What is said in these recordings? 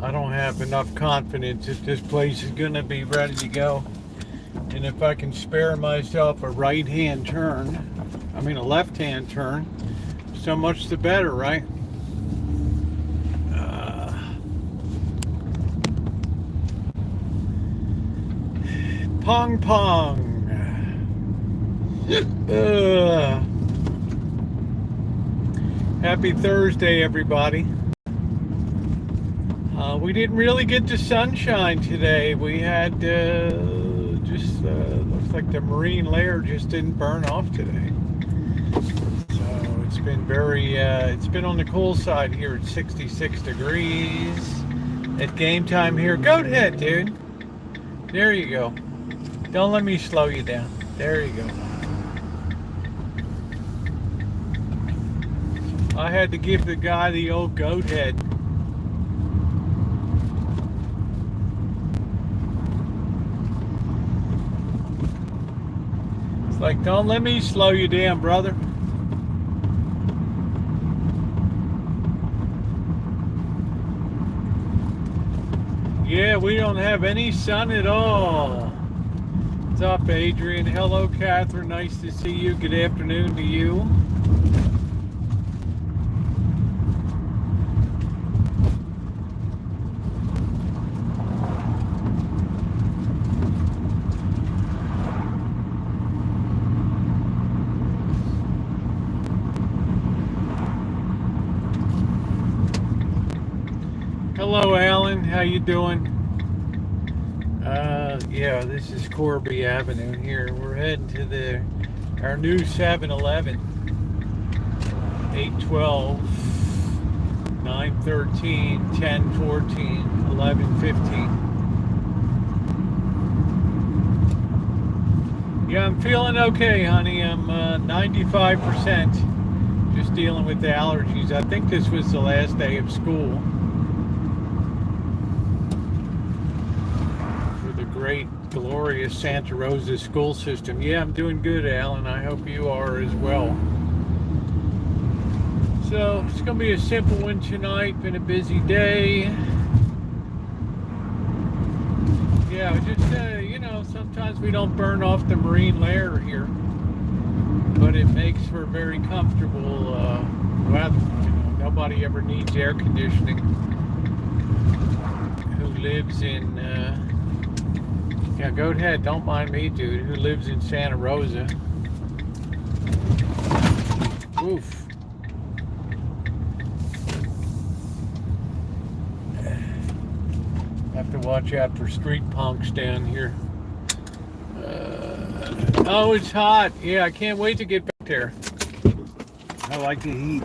I don't have enough confidence that this place is going to be ready to go. And if I can spare myself a right-hand turn, a left-hand turn, so much the better, right? Pong pong. Happy Thursday, everybody. We didn't really get the sunshine today. We had looks like the marine layer just didn't burn off today. So it's been it's been on the cool side here at 66 degrees. At game time here. Go ahead, dude. There you go. Don't let me slow you down. There you go. I had to give the guy the old goat head. It's like, don't let me slow you down, brother. Yeah, we don't have any sun at all. What's up, Adrian? Hello, Catherine. Nice to see you. Good afternoon to you. Hello, Alan. How you doing? Yeah, this is Corby Avenue here. We're heading to our new 7-Eleven. 812, 913, 1014, 1115. Yeah, I'm feeling okay, honey. I'm 95%. Just dealing with the allergies. I think this was the last day of school. Great, glorious Santa Rosa school system. Yeah, I'm doing good, Alan. I hope you are as well. So it's gonna be a simple one tonight. Been a busy day. Yeah, just sometimes we don't burn off the marine layer here, but it makes for very comfortable weather. Nobody ever needs air conditioning who lives in yeah, go ahead. Don't mind me, dude, who lives in Santa Rosa. Oof. Have to watch out for street punks down here. Oh, it's hot. Yeah, I can't wait to get back there. I like the heat.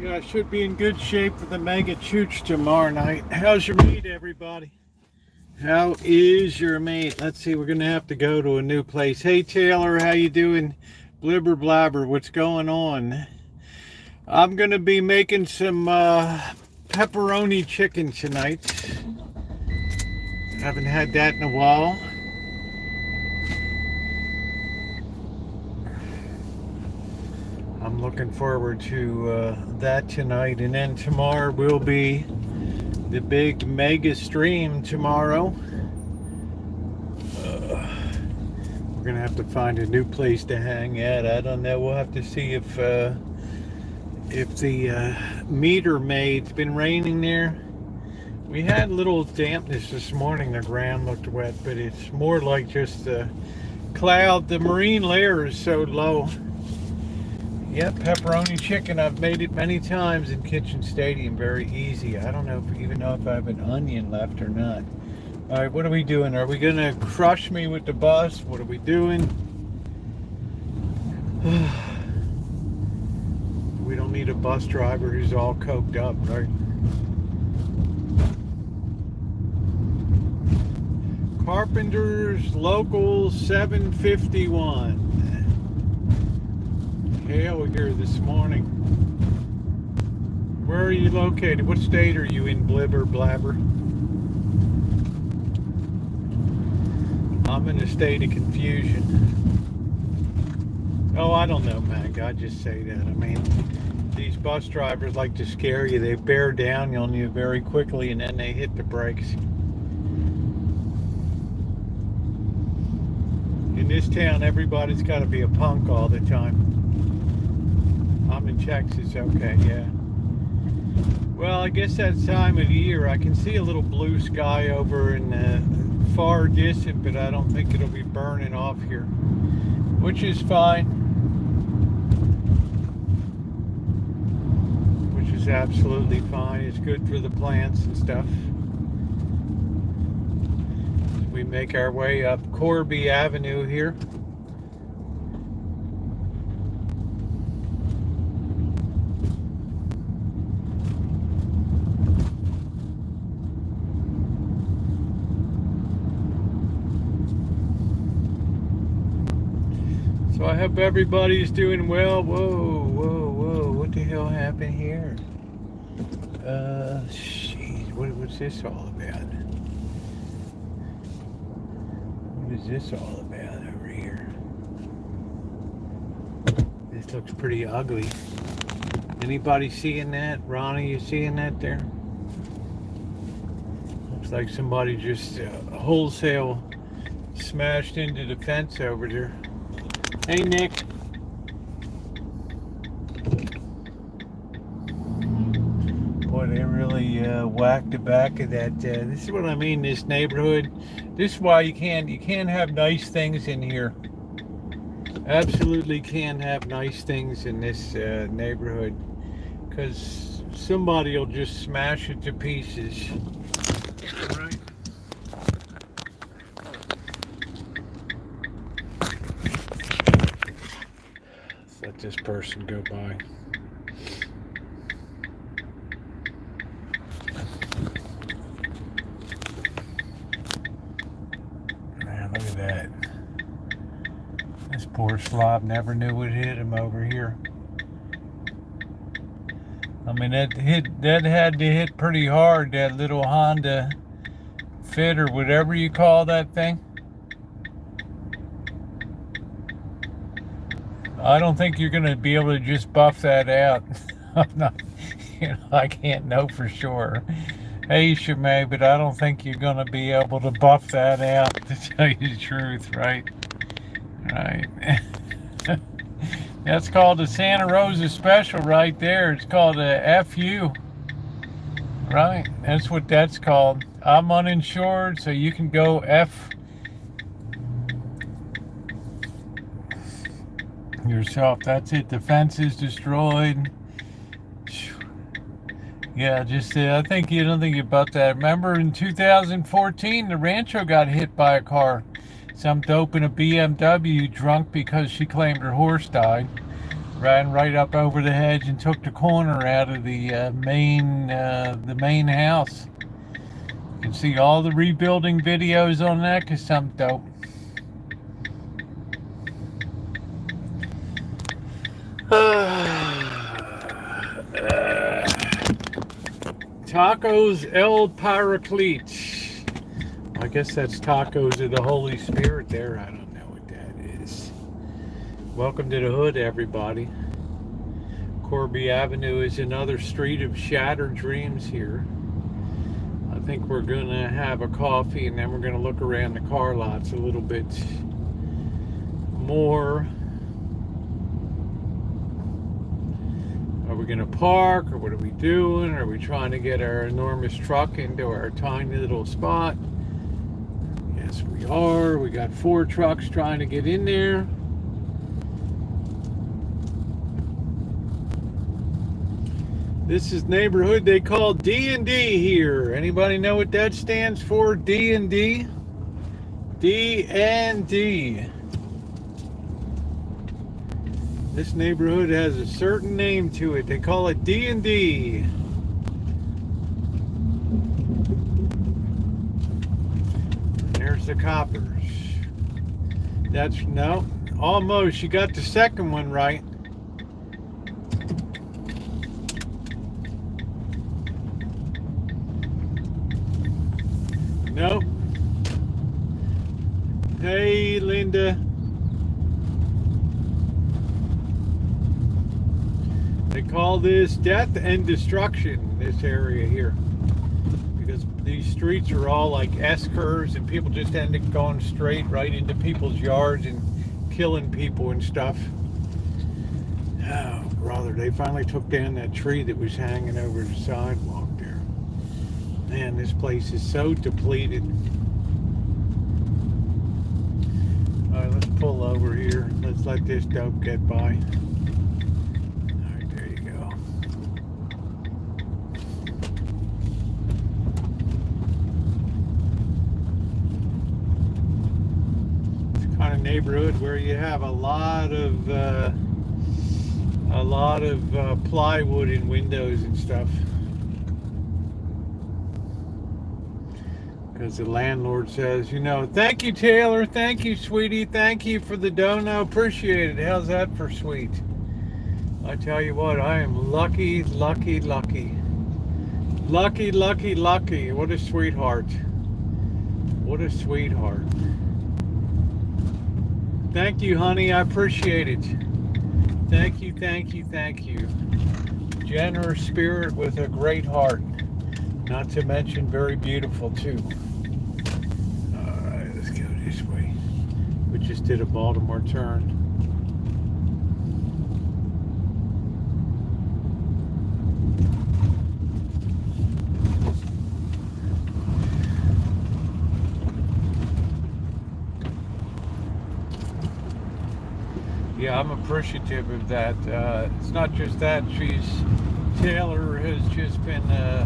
I should be in good shape for the mega chooch tomorrow night. How's your meat, everybody? How is your mate? Let's see, we're gonna have to go to a new place. Hey Taylor, how you doing? Blibber blabber, what's going on? I'm gonna be making some pepperoni chicken tonight. Haven't had that in a while. I'm looking forward to that tonight, and then tomorrow will be the big mega stream tomorrow. We're gonna have to find a new place to hang at. I don't know. We'll have to see if the meter maid. It's been raining there. We had a little dampness this morning. The ground looked wet, but it's more like just the cloud. The marine layer is so low. Yep, pepperoni chicken. I've made it many times in Kitchen Stadium. Very easy. I don't even know if I have an onion left or not. All right, what are we doing? Are we going to crush me with the bus? What are we doing? We don't need a bus driver who's all coked up, right? Carpenter's Local 751. Hail here this morning. Where are you located? What state are you in, Blibber Blabber? I'm in a state of confusion. Oh, I don't know, Mag. I just say that. I mean, these bus drivers like to scare you. They bear down on you very quickly, and then they hit the brakes. In this town, everybody's got to be a punk all the time. I'm in Texas, okay, yeah. Well, I guess that time of the year, I can see a little blue sky over in the far distant, but I don't think it'll be burning off here, which is fine. Which is absolutely fine. It's good for the plants and stuff. We make our way up Corby Avenue here. So I hope everybody's doing well. Whoa, whoa, whoa. What the hell happened here? Jeez, what's this all about? What is this all about over here? This looks pretty ugly. Anybody seeing that? Ronnie, you seeing that there? Looks like somebody just wholesale smashed into the fence over there. Hey, Nick. Boy, they really whacked the back of that. This is what I mean, this neighborhood. This is why you can't have nice things in here. Absolutely can't have nice things in this neighborhood. Because somebody will just smash it to pieces. Right? Let this person go by. Man, look at that. This poor slob never knew what hit him over here. I mean, that had to hit pretty hard, that little Honda Fit or whatever you call that thing. I don't think you're going to be able to just buff that out. I'm not, I can't know for sure. Hey, Shemay, but I don't think you're going to be able to buff that out, to tell you the truth, right? Right. That's called a Santa Rosa special right there. It's called a FU. Right? That's what that's called. I'm uninsured, so you can go F yourself. That's it. The fence is destroyed. Yeah, just I think you don't think about that. Remember in 2014, the Rancho got hit by a car. Some dope in a BMW, drunk because she claimed her horse died. Ran right up over the hedge and took the corner out of the main house. You can see all the rebuilding videos on that, cause some dope. Tacos El Paraclete. I guess that's tacos of the Holy Spirit there. I don't know what that is. Welcome to the hood, everybody. Corby Avenue is another street of shattered dreams here. I think we're going to have a coffee and then we're going to look around the car lots a little bit more. Are we going to park, or what are we doing? Are we trying to get our enormous truck into our tiny little spot? Yes, we are. We got 4 trucks trying to get in there. This is neighborhood they call D&D here. Anybody know what that stands for? D&D? D&D. This neighborhood has a certain name to it. They call it D&D. There's the coppers. That's, no, almost. You got the second one right. Nope. Hey, Linda. They call this death and destruction, this area here. Because these streets are all like S-curves and people just end up going straight right into people's yards and killing people and stuff. Oh, brother, they finally took down that tree that was hanging over the sidewalk there. Man, this place is so depleted. All right, let's pull over here. Let's let this dope get by. Neighborhood where you have a lot of plywood in windows and stuff, because the landlord says, you know, thank you, Taylor, thank you, sweetie, thank you for the dono, appreciate it. How's that for sweet? I tell you what, I am lucky. What a sweetheart. What a sweetheart. Thank you, honey. I appreciate it. Thank you. Generous spirit with a great heart. Not to mention very beautiful, too. All right, let's go this way. We just did a Baltimore turn. Yeah, I'm appreciative of that. It's not just that. Taylor has just been a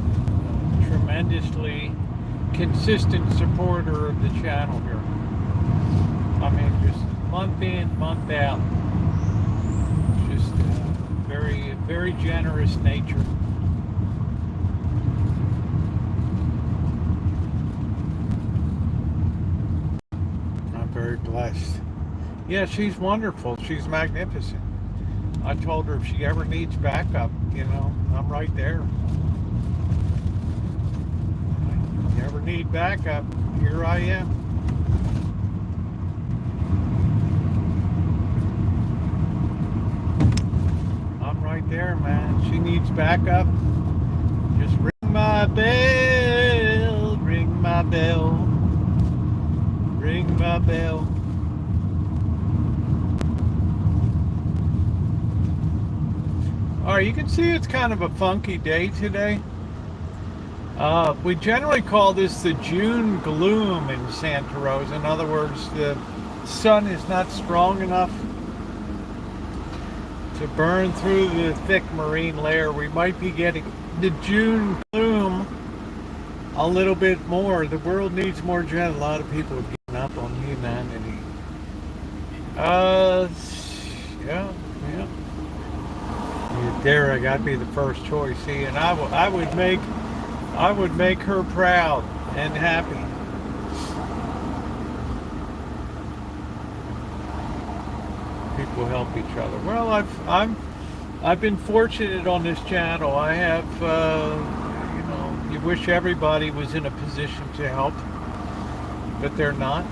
tremendously consistent supporter of the channel here. I mean, just month in, month out. Just very, very generous nature. I'm very blessed. Yeah, she's wonderful. She's magnificent. I told her if she ever needs backup, you know, I'm right there. If you ever need backup, here I am. I'm right there, man. She needs backup. Just ring my bell, ring my bell, ring my bell. All right, you can see it's kind of a funky day today. We generally call this the June gloom in Santa Rosa. In other words, the sun is not strong enough to burn through the thick marine layer. We might be getting the June gloom a little bit more. The world needs more jet. A lot of people have given up on humanity. Yeah. There, I gotta be the first choice. See, and I would make her proud and happy. People help each other. Well, I've been fortunate on this channel. I have, you know, you wish everybody was in a position to help, but they're not.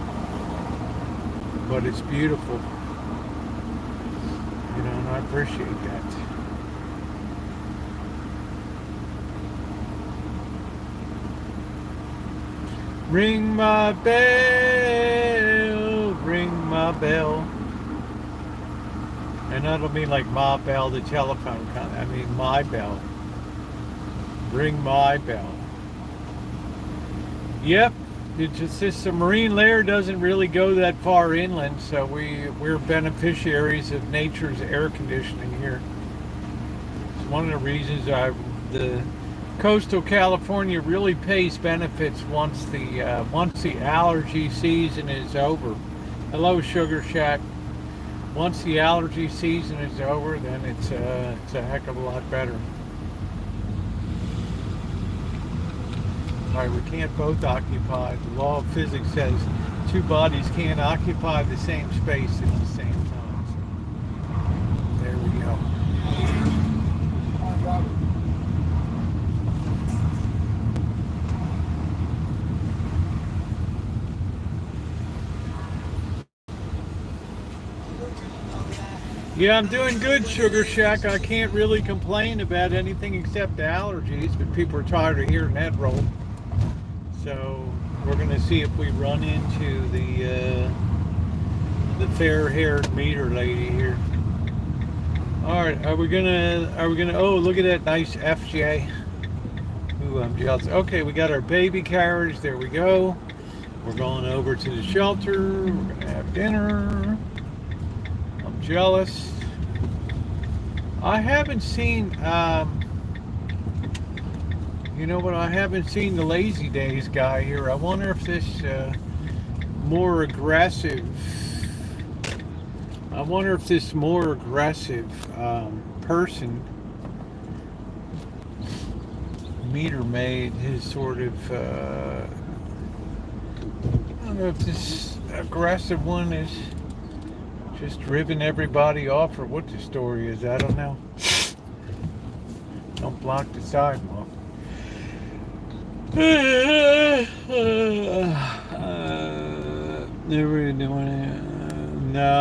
But it's beautiful, you know, and I appreciate that. Ring my bell, ring my bell. And I don't mean like Ma Bell, the telephone kind. I mean my bell. Ring my bell. Yep. It's just the marine layer doesn't really go that far inland, so we're beneficiaries of nature's air conditioning here. It's one of the reasons the coastal California really pays benefits once the allergy season is over. Hello, Sugar Shack. Once the allergy season is over, then it's a heck of a lot better. All right, we can't both occupy. The law of physics says two bodies can't occupy the same space at the same time. So there we go. Yeah, I'm doing good, Sugar Shack. I can't really complain about anything except allergies, but people are tired of hearing that roll. So we're going to see if we run into the fair-haired meter lady here. All right, are we gonna? Oh, look at that nice FJ. Ooh, I'm jealous. Okay, we got our baby carriage. There we go. We're going over to the shelter. We're gonna have dinner. I'm jealous. I haven't seen. You know what? I haven't seen the Lazy Days guy here. I wonder if this more aggressive. I wonder if this more aggressive person, meter maid, his sort of. I don't know if this aggressive one is just driven everybody off, or what the story is. I don't know. Don't block the sidewalk. No,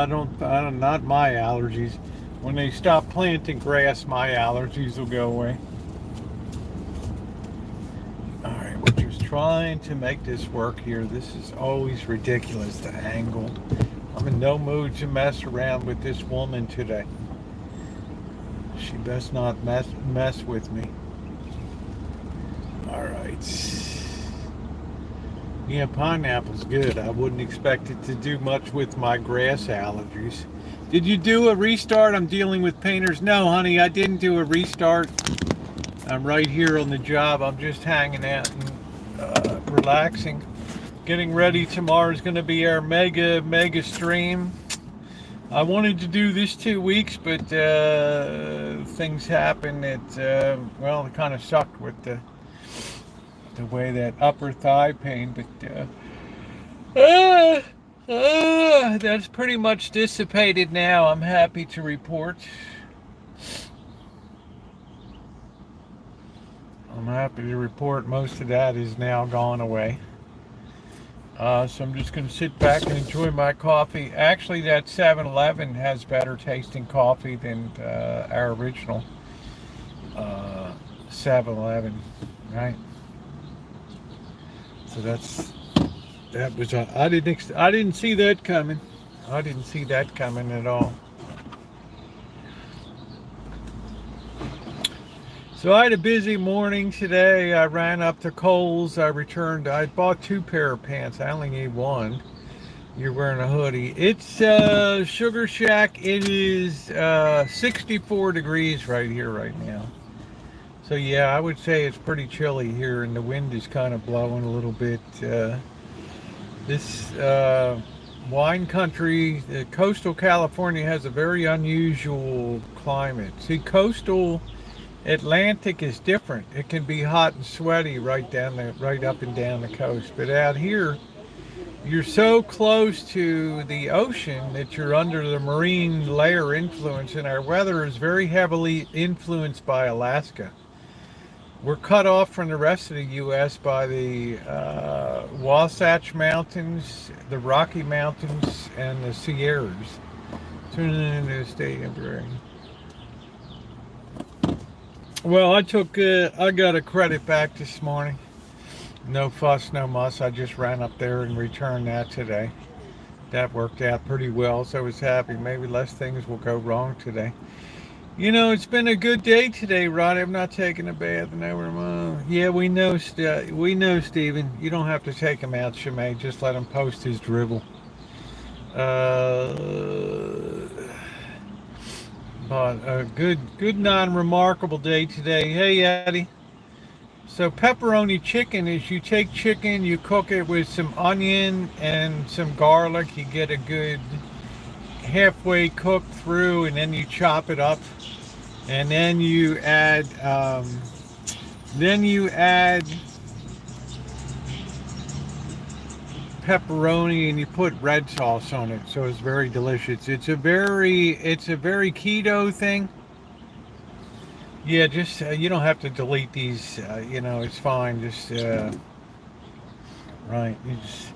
I don't. Not my allergies. When they stop planting grass, my allergies will go away. All right, we're just trying to make this work here. This is always ridiculous, the angle. I'm in no mood to mess around with this woman today. She best not mess with me. All right. Yeah, pineapple's good. I wouldn't expect it to do much with my grass allergies. Did you do a restart? I'm dealing with painters. No, honey, I didn't do a restart. I'm right here on the job. I'm just hanging out and relaxing. Getting ready. Tomorrow's going to be our mega stream. I wanted to do this 2 weeks, but things happened that, well, it kind of sucked with the way that upper thigh pain, but that's pretty much dissipated now. I'm happy to report. Most of that is now gone away. So I'm just going to sit back and enjoy my coffee. Actually, that 7-Eleven has better tasting coffee than our original 7-Eleven, right? So that was I didn't see that coming. I didn't see that coming at all. So I had a busy morning today. I ran up to Kohl's. I returned. I bought 2 pair of pants. I only need one. You're wearing a hoodie. It's Sugar Shack. It is 64 degrees right here right now. So yeah, I would say it's pretty chilly here, and the wind is kind of blowing a little bit. wine country. Coastal California has a very unusual climate. See, coastal Atlantic is different. It can be hot and sweaty right up and down the coast. But out here, you're so close to the ocean that you're under the marine layer influence, and our weather is very heavily influenced by Alaska. We're cut off from the rest of the U.S. by the Wasatch Mountains, the Rocky Mountains, and the Sierras. Turning into a stadium ring. Well, I got a credit back this morning. No fuss, no muss. I just ran up there and returned that today. That worked out pretty well, so I was happy. Maybe less things will go wrong today. You know, it's been a good day today, Rod. I'm not taking a bath and over. Yeah, we know, Steven. You don't have to take him out, Shemay. Just let him post his dribble. But a good non-remarkable day today. Hey, Eddie. So pepperoni chicken is you take chicken, you cook it with some onion and some garlic. You get a good halfway cooked through, and then you chop it up, and then you add pepperoni, and you put red sauce on it. So it's very delicious. It's a very keto thing. Yeah, just you don't have to delete these. It's fine. Just right. You just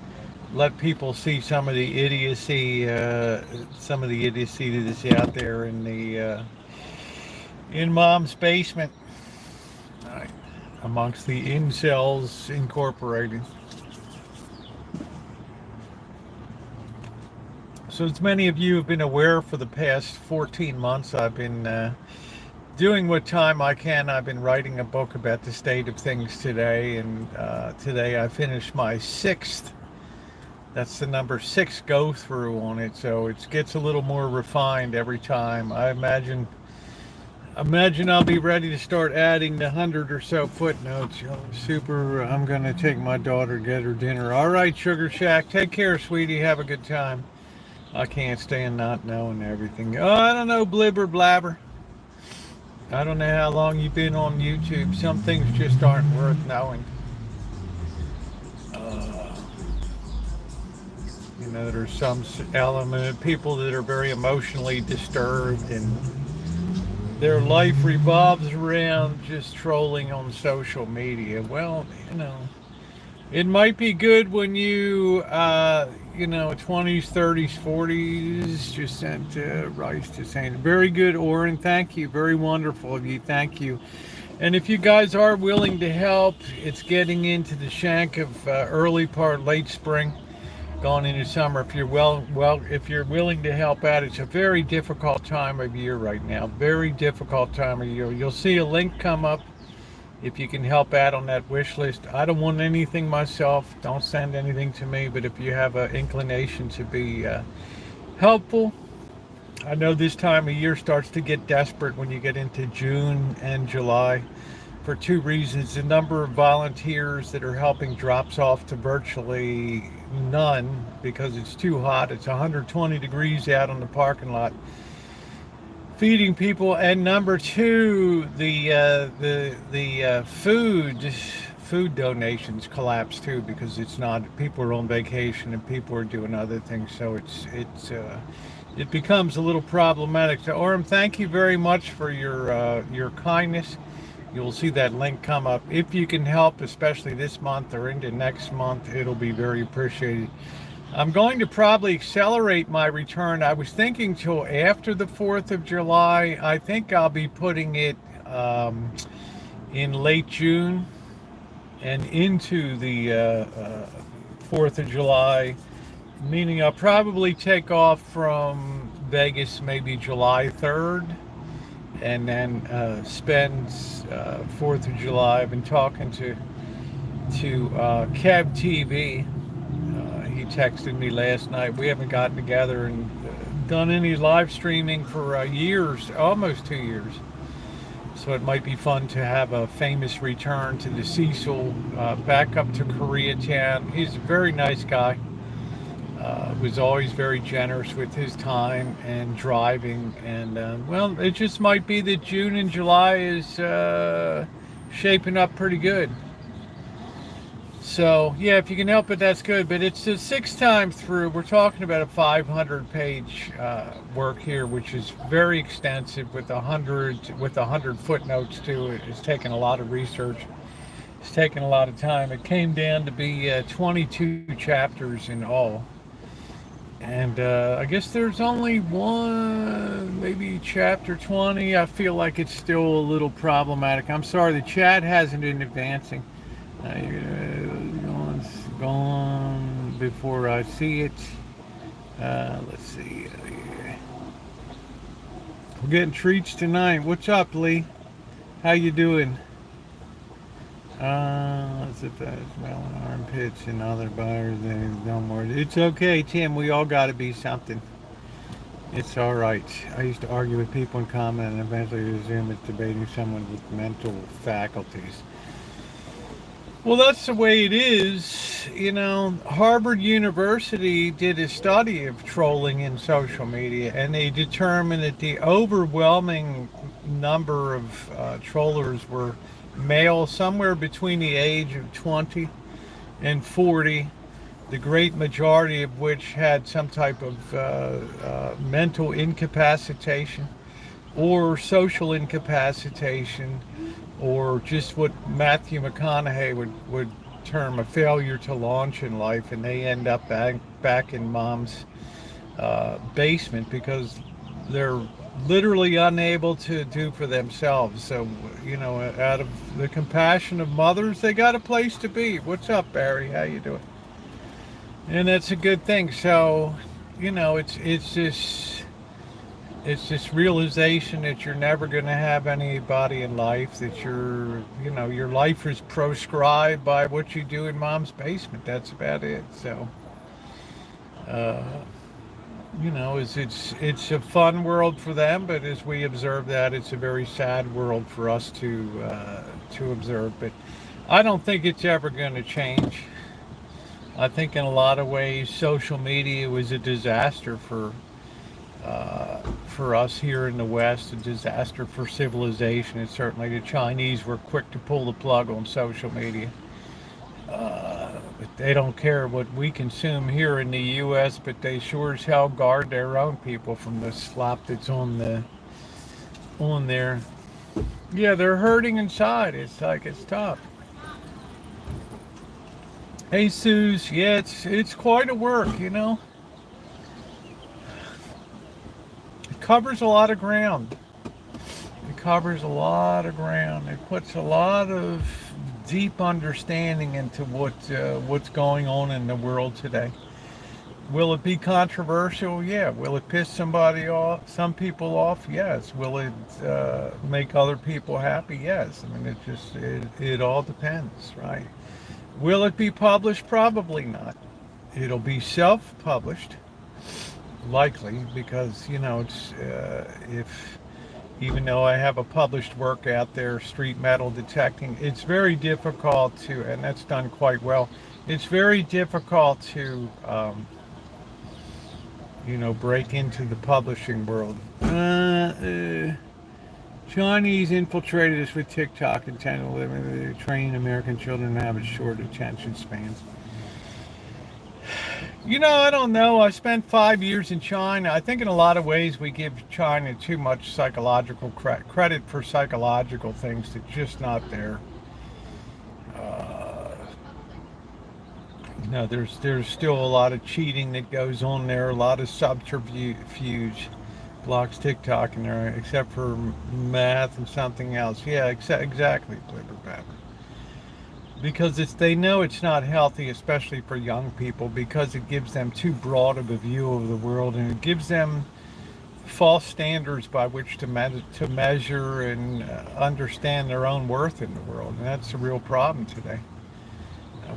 let people see some of the idiocy that's out there in Mom's basement, right, amongst the incels incorporated. So as many of you have been aware, for the past 14 months, I've been doing what time I can. I've been writing a book about the state of things today, and today I finished my 6th. That's the number 6 go through on it, so it gets a little more refined every time. I imagine I'll be ready to start adding the 100 or so footnotes. Super. I'm gonna take my daughter to get her dinner. All right, Sugar Shack. Take care, sweetie. Have a good time. I can't stand not knowing everything. Oh, I don't know, blibber blabber. I don't know how long you've been on YouTube. Some things just aren't worth knowing. There's some element of people that are very emotionally disturbed, and their life revolves around just trolling on social media. Well, it might be good when you, 20s, 30s, 40s, just sent Rice to saying, very good, Oren, thank you, very wonderful of you, thank you. And if you guys are willing to help, it's getting into the shank of late spring, going into summer. If you're if you're willing to help out, it's a very difficult time of year right now, very difficult time of year. You'll see a link come up if you can help out on that wish list. I don't want anything myself. Don't send anything to me. But if you have an inclination to be helpful, I know this time of year starts to get desperate when you get into June and July for 2 reasons. The number of volunteers that are helping drops off to virtually none because it's too hot. It's 120 degrees out on the parking lot feeding people, and number 2, the food donations collapse too, because people are on vacation and people are doing other things, so it becomes a little problematic. So Orem, thank you very much for your kindness. You'll see that link come up. If you can help, especially this month or into next month, it'll be very appreciated. I'm going to probably accelerate my return. I was thinking till after the 4th of July. I think I'll be putting it in late June and into the 4th of July, meaning I'll probably take off from Vegas maybe July 3rd, and then spend 4th of July. I've been talking to Kev TV. He texted me last night. We haven't gotten together and done any live streaming for years, almost 2 years. So it might be fun to have a famous return to the Cecil, back up to Koreatown. He's a very nice guy. Was always very generous with his time and driving. And well, it just might be that June and July is shaping up pretty good. So yeah, if you can help it, that's good. But it's the sixth time through. We're talking about a 500-page work here, which is very extensive with 100 footnotes to it. It's taken a lot of research. It's taken a lot of time. It came down to be 22 chapters in all. And I guess there's only one, maybe chapter 20. I feel like it's still a little problematic. I'm sorry, the chat hasn't been advancing. Gone before I see it. Let's see. We're getting treats tonight. What's up, Lee? How you doing? Let's if that's smelling armpits and other buyers. Don't worry. It's okay, Tim. We all got to be something. It's all right. I used to argue with people in comment and eventually resume as debating someone with mental faculties. Well, that's the way it is. You know, Harvard University did a study of trolling in social media, and they determined that the overwhelming number of trollers were male, somewhere between the age of 20 and 40, the great majority of which had some type of mental incapacitation or social incapacitation, or just what Matthew McConaughey would term a failure to launch in life, and they end up back in mom's basement because they're literally unable to do for themselves. So, you know, out of the compassion of mothers, they got a place to be. What's up, Barry? How you doing? And that's a good thing. So, you know, it's this realization that you're never going to have anybody in life, that your life is proscribed by what you do in mom's basement. That's about it. So, you know, it's a fun world for them, but as we observe that, it's a very sad world for us to observe. But I don't think it's ever going to change. I think in a lot of ways, social media was a disaster for us here in the West, a disaster for civilization. And certainly the Chinese were quick to pull the plug on social media. But they don't care what we consume here in the U.S., but they sure as hell guard their own people from the slop that's on there. Yeah, they're hurting inside. It's like it's tough. Hey, Suze. Yeah, it's quite a work, you know. It covers a lot of ground. It covers a lot of ground. It puts a lot of deep understanding into what's going on in the world today. Will it be controversial? Yeah. Will it piss some people off? Yes. Will it make other people happy? Yes. I mean, it all depends, right? Will it be published? Probably not. It'll be self-published, likely, because, you know, it's even though I have a published work out there, Street Metal Detecting, it's very difficult to, and that's done quite well, it's very difficult to, you know, break into the publishing world. Chinese infiltrated us with TikTok and to train American children to have short attention spans. You know, I don't know. I spent 5 years in China. I think in a lot of ways we give China too much psychological credit for psychological things that's just not there. You know, there's still a lot of cheating that goes on there, a lot of subterfuge. Blocks TikTok in there, except for math and something else. Yeah, exactly, Blibber Babber. Because they know it's not healthy, especially for young people, because it gives them too broad of a view of the world, and it gives them false standards by which to measure and understand their own worth in the world. And that's a real problem today.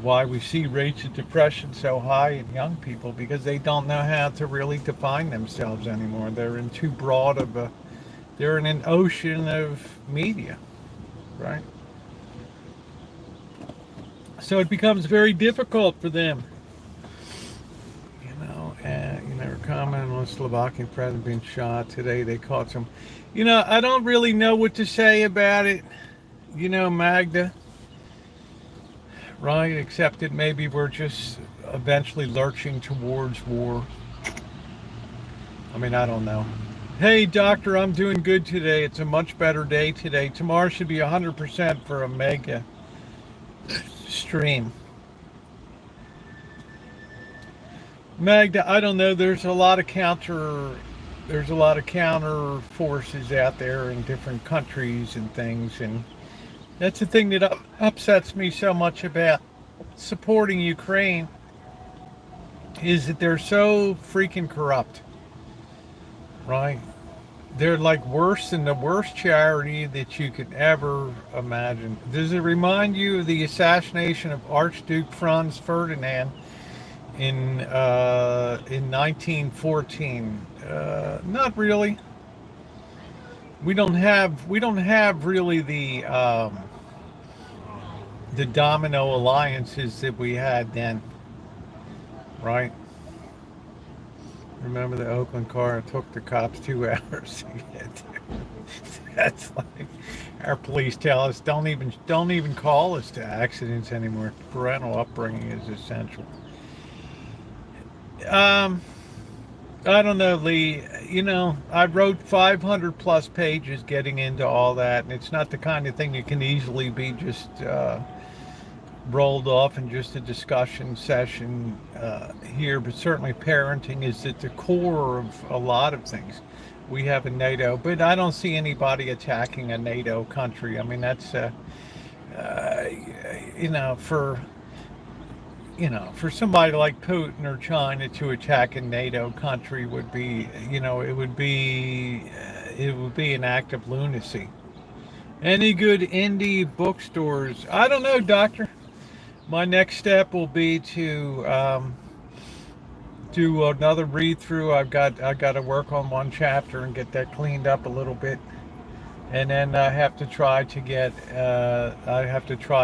Why we see rates of depression so high in young people, because they don't know how to really define themselves anymore. They're in too broad of a, they're in an ocean of media, right? So it becomes very difficult for them. You know, Slovakian president being shot today. They caught some. I don't really know what to say about it. Magda, right? Except that maybe we're just eventually lurching towards war. I mean, I don't know. Hey, doctor, I'm doing good today. It's a much better day today. Tomorrow should be 100% for a mega stream. Magda, I don't know. There's a lot of counter forces out there in different countries and things, and that's the thing that upsets me so much about supporting Ukraine is that they're so freaking corrupt, right? They're like worse than the worst charity that you could ever imagine. Does it remind you of the assassination of Archduke Franz Ferdinand in 1914? Not really. We don't have really the domino alliances that we had then, right? Remember the Oakland car? It took the cops 2 hours to get there. That's like our police tell us don't even call us to accidents anymore. Parental upbringing is essential. I don't know, Lee. I wrote 500 plus pages getting into all that, and it's not the kind of thing that can easily be just rolled off in just a discussion session here. But certainly, parenting is at the core of a lot of things. We have a NATO, but I don't see anybody attacking a NATO country. I mean, that's for somebody like Putin or China to attack a NATO country would be, it would be an act of lunacy. Any good indie bookstores? I don't know, doctor. My next step will be to do another read through. I got to work on one chapter and get that cleaned up a little bit, and then I have to try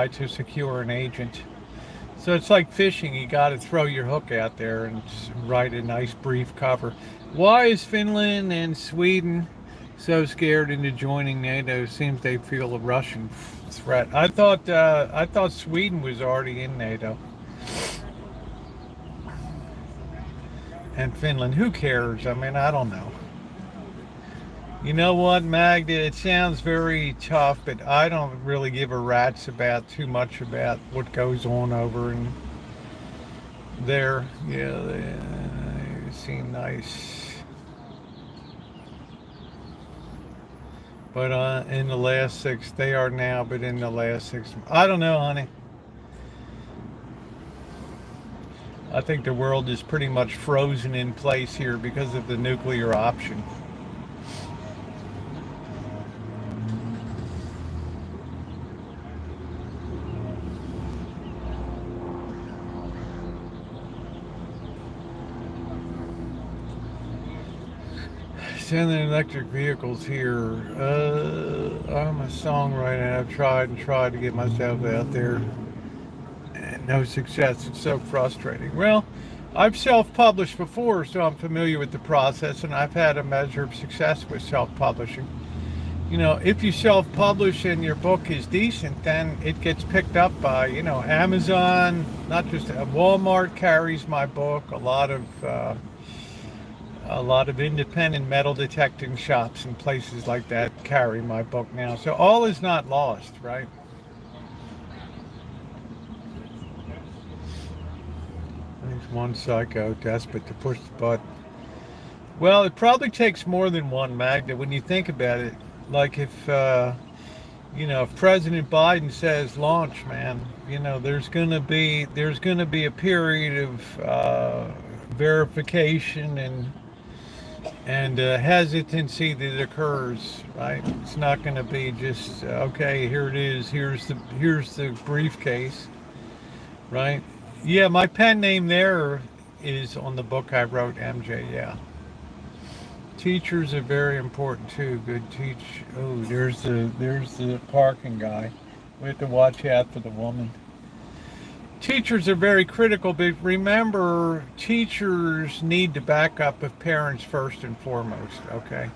to secure an agent. So it's like fishing. You got to throw your hook out there and write a nice brief cover. Why is Finland and Sweden so scared into joining NATO? Seems they feel a Russian threat. I thought Sweden was already in NATO. And Finland, who cares? I mean, I don't know. You know what, Magda? It sounds very tough, but I don't really give a rat's about too much about what goes on over in there. Yeah, they seem nice. But in the last 6, they are now, but in the last 6, I don't know, honey. I think the world is pretty much frozen in place here because of the nuclear option. Sending electric vehicles here. I'm a songwriter. I've tried to get myself out there, and no success. It's so frustrating. Well, I've self-published before, so I'm familiar with the process, and I've had a measure of success with self-publishing. If you self-publish and your book is decent, then it gets picked up by, Amazon. Not just Walmart carries my book. A lot of independent metal detecting shops and places like that carry my book now. So all is not lost, right? There's one psycho desperate to push the button. Well, it probably takes more than one, Magda, when you think about it. Like if President Biden says launch, man, there's gonna be a period of verification and hesitancy that occurs, right? It's not going to be just okay. Here it is. Here's the briefcase, right? Yeah, my pen name there is on the book I wrote, MJ. Yeah. Teachers are very important too. Good teach. Oh, there's the parking guy. We have to watch out for the woman. Teachers are very critical, but remember, teachers need the backup of parents first and foremost, okay?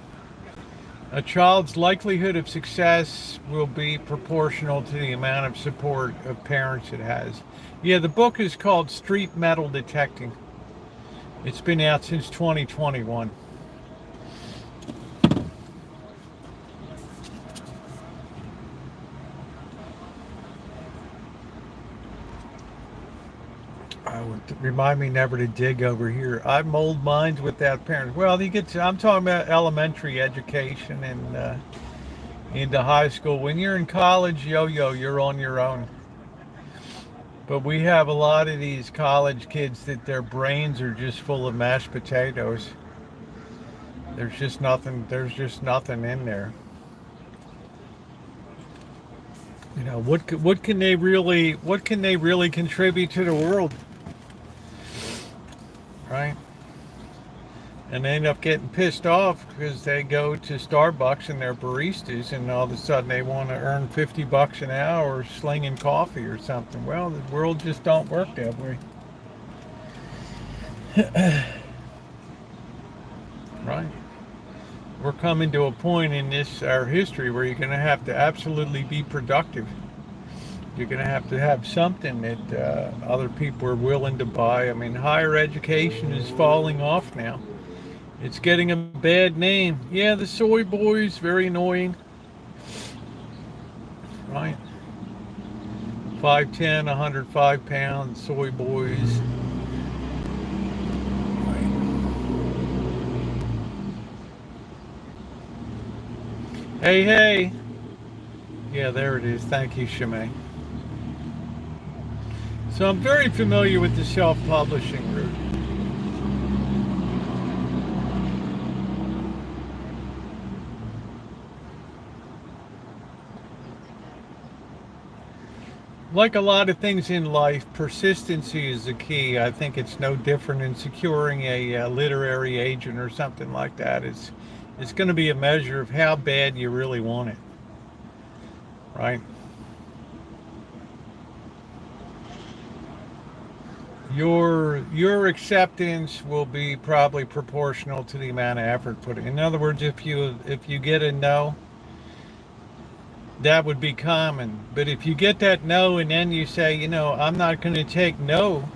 A child's likelihood of success will be proportional to the amount of support of parents it has. Yeah, the book is called Street Metal Detecting. It's been out since 2021. Remind me never to dig over here. I mold minds without parents. Well, I'm talking about elementary education and into high school. When you're in college, you're on your own. But we have a lot of these college kids that their brains are just full of mashed potatoes. There's just nothing in there. You know, what can they really contribute to the world? Right? And they end up getting pissed off because they go to Starbucks and they're baristas, and all of a sudden they want to earn $50 an hour slinging coffee or something. Well, the world just don't work that way. Right? We're coming to a point in our history where you're going to have to absolutely be productive. You're going to have something that other people are willing to buy. I mean, higher education is falling off now. It's getting a bad name. Yeah, the soy boys, very annoying. Right? 5'10", 105 pounds, soy boys. Right. Hey. Yeah, there it is. Thank you, Shimei. So I'm very familiar with the self-publishing route. Like a lot of things in life, persistency is the key. I think it's no different in securing a literary agent or something like that. It's going to be a measure of how bad you really want it, right? Your acceptance will be probably proportional to the amount of effort put in. In other words, if you get a no, that would be common. But if you get that no and then you say, I'm not going to take no,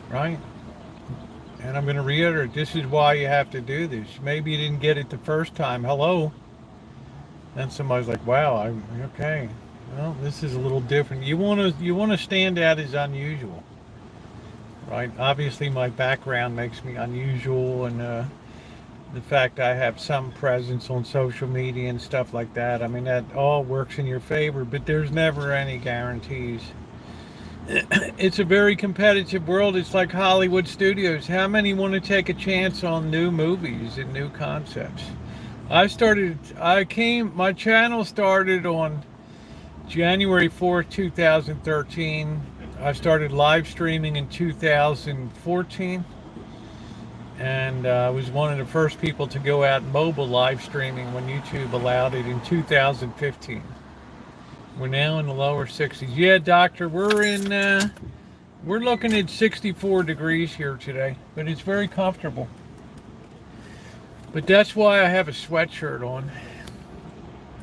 right? And I'm going to reiterate, this is why you have to do this. Maybe you didn't get it the first time. Hello. Then somebody's like, wow, okay. Well, this is a little different. You want to stand out as unusual, right? Obviously, my background makes me unusual, and the fact I have some presence on social media and stuff like that. I mean, that all works in your favor, but there's never any guarantees. It's a very competitive world. It's like Hollywood studios. How many want to take a chance on new movies and new concepts? My channel started on January 4th, 2013. I started live streaming in 2014. And I was one of the first people to go out mobile live streaming when YouTube allowed it in 2015. We're now in the lower 60s. Yeah, doctor, we're looking at 64 degrees here today, but it's very comfortable. But that's why I have a sweatshirt on.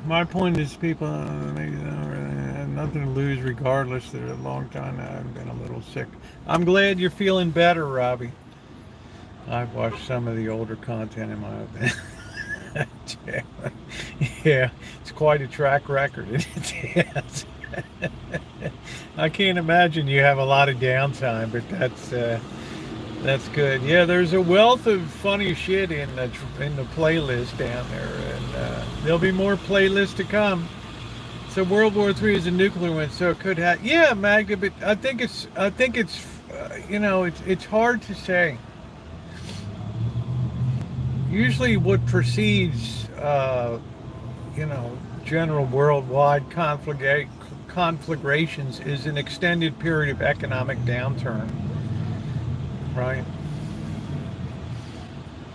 My point is, people have nothing to lose regardless. They're a long time now. I've been a little sick. I'm glad you're feeling better, Robbie. I've watched some of the older content in my opinion. Yeah, it's quite a track record. Yes. I can't imagine you have a lot of downtime, but that's good. Yeah, there's a wealth of funny shit in the playlist down there, and there'll be more playlists to come. So World War III is a nuclear one, so it could have. Yeah, Magda, but I think it's it's hard to say. Usually what precedes, general worldwide conflagrations is an extended period of economic downturn, right?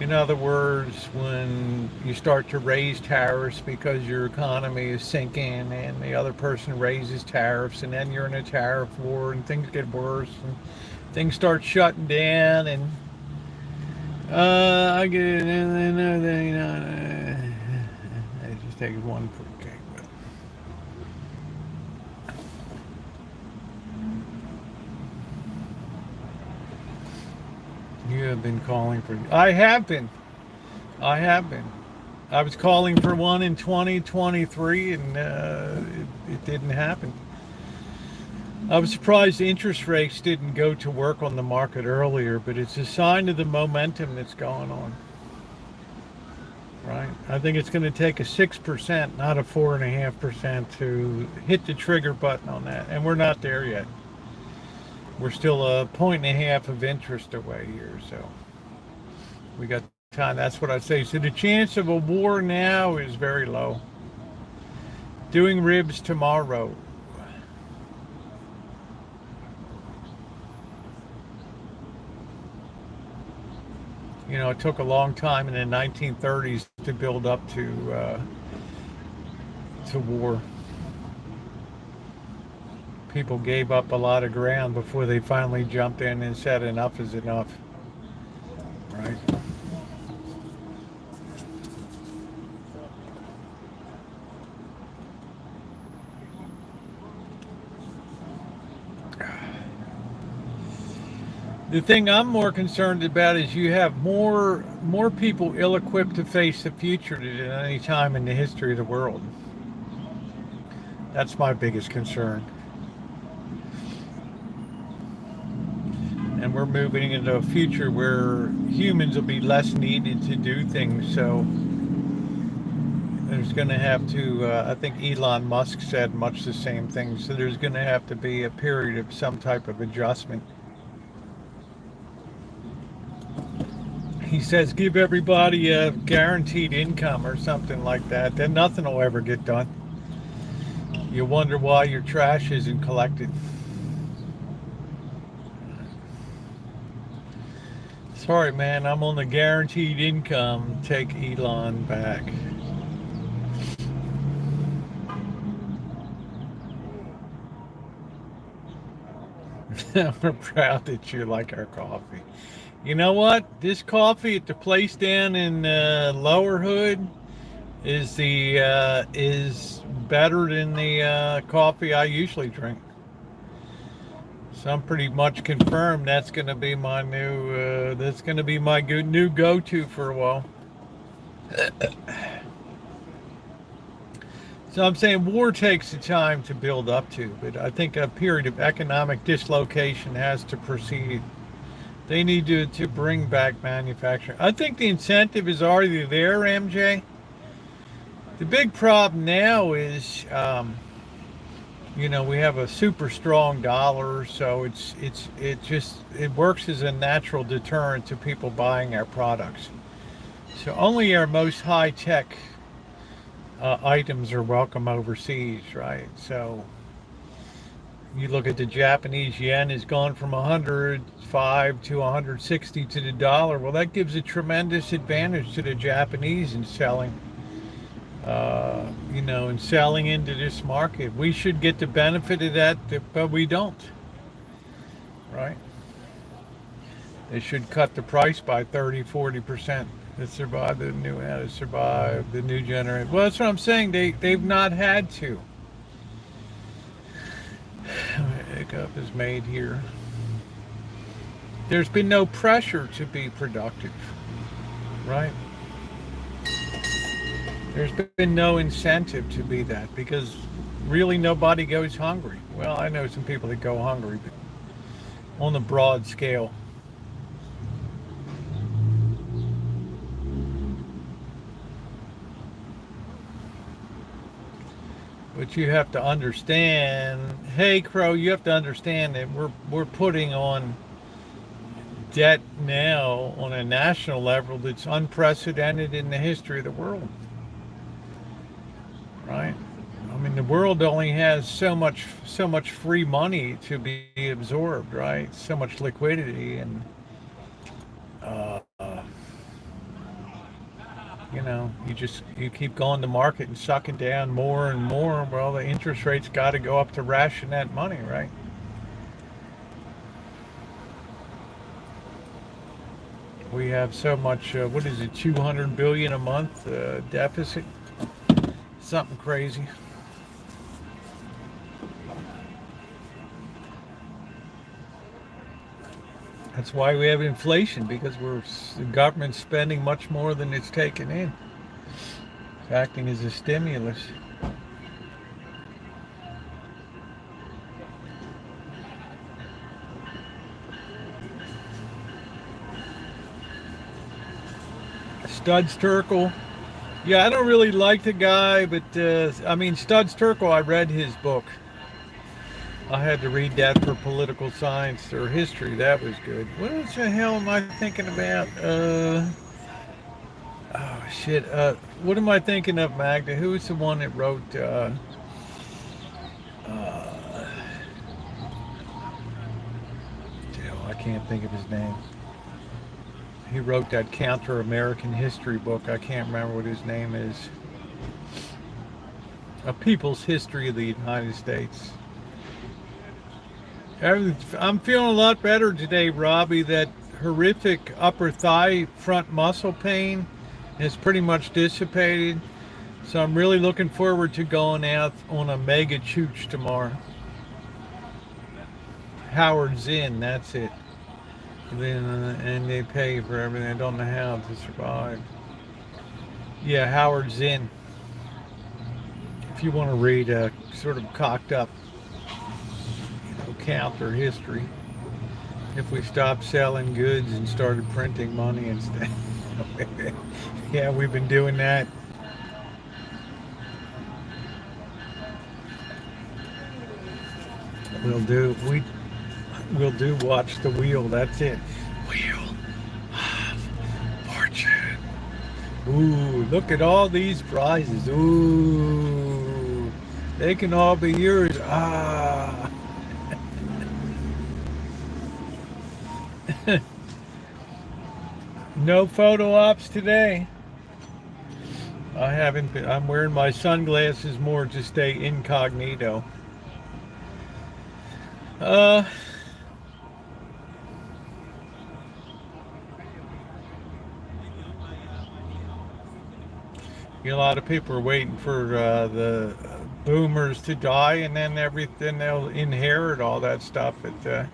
In other words, when you start to raise tariffs because your economy is sinking and the other person raises tariffs and then you're in a tariff war and things get worse and things start shutting down and I get it and then you know, I just take one quick cake. You have been calling for. I have been. I have been. I was calling for one in 2023 and it didn't happen. I was surprised the interest rates didn't go to work on the market earlier, but it's a sign of the momentum that's going on. Right? I think it's going to take a 6%, not a 4.5%, to hit the trigger button on that. And we're not there yet. We're still a 1.5 of interest away here, so we got time. That's what I say. So the chance of a war now is very low. Doing ribs tomorrow. You know, it took a long time in the 1930s to build up to war. People gave up a lot of ground before they finally jumped in and said enough is enough. Right? The thing I'm more concerned about is you have more people ill-equipped to face the future than at any time in the history of the world. That's my biggest concern. And we're moving into a future where humans will be less needed to do things. So there's going to have to, I think Elon Musk said much the same thing. So there's going to have to be a period of some type of adjustment. He says give everybody a guaranteed income or something like that. Then nothing will ever get done. You wonder why your trash isn't collected. Sorry, man, I'm on the guaranteed income. Take Elon back. We're proud that you like our coffee. You know what? This coffee at the place down in Lower Hood is better than the coffee I usually drink. So I'm pretty much confirmed that's going to be my new go-to for a while. So I'm saying war takes the time to build up to, but I think a period of economic dislocation has to proceed. They need to bring back manufacturing. I think the incentive is already there, MJ. The big problem now is, we have a super strong dollar, so it works as a natural deterrent to people buying our products. So only our most high tech items are welcome overseas, right? So you look at the Japanese yen has gone from 105 to 160 to the dollar. Well, that gives a tremendous advantage to the Japanese in selling, into this market. We should get the benefit of that, but we don't, right? They should cut the price by 30-40% to survive the new generation. Well, that's what I'm saying. They've not had to. Hiccup is made here. There's been no pressure to be productive, right? There's been no incentive to be that because really nobody goes hungry. Well, I know some people that go hungry, but on the broad scale. But you have to understand, hey Crow, you have to understand that we're putting on debt now on a national level that's unprecedented in the history of the world. Right? I mean, the world only has so much free money to be absorbed, right? So much liquidity, and you keep going to market and sucking down more and more. Well, the interest rates got to go up to ration that money, right? We have so much. What is it? 200 billion a month deficit. Something crazy. That's why we have inflation, because the government's spending much more than it's taking in. It's acting as a stimulus. Studs Terkel. Yeah, I don't really like the guy, but I mean, Studs Terkel, I read his book. I had to read that for political science or history. That was good. What the hell am I thinking about? Oh, shit. What am I thinking of, Magda? Who's the one that wrote, uh, I can't think of his name. He wrote that counter-American history book. I can't remember what his name is. A People's History of the United States. I'm feeling a lot better today, Robbie. That horrific upper thigh front muscle pain is pretty much dissipated. So I'm really looking forward to going out on a mega chooch tomorrow. Howard's Inn, that's it. And they pay for everything. I don't know how to survive. Yeah, Howard's Inn. If you want to read a sort of cocked up, counter history. If we stopped selling goods and started printing money instead. Yeah, we've been doing that. We'll do watch the wheel. That's it. Wheel of Fortune. Ooh, look at all these prizes. Ooh, they can all be yours. Ah. No photo ops today. I haven't been. I'm wearing my sunglasses more to stay incognito. Uh, a lot of people are waiting for the boomers to die, and then everything they'll inherit all that stuff. But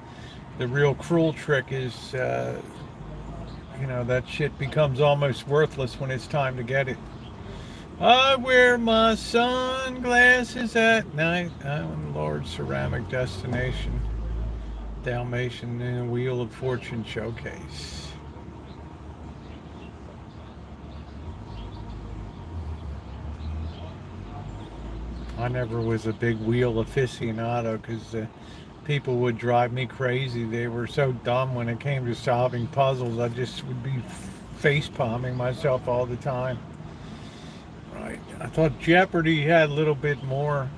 the real cruel trick is, that shit becomes almost worthless when it's time to get it. I wear my sunglasses at night. I'm on the Lord's ceramic destination. Dalmatian and Wheel of Fortune showcase. I never was a big wheel aficionado because people would drive me crazy. They were so dumb when it came to solving puzzles. I just would be face palming myself all the time. Right. I thought Jeopardy had a little bit more.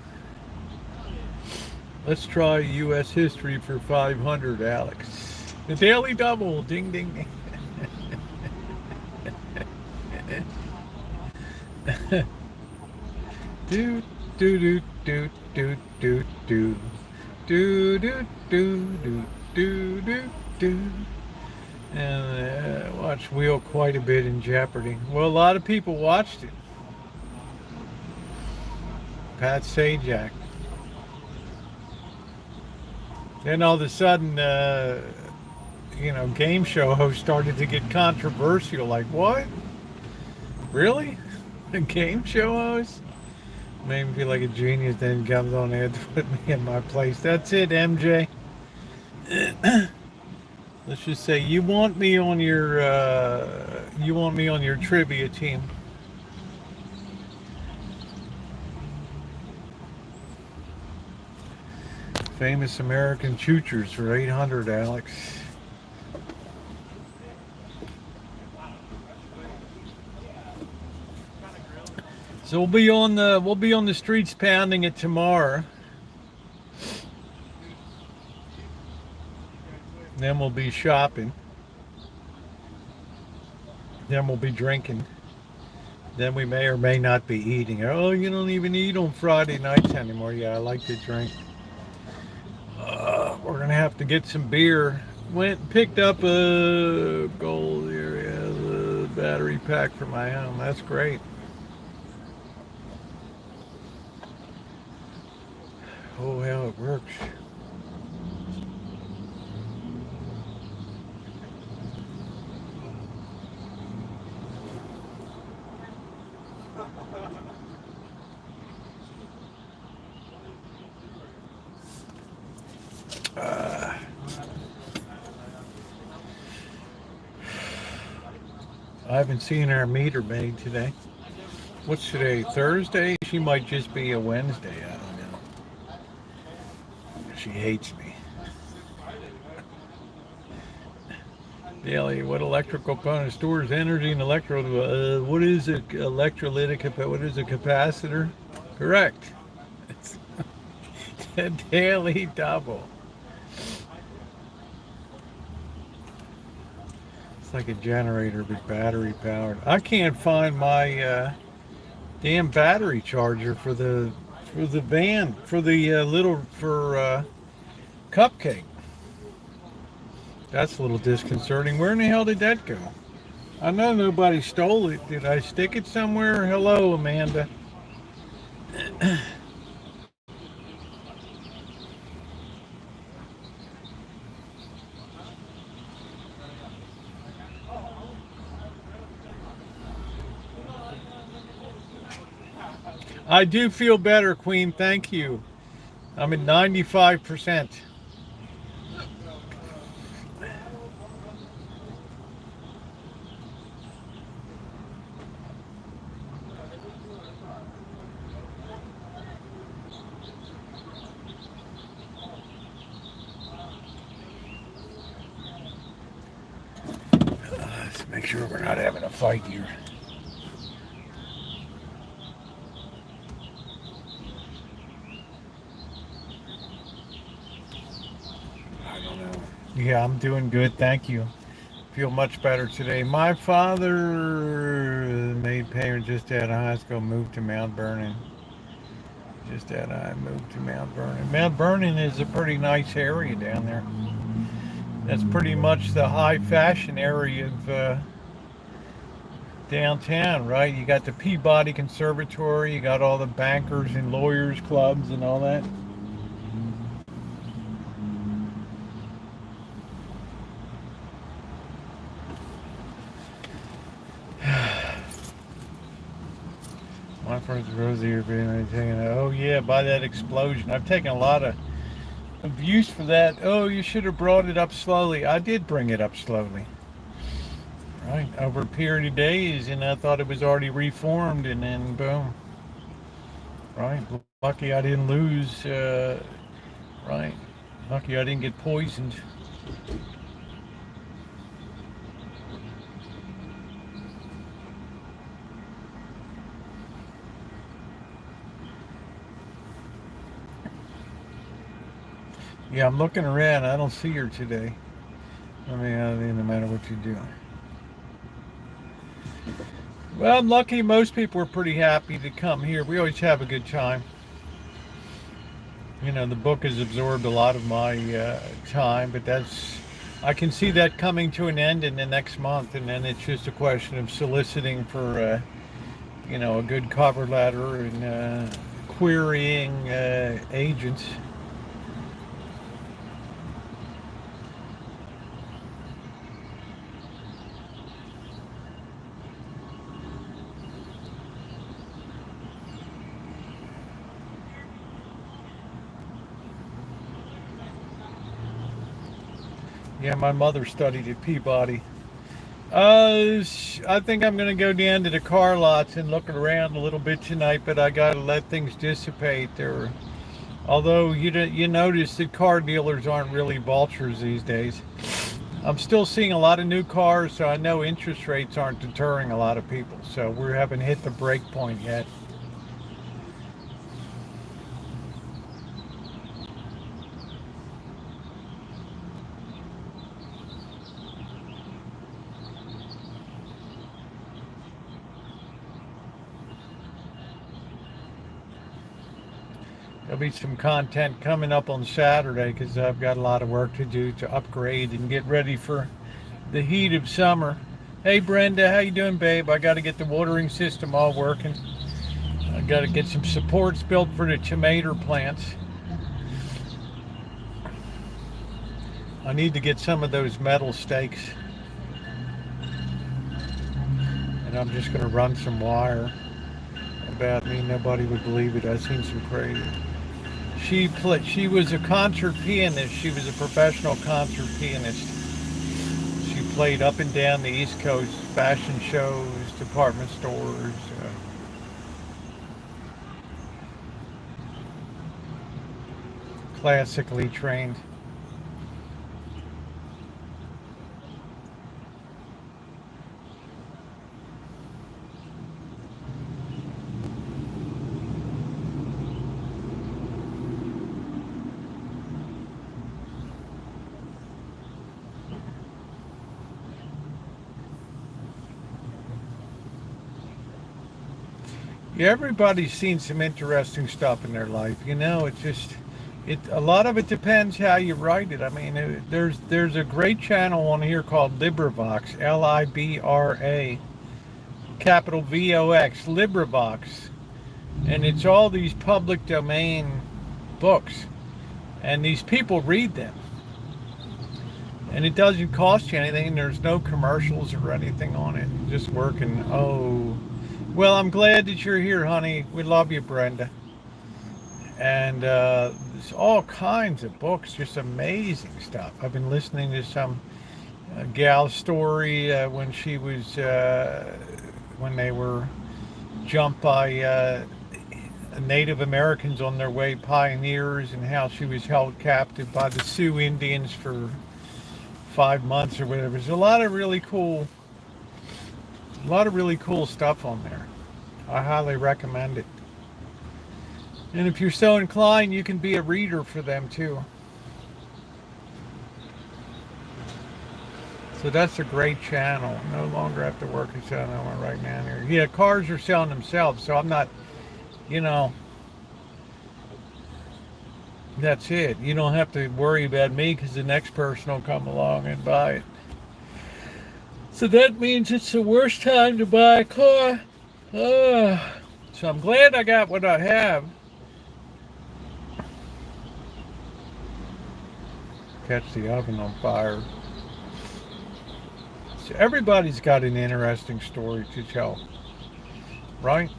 Let's try U.S. history for 500, Alex. The Daily Double. Ding, ding. do, do, do, do, do, do, do. Do, do, do, do, do, do, do. And watched Wheel quite a bit in Jeopardy. Well, a lot of people watched it. Pat Sajak. Then all of a sudden, game show hosts started to get controversial. Like, what? Really? A game show host? Made me feel like a genius, then comes on there to put me in my place. That's it, MJ. Let's just say you want me on your trivia team. Famous American choochers for 800, Alex. So we'll be on the streets pounding it tomorrow. Then we'll be shopping. Then we'll be drinking. Then we may or may not be eating. Oh, you don't even eat on Friday nights anymore. Yeah, I like to drink. We're going to have to get some beer. Went and picked up a gold area, the battery pack for my home. That's great. Oh, how it works. I haven't seen our meter maid today. What's today? Thursday? She might just be a Wednesday. I don't know. She hates me. Daily, what electrical component stores energy and electro? What is a electrolytic? What is a capacitor? Correct. It's a daily double. It's like a generator, but battery powered. I can't find my damn battery charger for the van for the little for cupcake. That's a little disconcerting. Where in the hell did that go? I know nobody stole it. Did I stick it somewhere? Hello, Amanda. I do feel better, Queen. Thank you. I'm at 95%. Let's make sure we're not having a fight here. I don't know. Yeah, I'm doing good. Thank you. Feel much better today. My father made payment just out of high school, moved to Mount Vernon. Just out I moved to Mount Vernon. Mount Vernon is a pretty nice area down there. That's pretty much the high fashion area of downtown, right? You got the Peabody Conservatory, you got all the bankers and lawyers clubs and all that. My friends Rosie are being taken. Oh yeah, by that explosion. I've taken a lot of abuse for that. Oh, you should have brought it up slowly. I did bring it up slowly. Right, over a period of days, and I thought it was already reformed, and then boom. Right, lucky I didn't lose. Right, lucky I didn't get poisoned. Yeah, I'm looking around. I don't see her today. I mean, no matter what you do. Well, I'm lucky most people are pretty happy to come here. We always have a good time. You know, the book has absorbed a lot of my time, but I can see that coming to an end in the next month, and then it's just a question of soliciting for, a good cover letter and querying agents. Yeah, my mother studied at Peabody. I think I'm going to go down to the car lots and look around a little bit tonight, but I got to let things dissipate. Although you notice that car dealers aren't really vultures these days. I'm still seeing a lot of new cars, so I know interest rates aren't deterring a lot of people. So we haven't hit the break point yet. There'll be some content coming up on Saturday because I've got a lot of work to do to upgrade and get ready for the heat of summer. Hey Brenda, how you doing, babe? I got to get the watering system all working. I got to get some supports built for the tomato plants. I need to get some of those metal stakes. And I'm just going to run some wire. About me, nobody would believe it. I've seen some crazy. She was a concert pianist. She was a professional concert pianist. She played up and down the East Coast, fashion shows, department stores. Classically trained. Yeah, everybody's seen some interesting stuff in their life. You know, it's just a lot of it depends how you write it. I mean, there's a great channel on here called LibriVox, Libra, capital VOX, LibriVox, and it's all these public domain books, and these people read them, and it doesn't cost you anything. There's no commercials or anything on it. Just working. Oh. Well, I'm glad that you're here, honey. We love you, Brenda. And there's all kinds of books, just amazing stuff. I've been listening to some gal's story when she was, when they were jumped by Native Americans on their way, pioneers, and how she was held captive by the Sioux Indians for 5 months or whatever. There's a lot of really cool stuff on there. I highly recommend it. And if you're so inclined, you can be a reader for them too. So that's a great channel. No longer have to work a selling one right now here. Yeah, cars are selling themselves, so I'm not, you know, that's it. You don't have to worry about me because the next person will come along and buy it. So that means it's the worst time to buy a car. So I'm glad I got what I have. Catch the oven on fire. So everybody's got an interesting story to tell, right?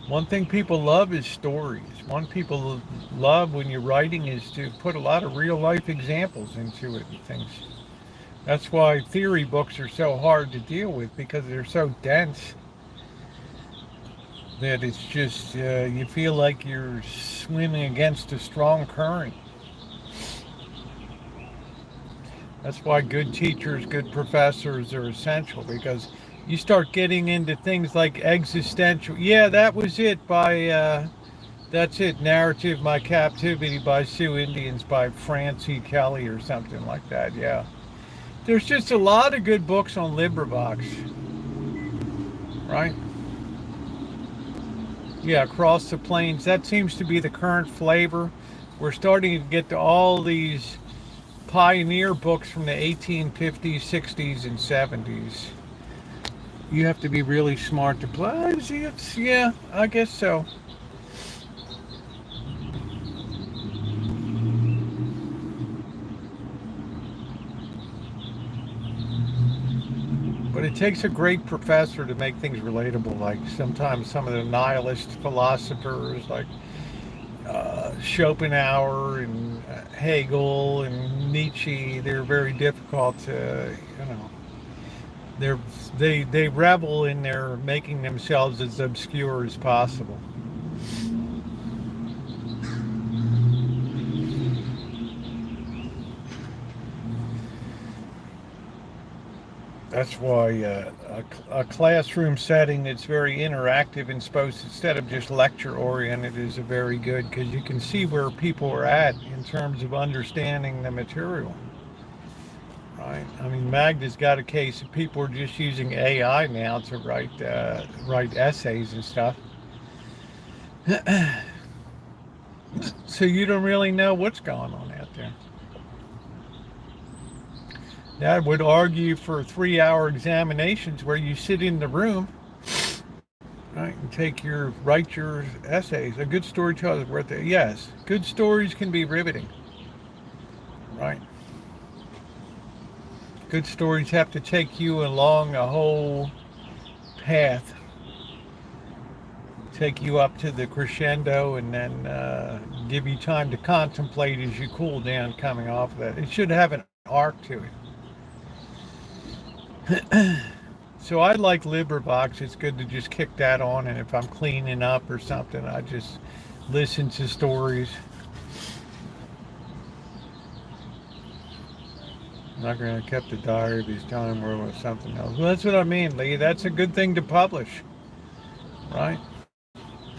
One thing people love is stories. One people love when you're writing is to put a lot of real life examples into it and things. That's why theory books are so hard to deal with, because they're so dense that it's just, you feel like you're swimming against a strong current. That's why good teachers, good professors are essential, because you start getting into things like existential. Yeah, that was it by, that's it, Narrative My Captivity by Sioux Indians by Francie Kelly or something like that, yeah. There's just a lot of good books on LibriVox, right? Yeah, Across the Plains. That seems to be the current flavor. We're starting to get to all these pioneer books from the 1850s, 60s, and 70s. You have to be really smart to play. Yeah, I guess so. But it takes a great professor to make things relatable. Like sometimes some of the nihilist philosophers, like Schopenhauer and Hegel and Nietzsche, they're very difficult to, they revel in their making themselves as obscure as possible. That's why a classroom setting that's very interactive and supposed, instead of just lecture oriented, is a very good, because you can see where people are at in terms of understanding the material. Right? I mean, Magda's got a case of people are just using AI now to write essays and stuff. So you don't really know what's going on out there. That would argue for 3-hour examinations where you sit in the room, right, and write your essays. A good storyteller is worth it. Yes, good stories can be riveting, right? Good stories have to take you along a whole path, take you up to the crescendo, and then give you time to contemplate as you cool down coming off of that. It should have an arc to it. So I like LibriVox. It's good to just kick that on, and if I'm cleaning up or something, I just listen to stories. I'm not going to keep the diary of his time or something else. Well, that's what I mean, Lee. That's a good thing to publish, right?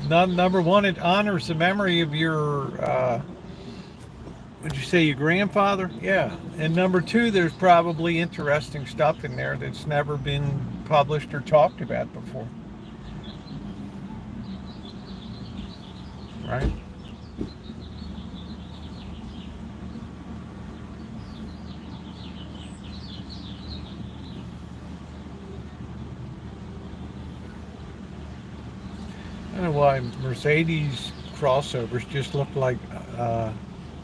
Number one, it honors the memory of your, would you say your grandfather? Yeah. And number two, there's probably interesting stuff in there that's never been published or talked about before. Right? I don't know why Mercedes crossovers just look like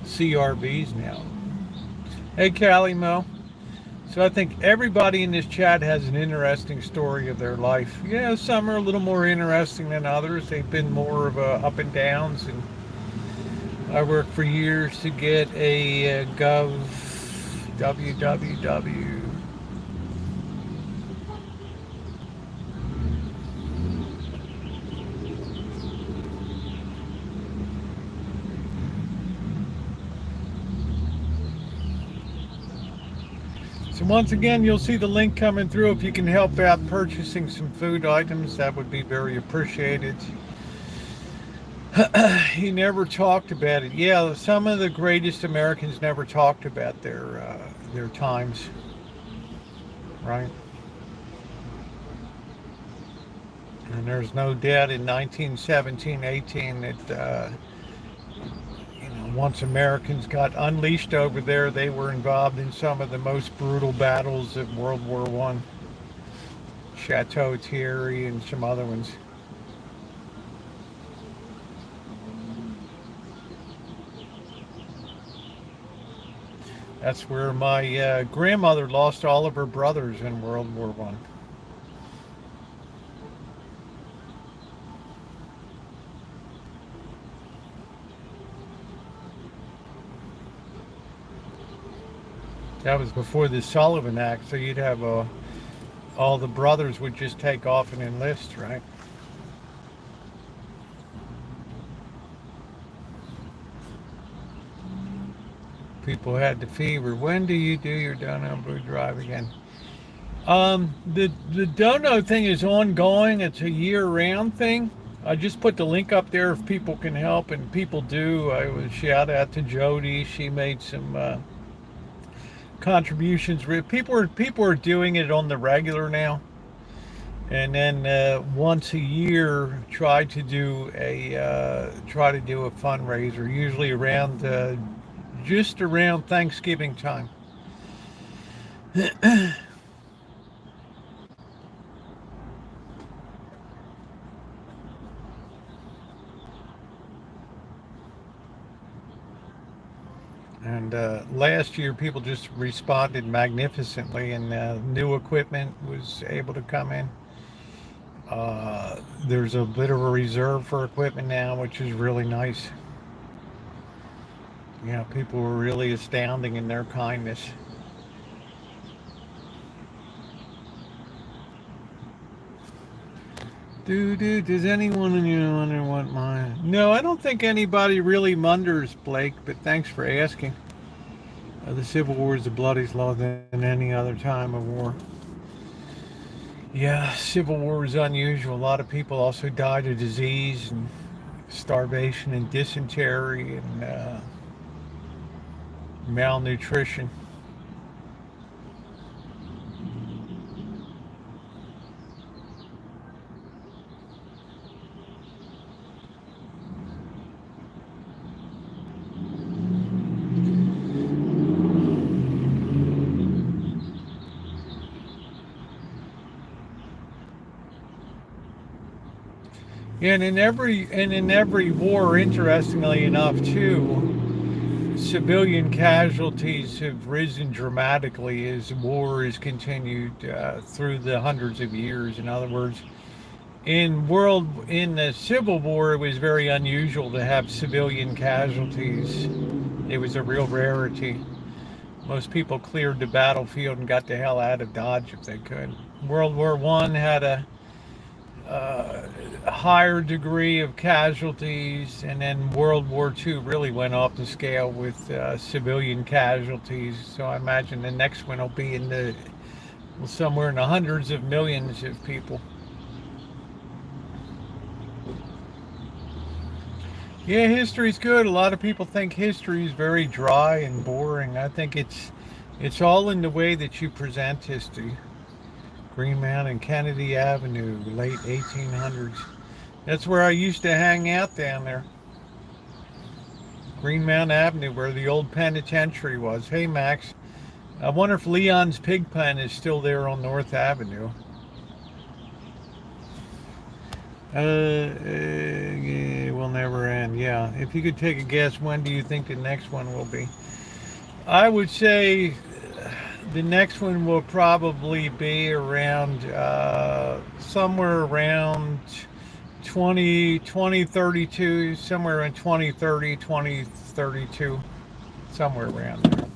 CRVs now. Hey, Callie Mo. So I think everybody in this chat has an interesting story of their life. Yeah, some are a little more interesting than others. They've been more of a up and downs. And I worked for years to get a Gov www. So once again, you'll see the link coming through. If you can help out purchasing some food items, that would be very appreciated. He never talked about it. Yeah, some of the greatest Americans never talked about their times, right? And there's no doubt in 1917, 18 that once Americans got unleashed over there, they were involved in some of the most brutal battles of World War One. Chateau Thierry and some other ones. That's where my grandmother lost all of her brothers in World War One. That was before the Sullivan Act, so you'd have all the brothers would just take off and enlist, right? People had the fever. When do you do your Dono Blue Drive again? The Dono thing is ongoing. It's a year-round thing. I just put the link up there if people can help, and people do. I would shout out to Jody. She made some contributions. People are doing it on the regular now, and then once a year try to do a fundraiser, usually around just around Thanksgiving time. And last year, people just responded magnificently, and new equipment was able to come in. There's a bit of a reserve for equipment now, which is really nice. Yeah, people were really astounding in their kindness. Does anyone in you wonder what mine? No, I don't think anybody really wonders, Blake, but thanks for asking. The Civil War is the bloodiest law than any other time of war. Yeah, Civil War was unusual. A lot of people also died of disease and starvation and dysentery and malnutrition. And in every war, interestingly enough, too, civilian casualties have risen dramatically as war has continued through the hundreds of years. In other words, in the Civil War, it was very unusual to have civilian casualties. It was a real rarity. Most people cleared the battlefield and got the hell out of Dodge if they could. World War I had a higher degree of casualties, and then World War II really went off the scale with civilian casualties. So I imagine the next one will be somewhere in the hundreds of millions of people. Yeah, history's good. A lot of people think history is very dry and boring. I think it's all in the way that you present history. Green Mountain, Kennedy Avenue, late 1800s. That's where I used to hang out down there. Green Mountain Avenue, where the old penitentiary was. Hey, Max, I wonder if Leon's Pig Pen is still there on North Avenue. Yeah, will never end. Yeah. If you could take a guess, when do you think the next one will be? I would say the next one will probably be around somewhere around 2032, somewhere in 2030, 2032, somewhere around there.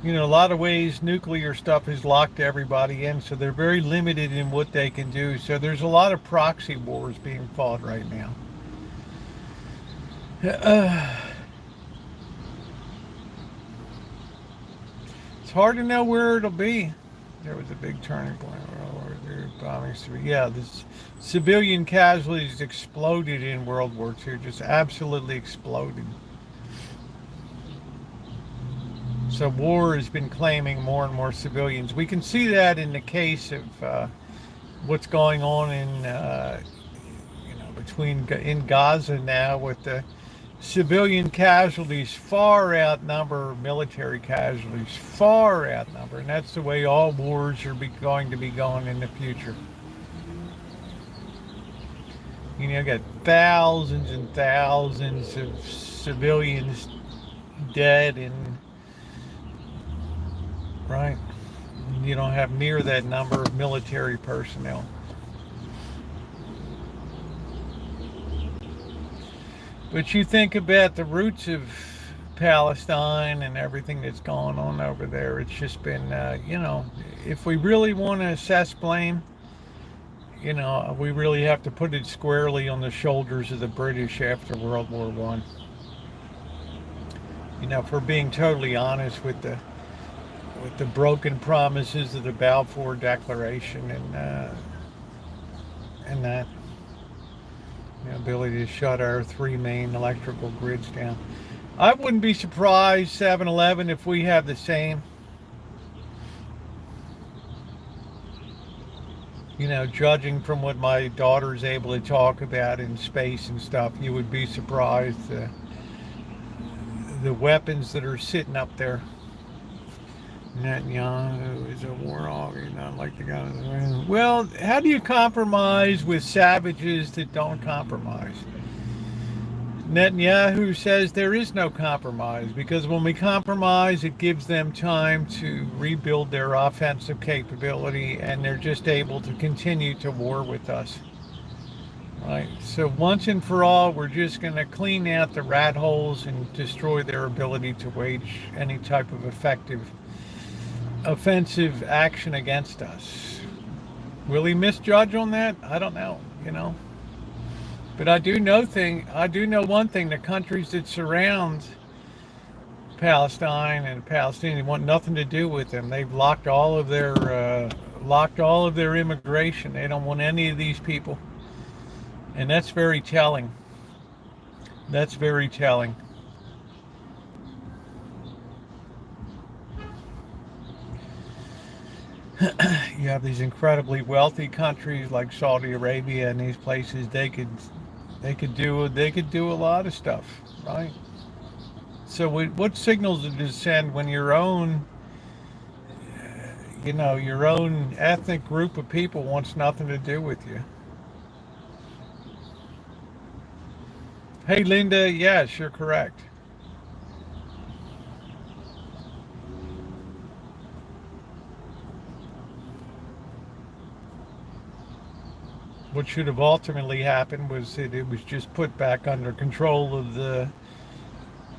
You know, a lot of ways nuclear stuff has locked everybody in, so they're very limited in what they can do. So there's a lot of proxy wars being fought right now. It's hard to know where it'll be. There was a big turning point. Bombings. Yeah, this civilian casualties exploded in World War II, just absolutely exploded. So war has been claiming more and more civilians. We can see that in the case of what's going on in Gaza now, with the civilian casualties far outnumber military casualties, far outnumber, and that's the way all wars are going to be going in the future. You know, you got thousands and thousands of civilians dead, and right, you don't have near that number of military personnel. But you think about the roots of Palestine and everything that's going on over there. It's just been, if we really want to assess blame, we really have to put it squarely on the shoulders of the British after World War One. If we're being totally honest with the broken promises of the Balfour Declaration and that. The ability to shut our three main electrical grids down. I wouldn't be surprised, 7-Eleven, if we have the same. Judging from what my daughter's able to talk about in space and stuff, you would be surprised the weapons that are sitting up there. Netanyahu is a war hog. He's not like the guy. Well, how do you compromise with savages that don't compromise? Netanyahu says there is no compromise, because when we compromise, it gives them time to rebuild their offensive capability, and they're just able to continue to war with us. Right? So once and for all, we're just going to clean out the rat holes and destroy their ability to wage any type of effective offensive action against us. Will he misjudge on that? I don't know, But I do know one thing: the countries that surround Palestine and Palestinians want nothing to do with them. They've locked all of their immigration. They don't want any of these people, and that's very telling. That's very telling. You have these incredibly wealthy countries like Saudi Arabia and these places. They could do a lot of stuff, right? So what signals does it send when your own you know, your own ethnic group of people wants nothing to do with you. Hey, Linda, yes, you're correct. What should have ultimately happened was that it was just put back under control of the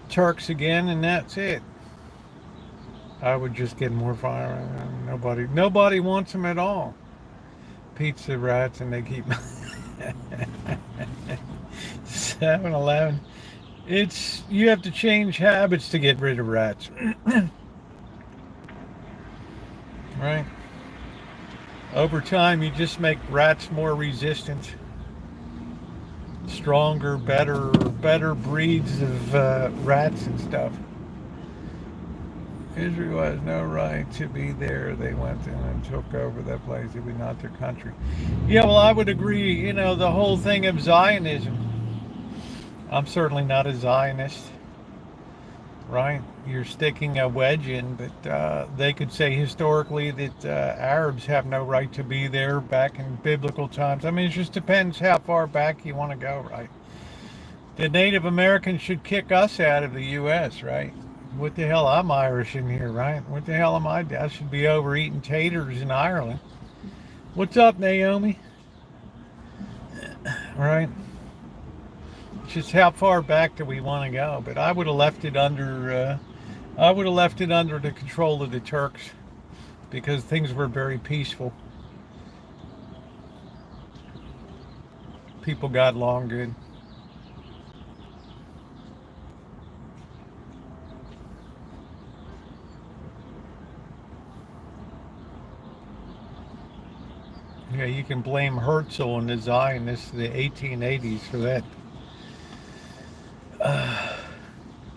Turks again, and that's it. I would just get more fire. Nobody wants them at all. Pizza rats, and they keep 7-Eleven. It's you have to change habits to get rid of rats, right? Over time, you just make rats more resistant, stronger, better breeds of rats and stuff. Israel has no right to be there. They went in and took over that place. It was not their country. Yeah, well, I would agree. You know, the whole thing of Zionism. I'm certainly not a Zionist, right? You're sticking a wedge in, but they could say historically that Arabs have no right to be there back in biblical times. I mean, it just depends how far back you want to go, right? The Native Americans should kick us out of the U.S., right? What the hell? I'm Irish in here, right? What the hell am I? I should be over eating taters in Ireland. What's up, Naomi? Right? Just how far back do we want to go? But I would have left it under. I would have left it under the control of the Turks because things were very peaceful. People got along good. Yeah, you can blame Herzl and the Zionists, the 1880s, for that.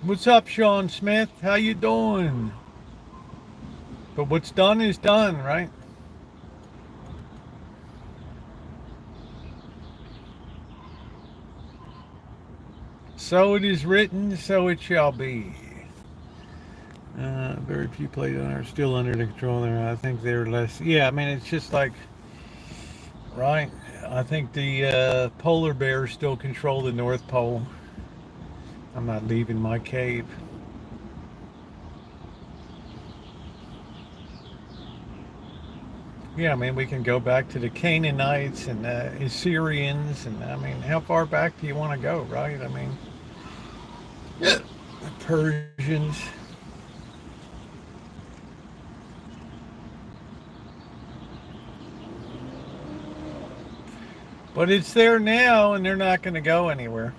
What's up, Sean Smith? How you doing? But what's done is done, right? So it is written, so it shall be. Very few places are still under the control there. I think they're less. Yeah, I mean, it's just like, right? I think the polar bears still control the North Pole. I'm not leaving my cave. Yeah, I mean, we can go back to the Canaanites and Assyrians, and I mean, how far back do you want to go, right? I mean, the Persians. But it's there now, and they're not going to go anywhere.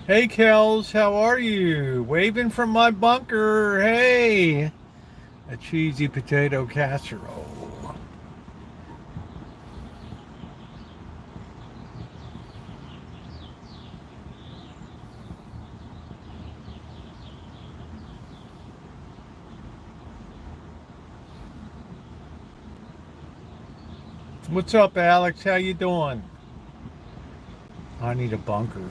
Hey, Kels, how are you? Waving from my bunker. Hey, a cheesy potato casserole. What's up, Alex? How you doing? I need a bunker.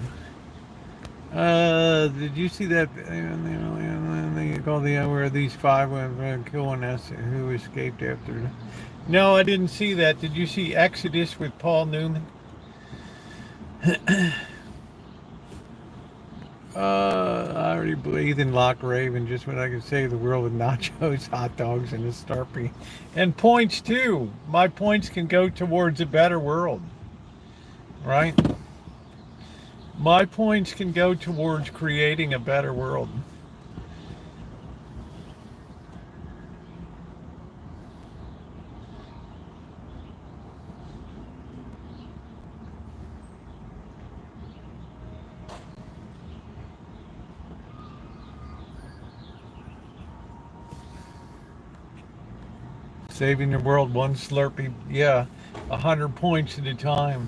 Did you see that? They call the where these five were killing us who escaped after. No, I didn't see that. Did you see Exodus with Paul Newman? I already breathe in Loch Raven, just what I can save the world with nachos, hot dogs, and a Starpie. And points too. My points can go towards a better world. Right? My points can go towards creating a better world. Saving the world one Slurpee, yeah, 100 points at a time.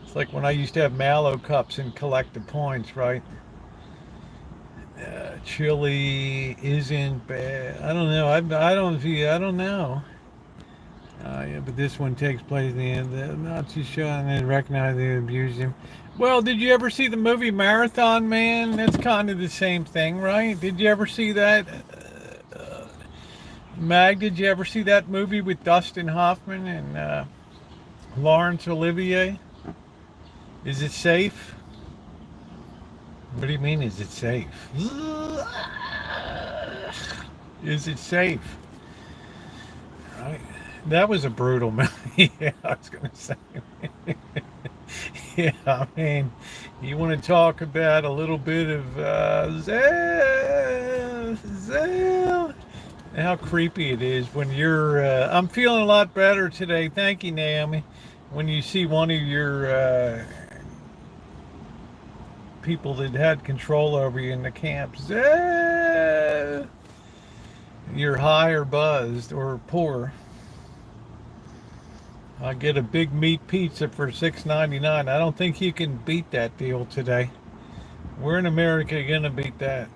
It's like when I used to have Mallow cups and collect the points, right? Chili isn't bad. I don't know. I don't know. Yeah, but this one takes place in the end. The Nazis show and then recognize they abused him. Well, did you ever see the movie Marathon Man? That's kind of the same thing, right? Did you ever see that? Mag, did you ever see that movie with Dustin Hoffman and Laurence Olivier? Is it safe? What do you mean, is it safe? Is it safe? Right. That was a brutal movie. Yeah, I was going to say. Yeah, I mean, you want to talk about a little bit of how creepy it is when you're. I'm feeling a lot better today. Thank you, Naomi. When you see one of your people that had control over you in the camps, you're high or buzzed or poor. I get a big meat pizza for $6.99. I don't think you can beat that deal today. We're in America gonna beat that.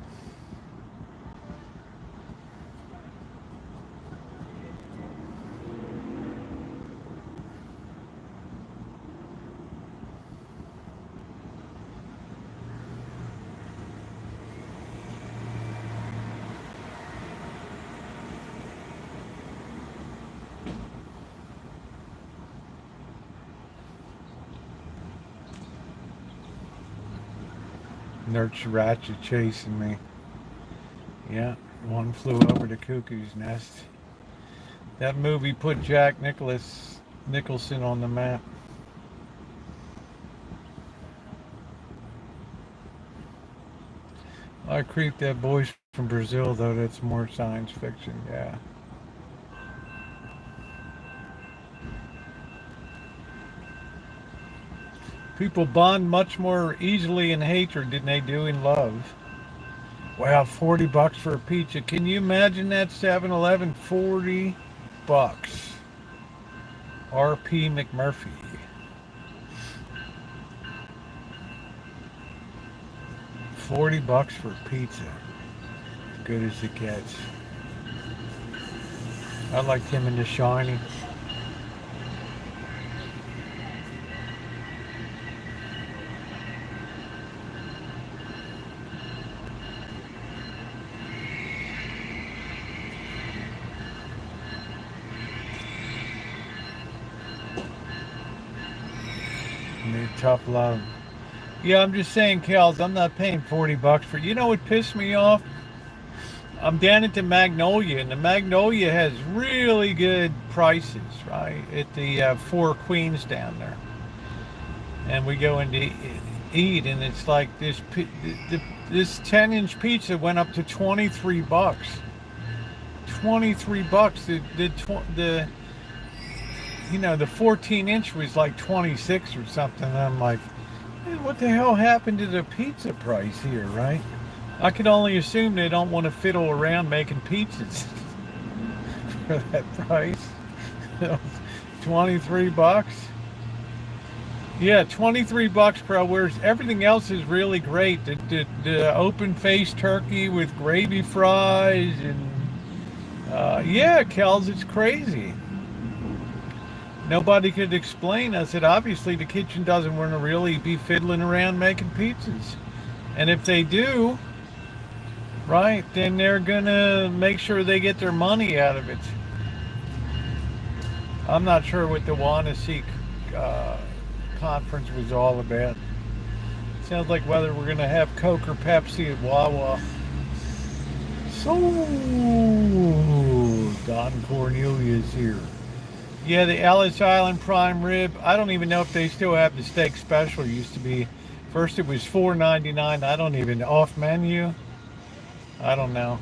Nurture Ratchet chasing me. Yeah, one flew over the cuckoo's nest. That movie put Jack Nicholson on the map. I creep that boy's from Brazil though. That's more science fiction. Yeah. People bond much more easily in hatred than they do in love. Wow, $40 for a pizza. Can you imagine that? 7-Eleven, $40. R.P. McMurphy. $40 for a pizza. As good as it gets. I liked him in The Shining. Tough love. Yeah, I'm just saying, Kels, I'm not paying $40 for. You know what pissed me off? I'm down at the Magnolia, and the Magnolia has really good prices, right? At the Four Queens down there, and we go in to eat, and it's like this 10-inch pizza went up to $23. $23. The the 14-inch was like 26 or something. And I'm like, man, what the hell happened to the pizza price here, right? I could only assume they don't want to fiddle around making pizzas for that price. $23. Yeah, $23 per hour. Everything else is really great. The open-faced turkey with gravy fries and yeah, Kels, it's crazy. Nobody could explain. I said, obviously the kitchen doesn't want to really be fiddling around making pizzas. And if they do, right, then they're going to make sure they get their money out of it. I'm not sure what the Wannaseek conference was all about. Sounds like whether we're going to have Coke or Pepsi at Wawa. So, Don Cornelia's here. Yeah, the Ellis Island prime rib. I don't even know if they still have the steak special. It used to be, first it was $4.99. I don't even, off menu. I don't know.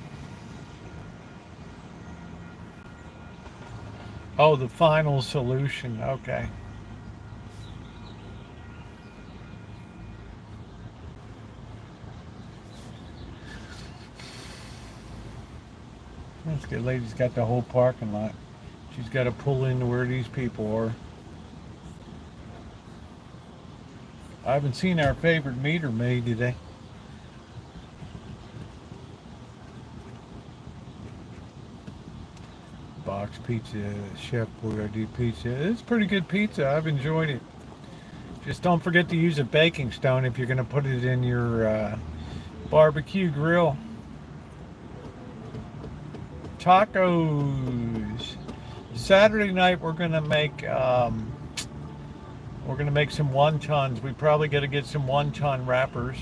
Oh, the final solution. Okay. That's good. Lady's got the whole parking lot. She's got to pull into where these people are. I haven't seen our favorite meter maid today. pizza, Chef Boyardee pizza. It's pretty good pizza. I've enjoyed it. Just don't forget to use a baking stone if you're going to put it in your barbecue grill. Tacos. Saturday night we're going to make some wontons. We probably got to get some wonton wrappers,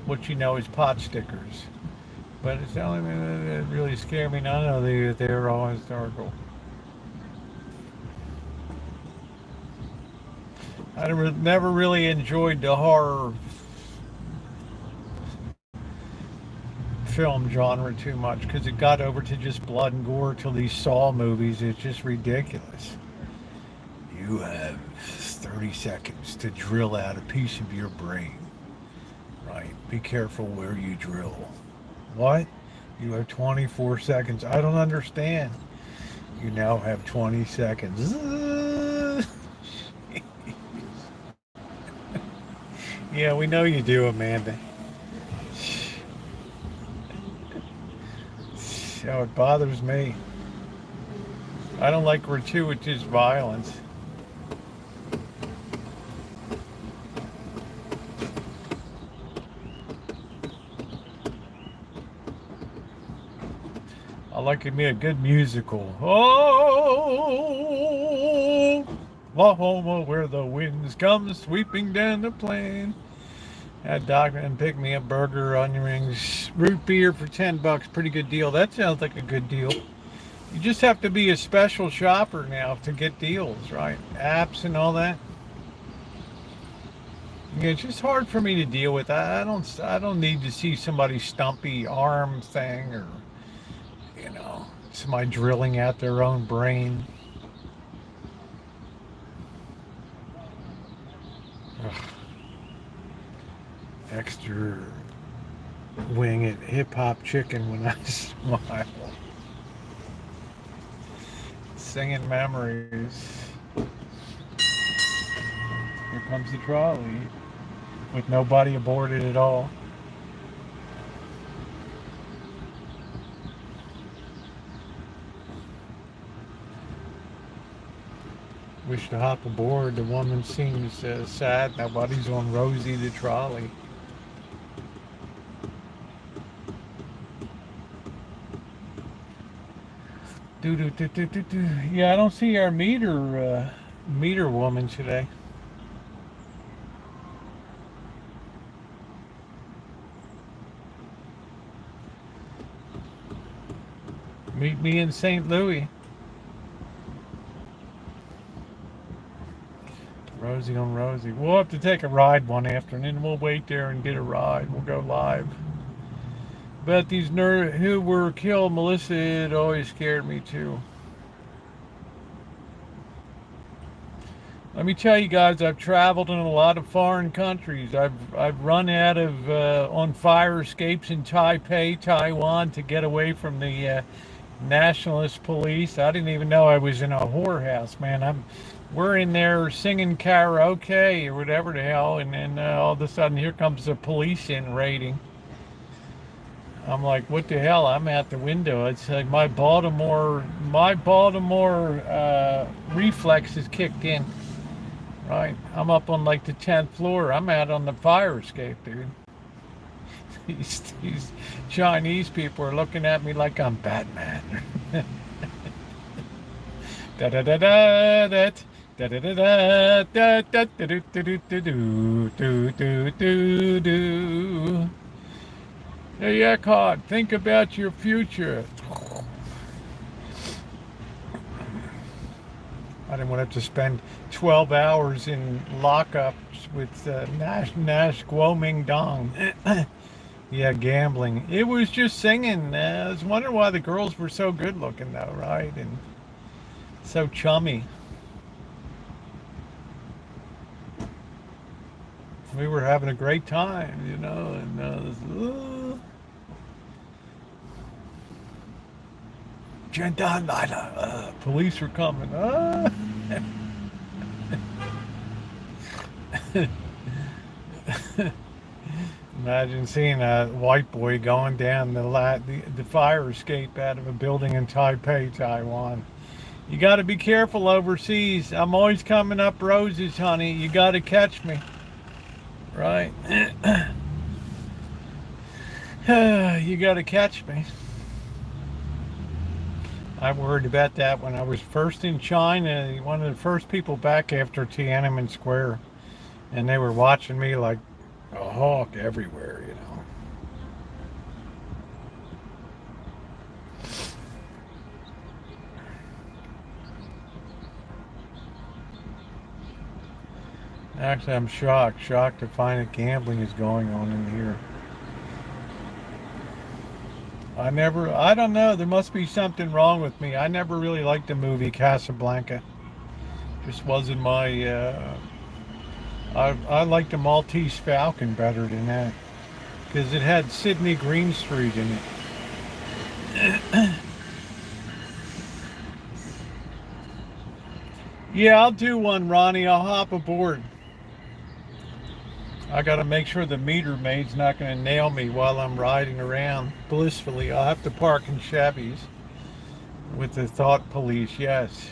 which you know is pot stickers. But it's the only thing that really scared me. I know they're all historical. Never really enjoyed the horror film genre too much because it got over to just blood and gore till these Saw movies. It's just ridiculous. You have 30 seconds to drill out a piece of your brain. Right? Be careful where you drill. What? You have 24 seconds. I don't understand. You now have 20 seconds. Yeah, we know you do, Amanda. So it bothers me. I don't like gratuitous violence. I like me a good musical. Oh, Oklahoma, where the winds come sweeping down the plain. Had Doc and pick me a burger, onion rings, root beer for $10. Pretty good deal. That sounds like a good deal. You just have to be a special shopper now to get deals, right? Apps and all that. Yeah, it's just hard for me to deal with. I don't need to see somebody's stumpy arm thing or somebody drilling out their own brain. Ugh. Extra wing at Hip Hop Chicken when I smile. Singing memories. Here comes the trolley with nobody aboard it at all. Wish to hop aboard. The woman seems sad. Nobody's on Rosie the trolley. Yeah, I don't see our meter woman today. Meet me in St. Louis. Rosie on Rosie. We'll have to take a ride one afternoon. We'll wait there and get a ride. We'll go live. But these nerds who were killed, Melissa, it always scared me too. Let me tell you guys, I've traveled in a lot of foreign countries. I've run out of on fire escapes in Taipei, Taiwan, to get away from the nationalist police. I didn't even know I was in a whorehouse, man. We're in there singing karaoke or whatever the hell, and then all of a sudden here comes the police in raiding. I'm like, what the hell? I'm out the window. It's like my Baltimore reflex is kicked in. Right, I'm up on like the 10th floor. I'm out on the fire escape, dude. These Chinese people are looking at me like I'm Batman. Da da da da that. Da da da da da da do do do do do do do do. Hey Eckhart, think about your future. I didn't want to have to spend 12 hours in lockups with Nash Guoming Dong. Yeah, gambling. It was just singing. I was wondering why the girls were so good looking though, right? And so chummy. We were having a great time, and police were coming. Imagine seeing a white boy going down the fire escape out of a building in Taipei, Taiwan. You got to be careful overseas. I'm always coming up roses, honey. You got to catch me, right? You got to catch me. I worried about that when I was first in China. One of the first people back after Tiananmen Square, and they were watching me like a hawk everywhere, you know. Actually, I'm shocked to find that gambling is going on in here. I don't know, there must be something wrong with me. I never really liked the movie Casablanca. Just wasn't my, I liked the Maltese Falcon better than that. Because it had Sydney Greenstreet in it. Yeah, I'll do one, Ronnie. I'll hop aboard. I got to make sure the meter maid's not going to nail me while I'm riding around blissfully. I'll have to park in Chevy's with the thought police, yes.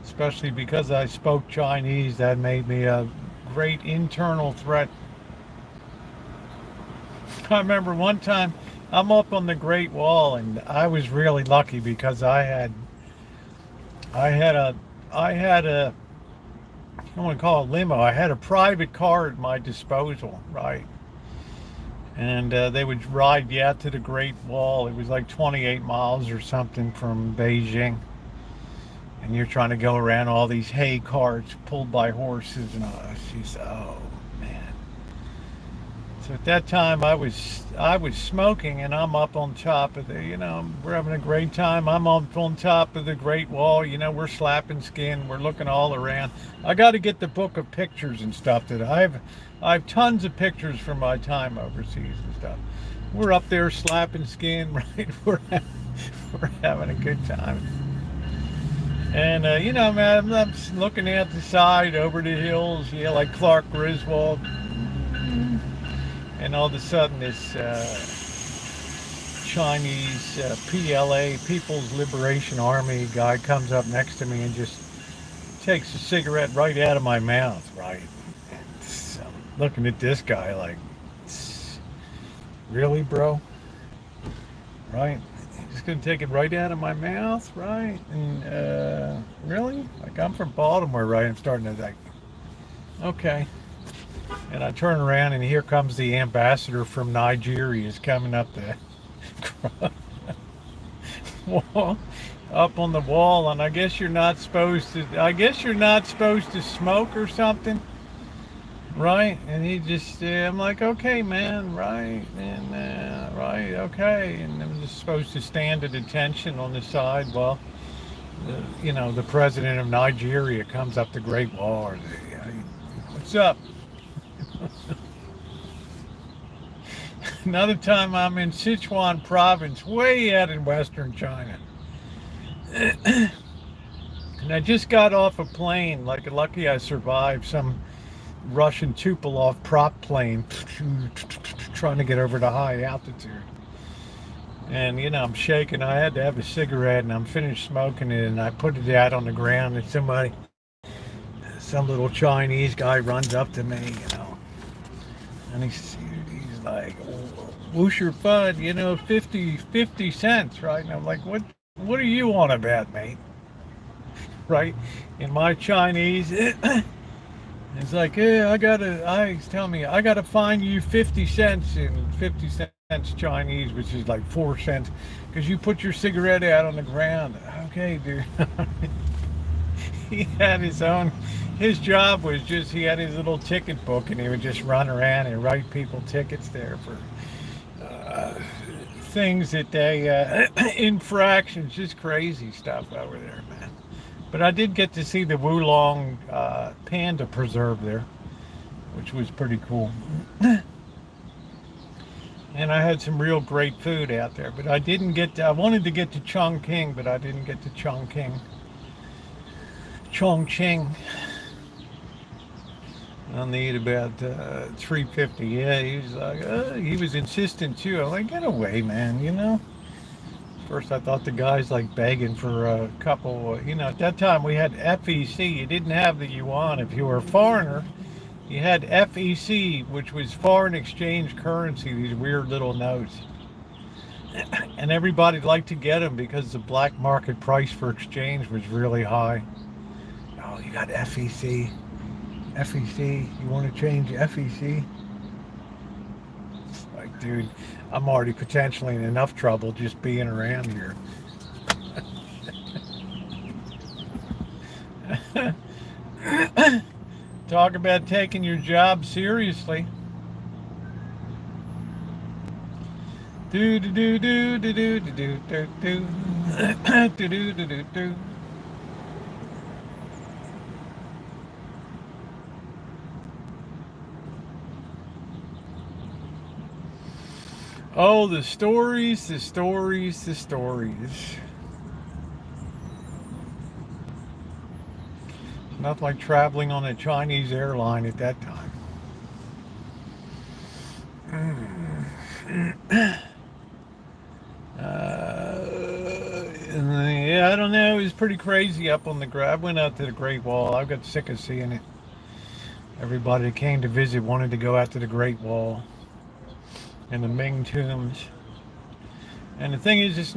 Especially because I spoke Chinese, that made me a great internal threat. I remember one time I'm up on the Great Wall, and I was really lucky because I had a, I had a, I don't want to call it limo. I had a private car at my disposal, right? And they would ride you out to the Great Wall. It was like 28 miles or something from Beijing. And you're trying to go around all these hay carts pulled by horses and all. She's, oh man. So at that time I was smoking, and I'm up on top of the, we're having a great time. I'm up on top of the Great Wall, we're slapping skin, we're looking all around. I got to get the book of pictures and stuff that I have tons of pictures from my time overseas and stuff. We're up there slapping skin, right? We're having a good time. And man, I'm looking at the side over the hills, like Clark Griswold. And all of a sudden, this Chinese PLA, People's Liberation Army guy comes up next to me and just takes a cigarette right out of my mouth, right? And so I'm looking at this guy like, really, bro? Right? Just gonna take it right out of my mouth, right? And really? Like, I'm from Baltimore, right? I'm starting to like, okay. And I turn around, and here comes the ambassador from Nigeria is coming up the wall, up on the wall, and I guess you're not supposed to smoke or something, right? And he just, I'm like, okay, man, right? And right, okay. And I'm just supposed to stand at attention on the side while, the president of Nigeria comes up the Great Wall. Or what's up? Another time I'm in Sichuan province, way out in western China. And I just got off a plane, like lucky I survived some Russian Tupolev prop plane trying to get over to high altitude. And I'm shaking. I had to have a cigarette, and I'm finished smoking it, and I put it out on the ground, and some little Chinese guy runs up to me, and he's like, whoosh your fud, 50 cents, right? And I'm like, what are you on about, mate? Right? In my Chinese, it's like, yeah, he's telling me, I gotta find you 50 cents in 50 cents Chinese, which is like 4 cents, because you put your cigarette out on the ground. Okay, dude. He had his job was just, he had his little ticket book, and he would just run around and write people tickets there for things that they, infractions, just crazy stuff over there, man. But I did get to see the Wulong Panda Preserve there, which was pretty cool. And I had some real great food out there, but I wanted to get to Chongqing, but I didn't get to Chongqing. Chongqing. I'll need about $3.50. Yeah, he was like, he was insistent too. I'm like, get away, man. First, I thought the guy's like begging for a couple. At that time we had FEC. You didn't have the yuan. If you were a foreigner, you had FEC, which was foreign exchange currency. These weird little notes, and everybody liked to get them because the black market price for exchange was really high. Oh, you got FEC. FEC. You want to change FEC? Like, dude, I'm already potentially in enough trouble just being around here. Talk about taking your job seriously. Do do do do do do do do do do do do do do. Oh, the stories, the stories, the stories. Nothing like traveling on a Chinese airline at that time. Yeah, I don't know. It was pretty crazy up on the. I went out to the Great Wall. I got sick of seeing it. Everybody that came to visit wanted to go out to the Great Wall and the Ming tombs. And the thing is, it's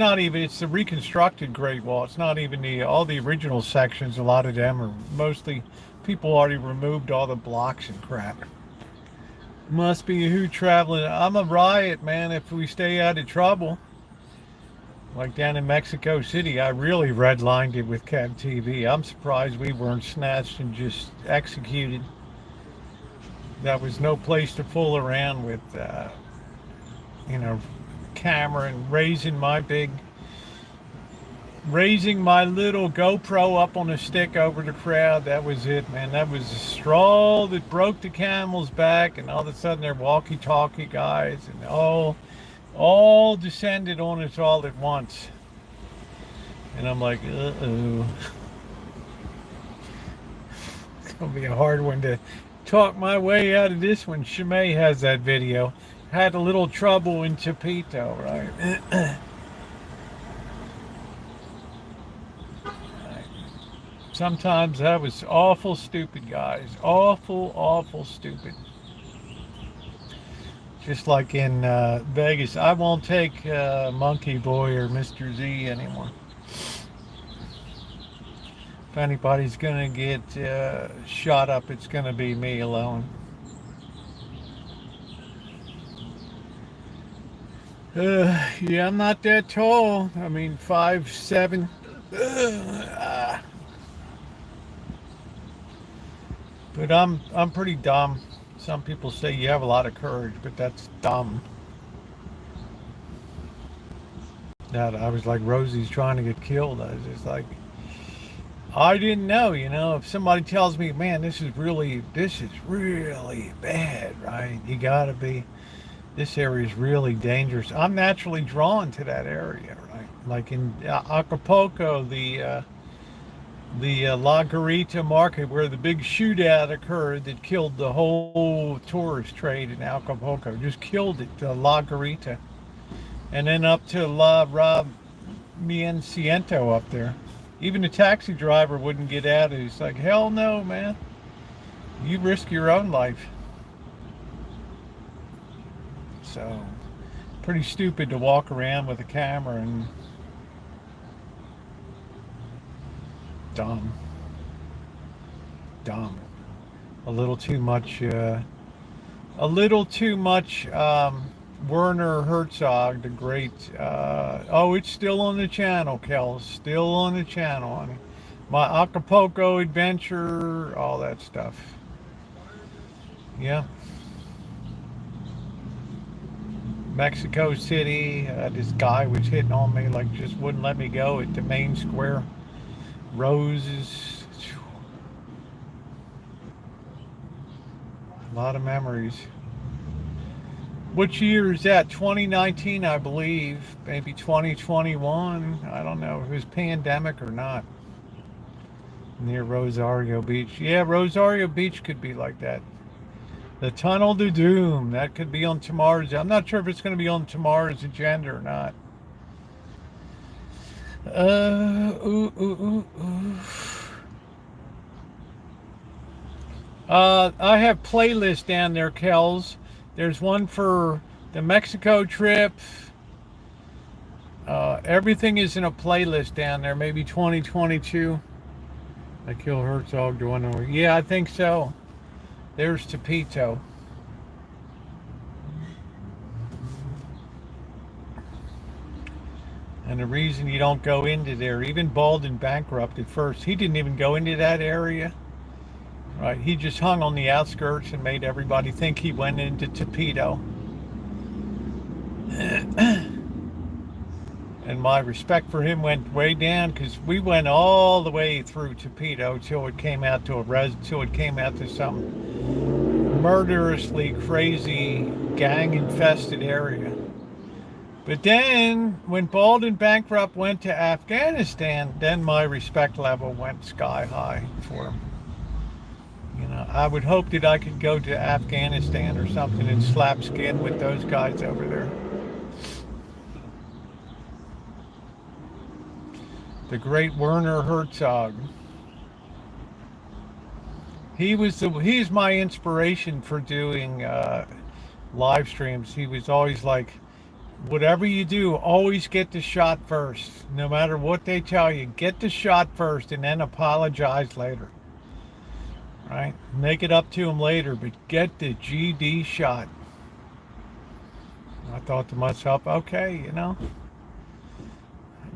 the reconstructed Great Wall. It's not even all the original sections. A lot of them are mostly people already removed all the blocks and crap. Must be a hoot traveling. I'm a riot, man, if we stay out of trouble. Like down in Mexico City, I really redlined it with Cab TV. I'm surprised we weren't snatched and just executed. That was no place to fool around with, camera and raising my little GoPro up on a stick over the crowd. That was it, man. That was the straw that broke the camel's back, and all of a sudden they're walkie-talkie guys, and all descended on us all at once. And I'm like, uh-oh. It's gonna be a hard one to talk my way out of this one. Shimei has that video. Had a little trouble in Tepito, right? Sometimes that was awful stupid, guys. Awful, awful stupid. Just like in Vegas, I won't take Monkey Boy or Mr. Z anymore. If anybody's gonna get shot up, it's gonna be me alone. Yeah, I'm not that tall. I mean, 5'7". But I'm pretty dumb. Some people say you have a lot of courage, but that's dumb. That I was like, Rosie's trying to get killed. I was just like, I didn't know. If somebody tells me, man, this is really bad, right? You gotta be. This area is really dangerous. I'm naturally drawn to that area, right? Like in Acapulco, the La Garita market where the big shootout occurred that killed the whole tourist trade in Acapulco. Just killed it, La Garita. And then up to La Mienciento up there. Even the taxi driver wouldn't get out. He's like, hell no, man. You risk your own life. So, pretty stupid to walk around with a camera and dumb. A little too much Werner Herzog, the great, it's still on the channel, Kel, still on the channel, honey. My Acapulco adventure, all that stuff. Yeah. Mexico City, this guy was hitting on me, like just wouldn't let me go at the main square. Roses. A lot of memories. Which year is that? 2019, I believe. Maybe 2021. I don't know if it was pandemic or not. Near Rosario Beach. Yeah, Rosario Beach could be like that. The Tunnel to Doom. That could be on tomorrow's. I'm not sure if it's going to be on tomorrow's agenda or not. Ooh, ooh, ooh, ooh. I have playlists down there, Kels. There's one for the Mexico trip. Everything is in a playlist down there. Maybe 2022. I kill Herzog to one over. Yeah, I think so. There's Tepito. And the reason you don't go into there, even Baldwin Bankrupt at first, he didn't even go into that area. Right, he just hung on the outskirts and made everybody think he went into Tepito. And my respect for him went way down because we went all the way through Tepito till it came out to some murderously crazy gang infested area. But then when Baldwin Bankrupt went to Afghanistan, then my respect level went sky high for him. I would hope that I could go to Afghanistan or something and slap skin with those guys over there. The great Werner Herzog. He's my inspiration for doing live streams. He was always like, whatever you do, always get the shot first. No matter what they tell you, get the shot first and then apologize later. Right? Make it up to him later, but get the GD shot. I thought to myself, okay,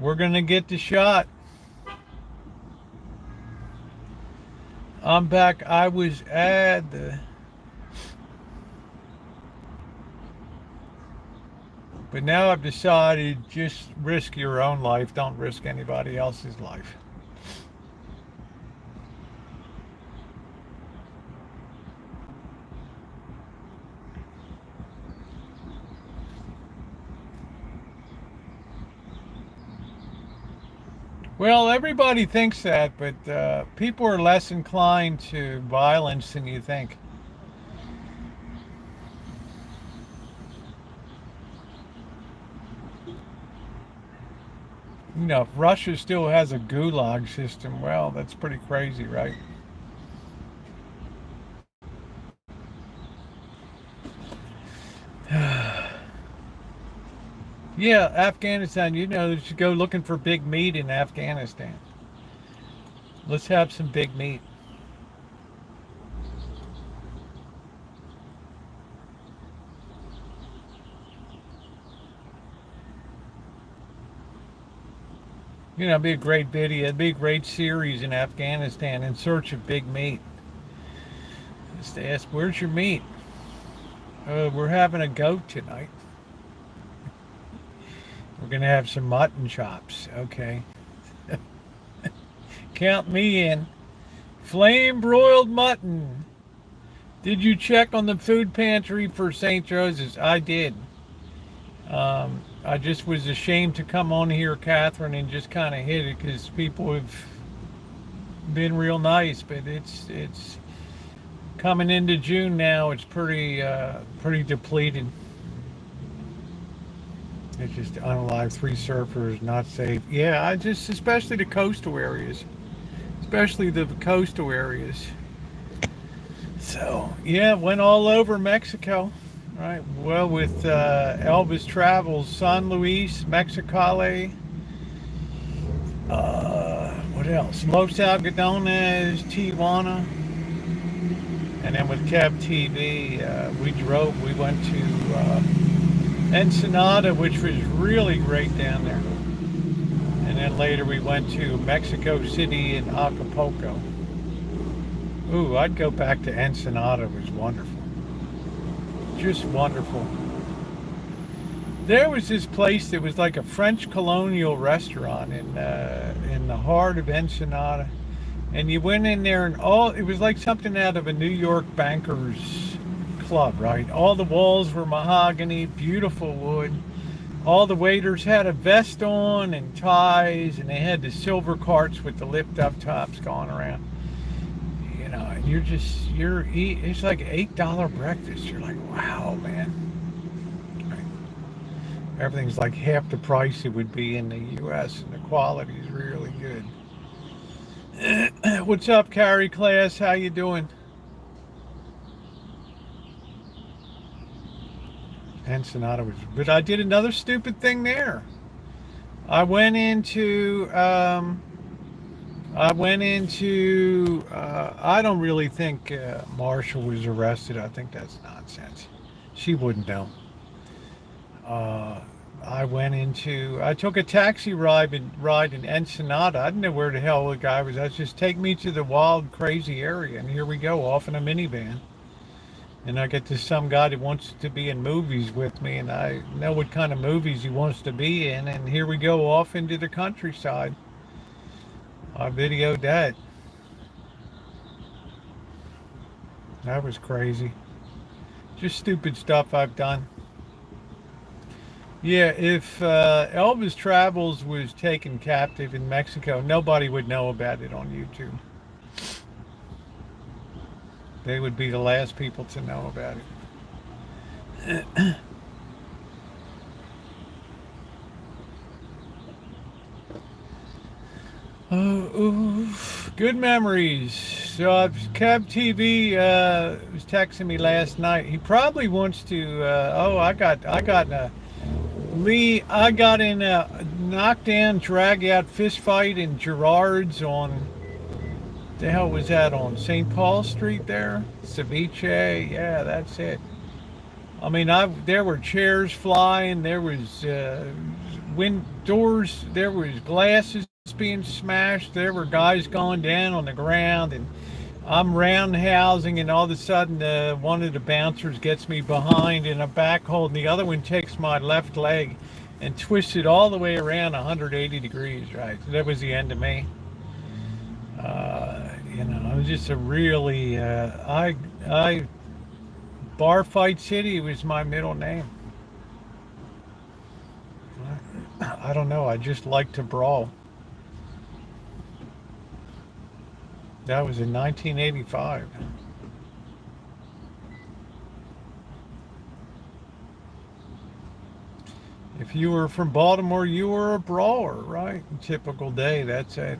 we're going to get the shot. I'm back. I was at the... But now I've decided just risk your own life. Don't risk anybody else's life. Well, everybody thinks that, but people are less inclined to violence than you think. If Russia still has a gulag system, well, that's pretty crazy, right? Yeah, Afghanistan, you should go looking for big meat in Afghanistan. Let's have some big meat. It'd be a great video. It'd be a great series in Afghanistan in search of big meat. Just ask, where's your meat? We're having a goat tonight. We're going to have some mutton chops. Okay. Count me in. Flame broiled mutton. Did you check on the food pantry for St. Joseph's? I did. I just was ashamed to come on here, Catherine, and just kind of hit it because people have been real nice, but it's coming into June now. It's pretty depleted. It's just unalive 3 surfers, not safe. Yeah, especially the coastal areas. Especially the coastal areas. So, yeah, went all over Mexico. Right. Well, with Elvis Travels, San Luis, Mexicali. What else? Los Algodones, Tijuana. And then with Cab TV, we went to Ensenada, which was really great down there. And then later we went to Mexico City and Acapulco. Ooh, I'd go back to Ensenada. It was wonderful. Just wonderful. There was this place that was like a French colonial restaurant in the heart of Ensenada. And you went in there and it was like something out of a New York banker's club, right? All the walls were mahogany, beautiful wood. All the waiters had a vest on and ties, and they had the silver carts with the lift up tops going around. And it's like $8 breakfast. You're like, wow, man. Right. Everything's like half the price it would be in the U.S. And of quality is really good. What's up, Carrie class? How you doing? Ensenada was, but I did another stupid thing there. I went into, I don't really think Marshall was arrested. I think that's nonsense. She wouldn't know. Uh, I took a taxi ride in Ensenada. I didn't know where the hell the guy was. I was just take me to the wild, crazy area. And here we go, off in a minivan. And I get to some guy that wants to be in movies with me, and I know what kind of movies he wants to be in. And here we go off into the countryside. I videoed that. That was crazy. Just stupid stuff I've done. Yeah, if Elvis Travels was taken captive in Mexico, nobody would know about it on YouTube. They would be the last people to know about it. Good memories. So Kev TV was texting me last night. He probably wants to. I got in a knockdown, drag out fist fight in Gerard's on. The hell was that on St. Paul Street there? Ceviche, yeah, that's it. I mean, there were chairs flying, there was doors, there was glasses being smashed, there were guys going down on the ground, and I'm roundhousing, and all of a sudden one of the bouncers gets me behind in a back hold, and the other one takes my left leg and twists it all the way around 180 degrees, right? So that was the end of me. I was just a really, Bar Fight City was my middle name. I don't know, I just like to brawl. That was in 1985. If you were from Baltimore, you were a brawler, right? Typical day, that's it.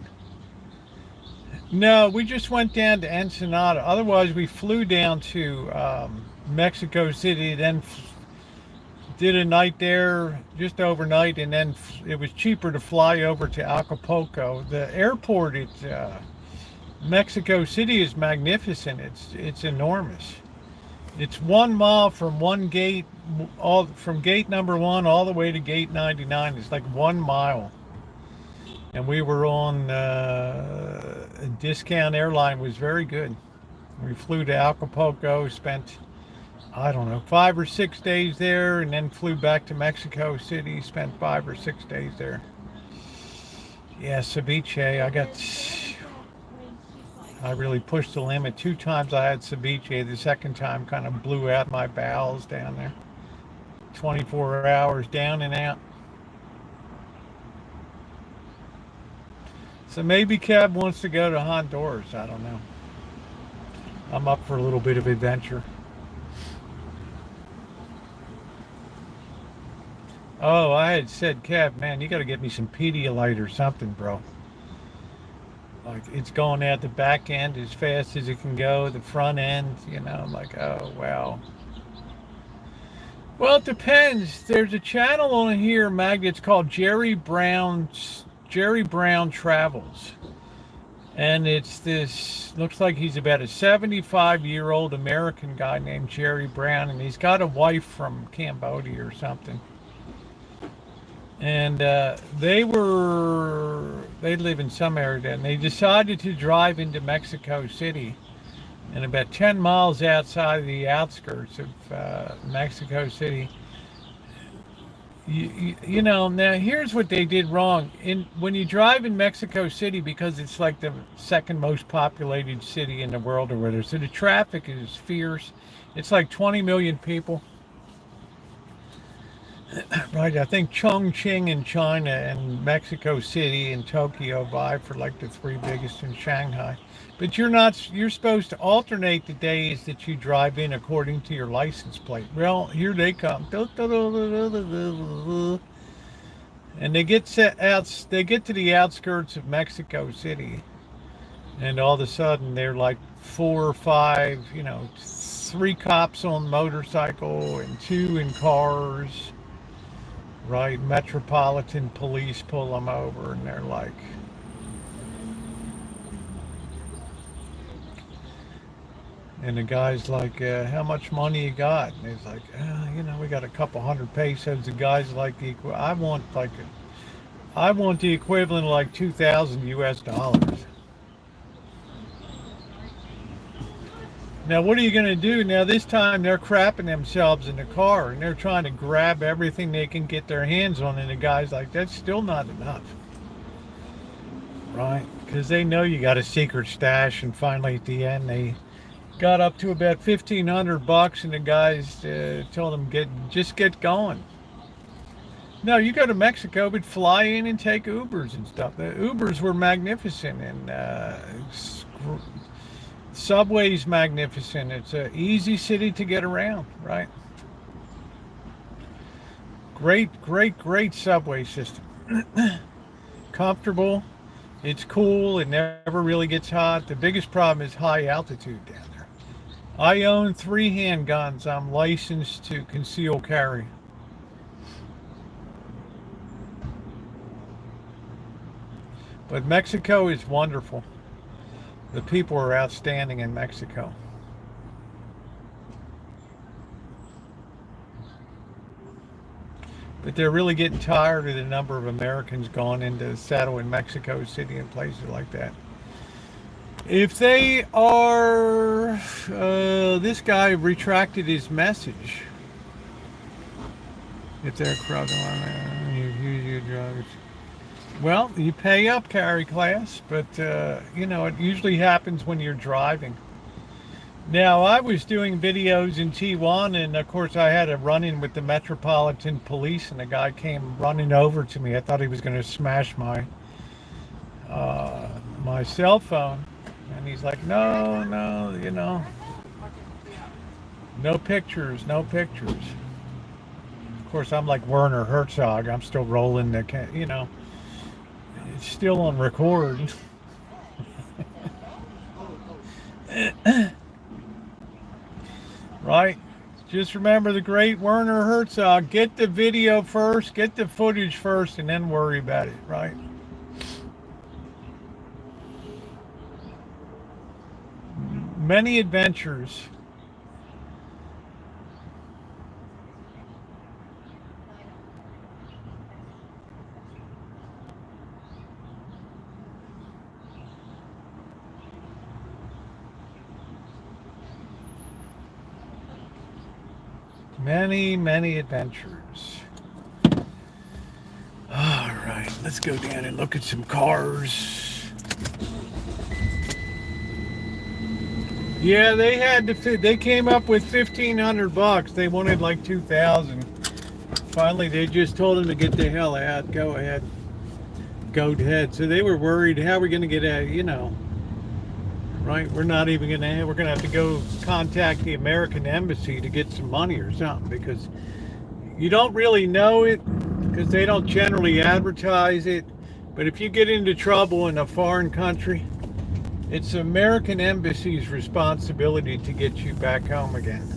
No, we just went down to Ensenada. Otherwise, we flew down to Mexico City, then did a night there, just overnight, and then it was cheaper to fly over to Acapulco. The airport at Mexico City is magnificent. It's enormous. It's 1 mile from one gate, from gate number 1 all the way to gate 99. It's like 1 mile. And we were on a discount airline, was very good. We flew to Acapulco, spent, I don't know, 5 or 6 days there, and then flew back to Mexico City, spent 5 or 6 days there. Yeah, ceviche, I really pushed the limit. 2 times I had ceviche. The second time kind of blew out my bowels down there. 24 hours down and out. So maybe Kev wants to go to Honduras. I don't know. I'm up for a little bit of adventure. Oh, I had said, Kev, man, you got to get me some Pedialyte or something, bro. Like, it's going out the back end as fast as it can go, the front end, I'm like, oh, wow. Well, it depends. There's a channel on here, Magda, it's called Jerry Brown Travels. And it's this, looks like he's about a 75-year-old American guy named Jerry Brown, and he's got a wife from Cambodia or something. And they live in some area, and they decided to drive into Mexico City. And about 10 miles outside of the outskirts of Mexico City, now here's what they did wrong. When you drive in Mexico City, because it's like the second most populated city in the world or whatever, so the traffic is fierce. It's like 20 million people. Right, I think Chongqing in China and Mexico City and Tokyo vie for like the 3 biggest, in Shanghai. But you're supposed to alternate the days that you drive in according to your license plate. Well, here they come. And they get they get to the outskirts of Mexico City, and all of a sudden they're like 4 or 5, 3 cops on motorcycle and 2 in cars, right? Metropolitan police pull them over, and they're like, and the guy's like, how much money you got? And he's like, we got a couple hundred pesos. The guy's like, I want the equivalent of like 2,000 US dollars. Now, what are you going to do? Now, this time they're crapping themselves in the car and they're trying to grab everything they can get their hands on. And the guy's like, that's still not enough. Right? Because they know you got a secret stash. And finally, at the end, they got up to about $1,500. And the guys told them, just get going. No, you go to Mexico, but fly in and take Ubers and stuff. The Ubers were magnificent, and Subway's magnificent. It's an easy city to get around, right? Great subway system. Comfortable. It's cool. It never really gets hot. The biggest problem is high altitude down there. I own 3 handguns. I'm licensed to conceal carry. But Mexico is wonderful. The people are outstanding in Mexico. But they're really getting tired of the number of Americans going into settle in Mexico City and places like that. If they are, this guy retracted his message. If they're crowded on you drugs. Well, you pay up, carry class, but it usually happens when you're driving. Now, I was doing videos in Tijuana, and of course I had a run-in with the Metropolitan Police, and the guy came running over to me. I thought he was going to smash my cell phone, and he's like, no, no pictures. Of course, I'm like Werner Herzog. I'm still rolling the, it's still on record. Right? Just remember the great Werner Herzog. Get the video first, get the footage first, and then worry about it, right? Many adventures. Many adventures. All right, let's go down and look at some cars. Yeah, they came up with $1,500. They wanted like 2,000. Finally, they just told him to get the hell out. Go ahead. So they were worried, how are we going to get out, right? We're going to have to go contact the American embassy to get some money or something, because you don't really know it, because they don't generally advertise it. But if you get into trouble in a foreign country, it's the American embassy's responsibility to get you back home again.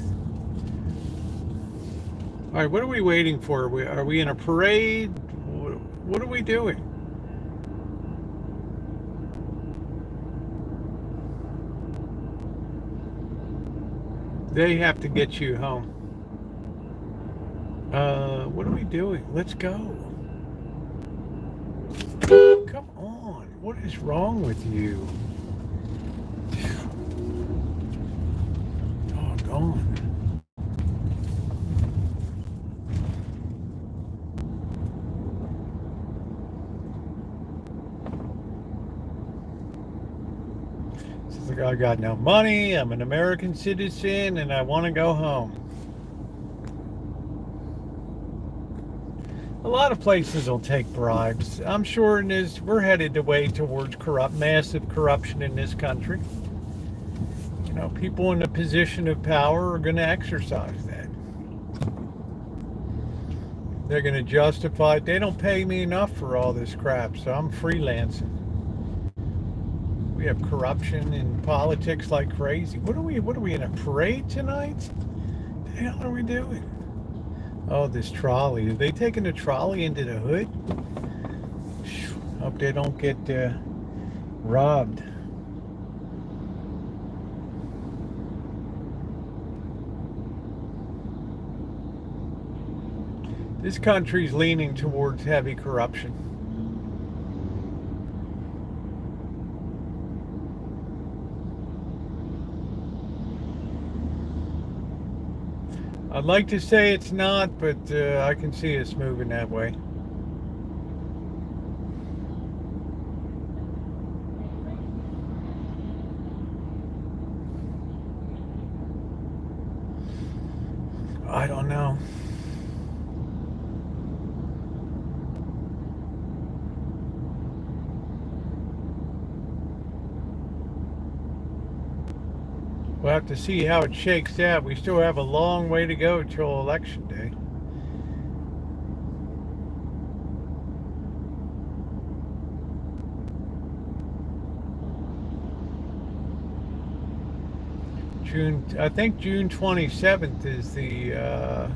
All right, what are we waiting for? Are we in a parade? What are we doing? They have to get you home. What are we doing? Let's go. Come on. What is wrong with you? Doggone. Says the guy, I got no money. I'm an American citizen and I want to go home. A lot of places will take bribes. I'm sure we're headed away towards massive corruption in this country. People in a position of power are going to exercise that. They're going to justify it. They don't pay me enough for all this crap, so I'm freelancing. We have corruption in politics like crazy. What are we in a parade tonight? What the hell are we doing? Oh, this trolley. Are they taking the trolley into the hood? Hope they don't get robbed. This country's leaning towards heavy corruption. I'd like to say it's not, but I can see it's moving that way. I don't know. We'll have to see how it shakes out. We still have a long way to go till Election Day. I think June 27th is the,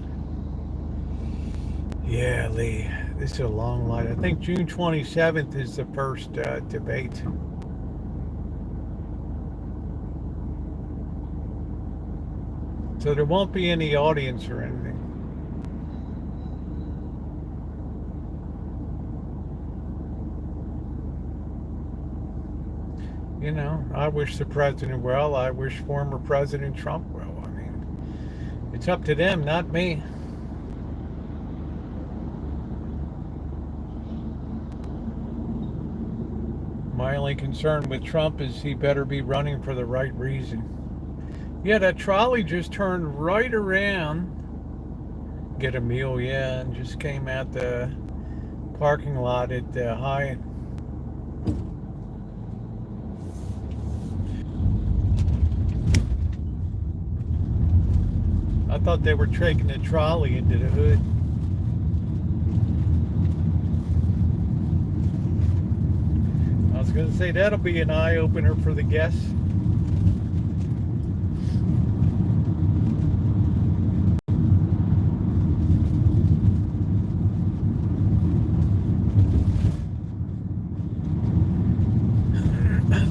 yeah, Lee, this is a long line. I think June 27th is the first debate. So there won't be any audience or anything. You know, I wish the president well. I wish former President Trump well. I mean, it's up to them, not me. My only concern with Trump is he better be running for the right reason. Yeah, that trolley just turned right around. Get a meal, yeah, and just came out the parking lot at Hyatt. I thought they were taking the trolley into the hood. I was going to say that'll be an eye-opener for the guests.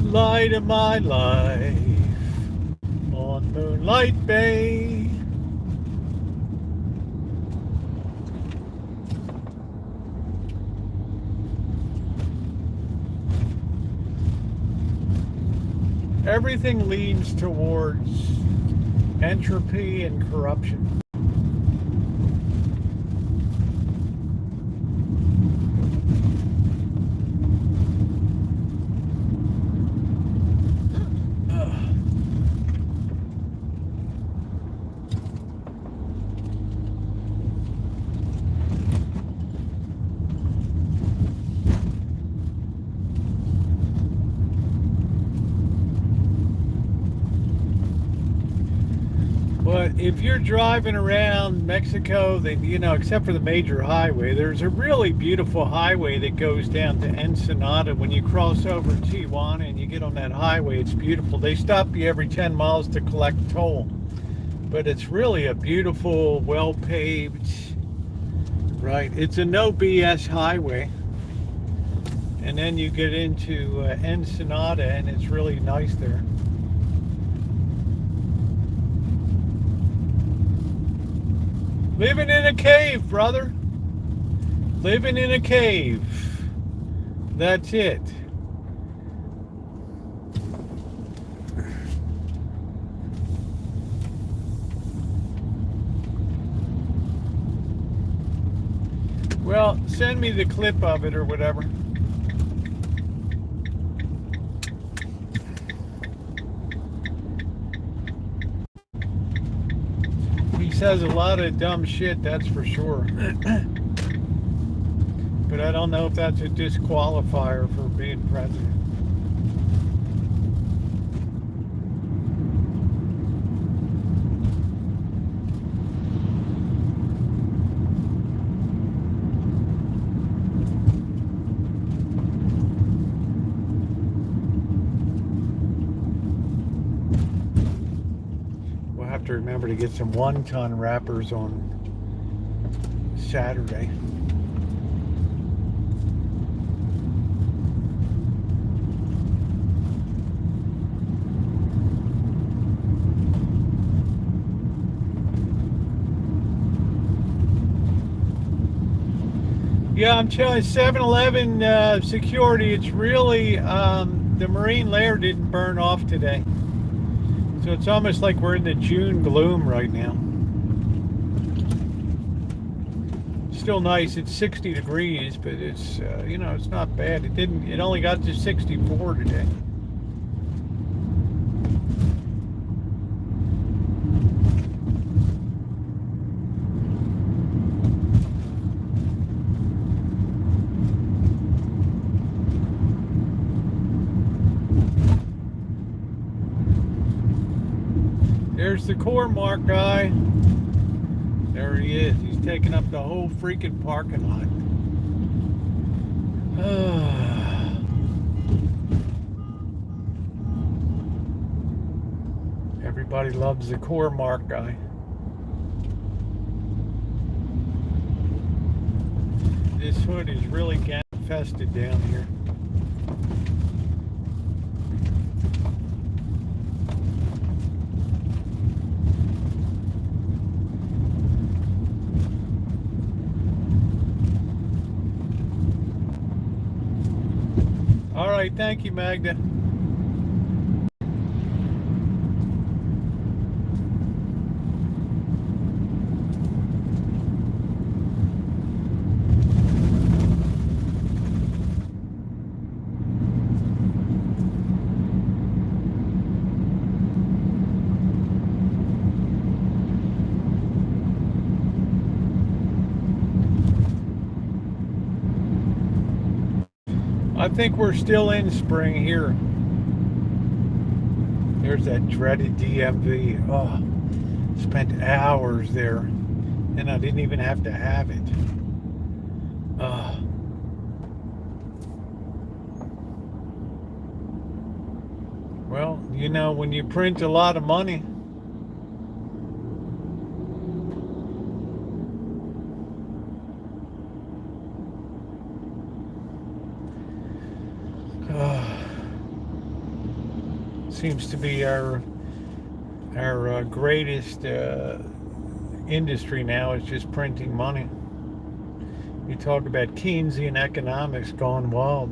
Light of my life on Moonlight Bay. Everything leads towards entropy and corruption. But if you're driving around Mexico, then, you know, except for the major highway, there's a really beautiful highway that goes down to Ensenada. When you cross over Tijuana and you get on that highway, it's beautiful. They stop you every 10 miles to collect toll. But it's really a beautiful, well-paved, right? It's a no BS highway. And then you get into Ensenada, and it's really nice there. Living in a cave, brother. Living in a cave. That's it. Well, send me the clip of it or whatever. He says a lot of dumb shit, that's for sure. But I don't know if that's a disqualifier for being president. to remember to get some 1-ton wrappers on Saturday. Yeah, I'm telling you, 7-Eleven security, it's really, the marine layer didn't burn off today. So it's almost like we're in the June gloom right now. Still nice, it's 60 degrees, but it's, you know, it's not bad. It only got to 64 today. There's the Core-Mark guy. There he is. He's taking up the whole freaking parking lot. Everybody loves the Core-Mark guy. This hood is really gang infested down here. All right, thank you, Magda. I think we're still in spring here. There's that dreaded DMV. Oh, spent hours there, and I didn't even have to have it. Well, you know, when you print a lot of money, seems to be our greatest industry now is just printing money. You talk about Keynesian economics gone wild.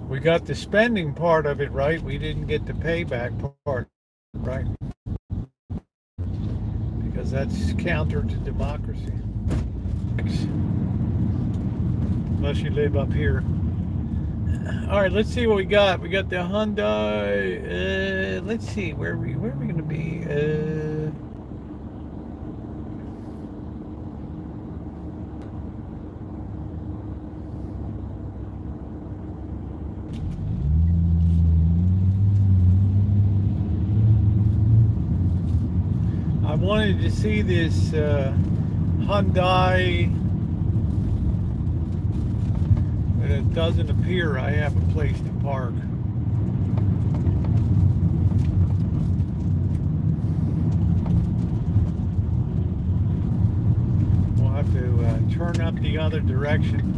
We got the spending part of it right. We didn't get the payback part right. Because that's counter to democracy. Unless you live up here. All right, let's see what we got. We got the Hyundai. Let's see, where are we going to be? I wanted to see this Hyundai, but it doesn't appear I have a place to park. We'll have to turn up the other direction.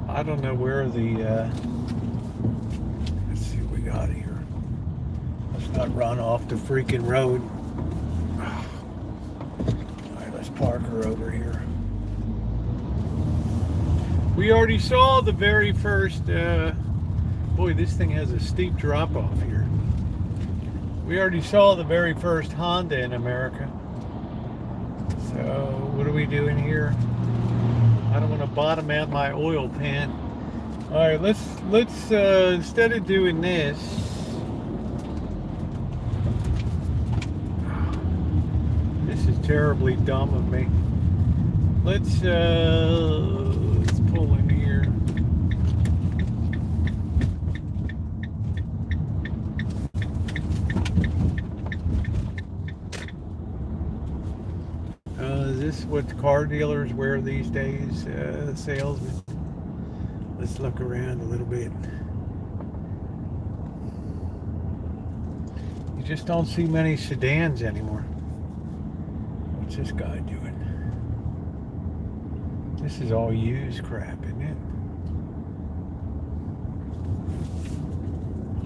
I don't know where the, let's see what we got here. Let's not run off the freaking road. All right, let's park her over here. We already saw the very first, boy, this thing has a steep drop off here. We already saw the very first Honda in America. So what are we doing here? I don't want to bottom out my oil pan. All right, let's instead of doing this, terribly dumb of me. Let's pull in here. Is this what car dealers wear these days? Salesmen. Let's look around a little bit. You just don't see many sedans anymore. What's this guy doing? This is all used crap, isn't it?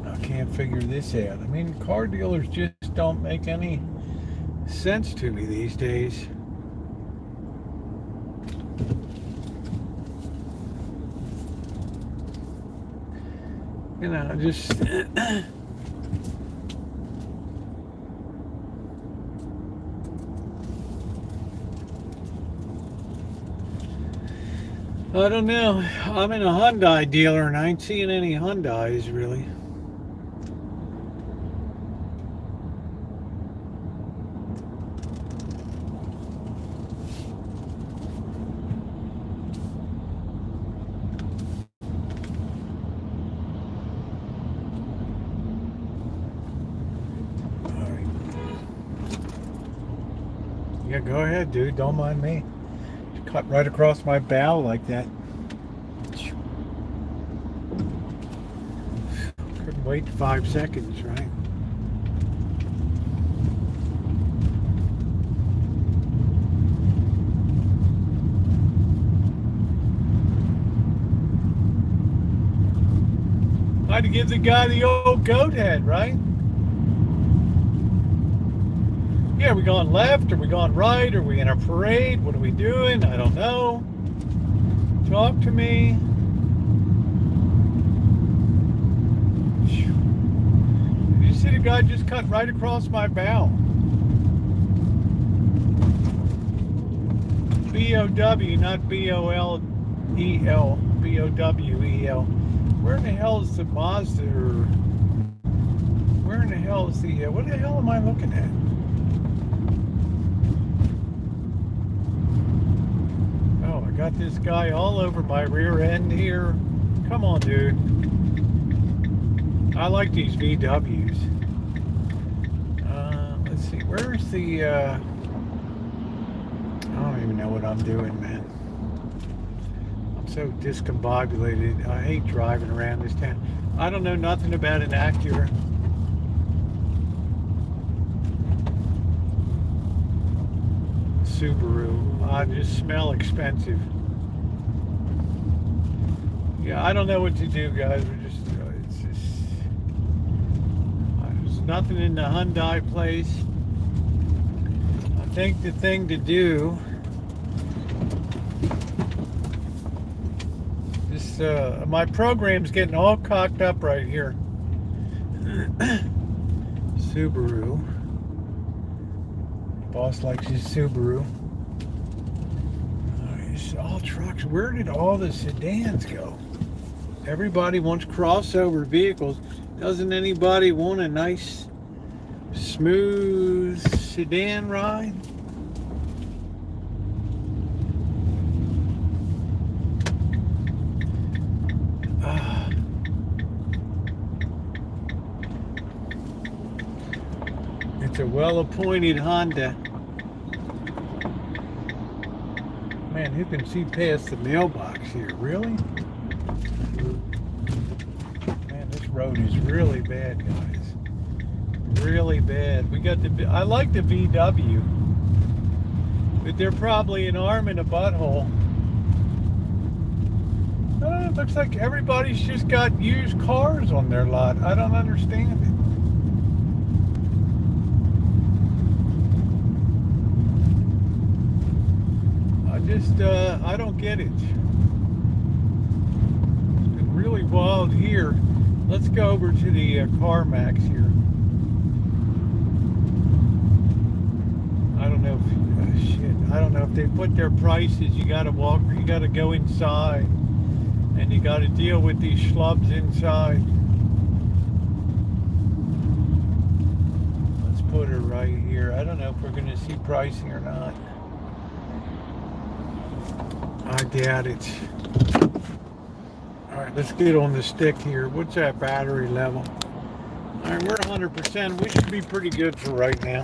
I can't figure this out. I mean, car dealers just don't make any sense to me these days. You know, just I don't know. I'm in a Hyundai dealer and I ain't seeing any Hyundais really. Yeah, go ahead, dude. Don't mind me. Cut right across my bow like that. Couldn't wait 5 seconds, right? I had to give the guy the old goat head, right? Yeah, are we going left? Are we going right? Are we in a parade? What are we doing? I don't know. Talk to me. Did you see the guy just cut right across my bow? B-O-W, not B-O-L-E-L. B-O-W-E-L. Where in the hell is the Mazda? Or where in the hell is the... what the hell am I looking at? Got this guy all over my rear end here. Come on, dude. I like these VWs. Let's see. Where's the... I don't even know what I'm doing, man. I'm so discombobulated. I hate driving around this town. I don't know nothing about an Acura. Subaru. I just smell expensive. Yeah, I don't know what to do, guys. It's just there's nothing in the Hyundai place. I think the thing to do is my program's getting all cocked up right here. Subaru. Boss likes his Subaru. All trucks. Where did all the sedans go? Everybody wants crossover vehicles. Doesn't anybody want a nice, smooth sedan ride? It's a well-appointed Honda. Man, who can see past the mailbox here? Really? Man, this road is really bad, guys. Really bad. We got the... I like the VW, but they're probably an arm in a butthole. It looks like everybody's just got used cars on their lot. I don't understand it. I don't get it. It's been really wild here. Let's go over to the CarMax here. I don't know if I don't know if they put their prices. You got to walk, or you got to go inside, and you got to deal with these schlubs inside. Let's put her right here. I don't know if we're going to see pricing or not. I doubt it. All right, let's get on the stick here. What's that battery level? All right, we're 100%. We should be pretty good for right now.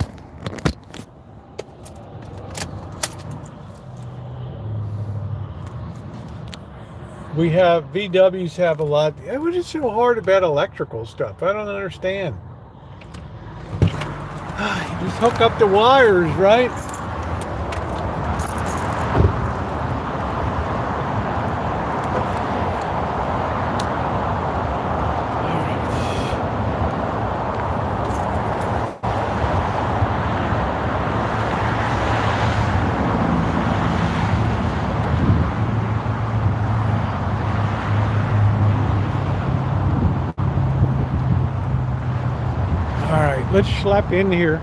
We have, VWs have a lot. What is so hard about electrical stuff? I don't understand. You just hook up the wires, right? Let's schlep in here.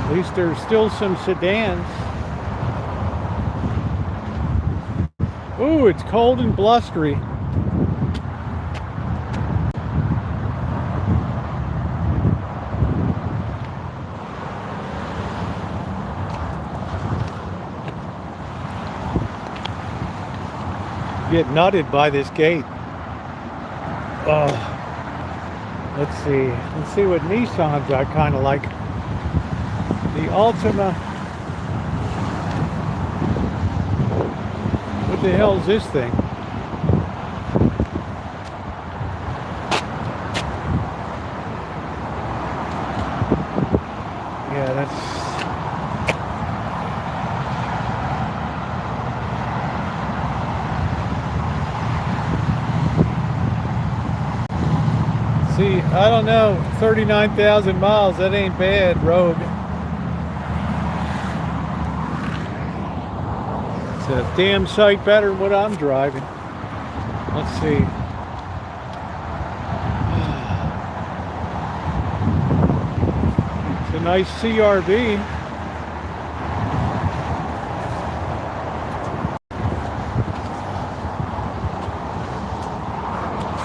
At least there's still some sedans. Ooh, it's cold and blustery. Get nutted by this gate. Oh. Let's see what Nissans I kind of like. The Altima. What the hell is this thing? Yeah, that's... See, I don't know, 39,000 miles, that ain't bad, Rogue. It's a damn sight better than what I'm driving. Let's see. It's a nice CRV.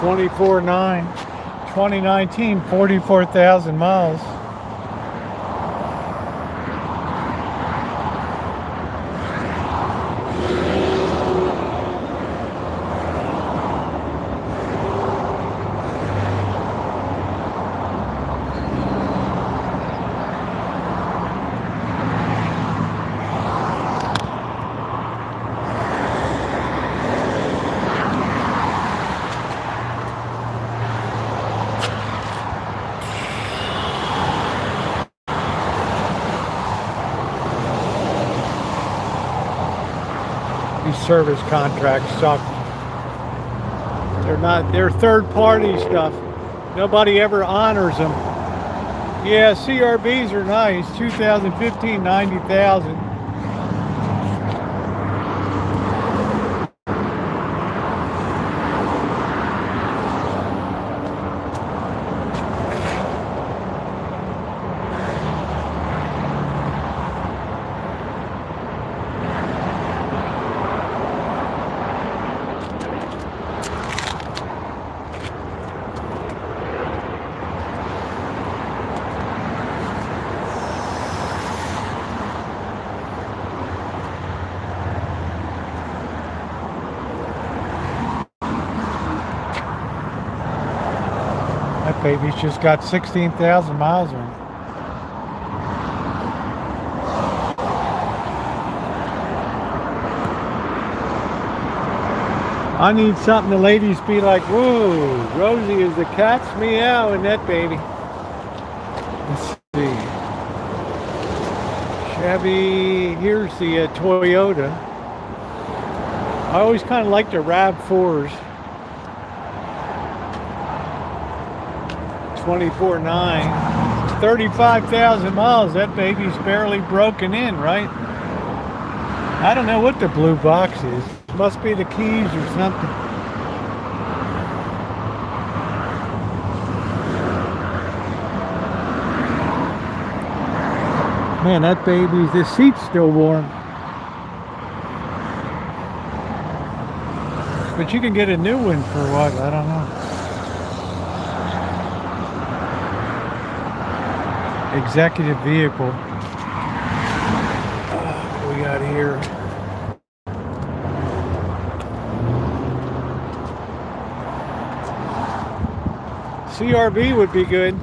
$24,900. 2019, 44,000 miles. Service contracts suck. They're third party stuff. Nobody ever honors them. Yeah, CRVs are nice. 2015, 90,000. That baby's just got 16,000 miles on it. I need something the ladies be like, whoa, Rosie is the cat's meow in that baby. Let's see. Chevy, here's the Toyota. I always kind of like the RAV4s. 24,900, 35,000 miles. That baby's barely broken in, right? I don't know what the blue box is. It must be the keys or something. Man, that baby's, the seat's still warm. But you can get a new one for what? I don't know. executive vehicle. What we got here? CRV would be good.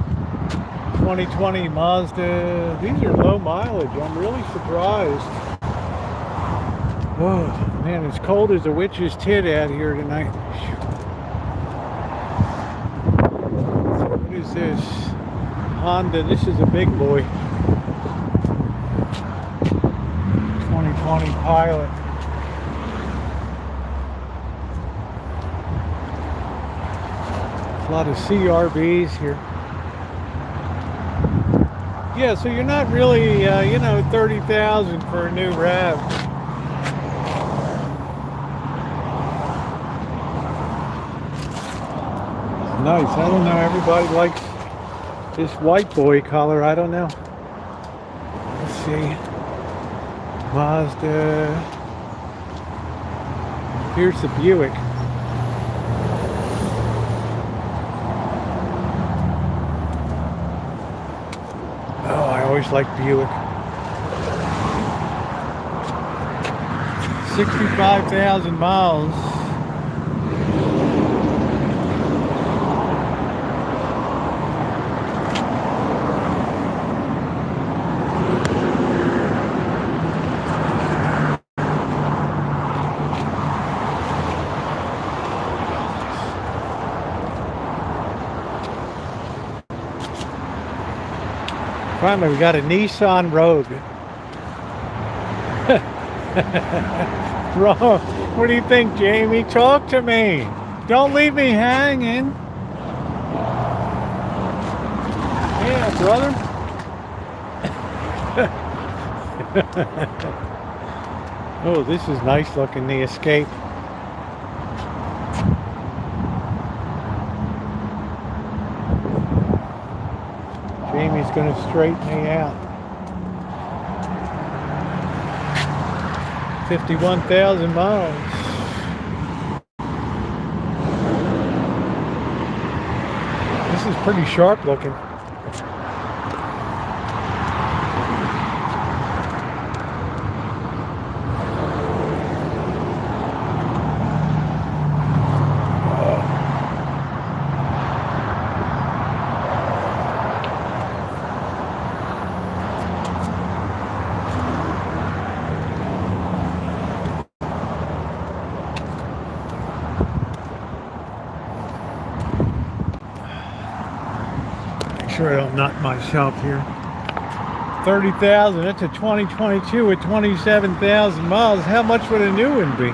2020 Mazda. These are low mileage. I'm really surprised. Oh man, it's cold as a witch's tit out here tonight. What is this? Honda. This is a big boy. 2020 Pilot. A lot of CRVs here. Yeah, so you're not really, you know, 30,000 for a new RAV. Nice. I don't know. Everybody likes this white boy color. I don't know. Let's see. Mazda. Here's the Buick. Always like Buick. 65,000 miles. Finally, we got a Nissan Rogue. Bro, what do you think, Jamie? Talk to me. Don't leave me hanging. Yeah, brother. Oh, this is nice looking, the Escape. Jamie's going to straighten me out. 51,000 miles. This is pretty sharp looking. Sure I don't nut myself here. 30,000, that's a 2022 with 27,000 miles. How much would a new one be?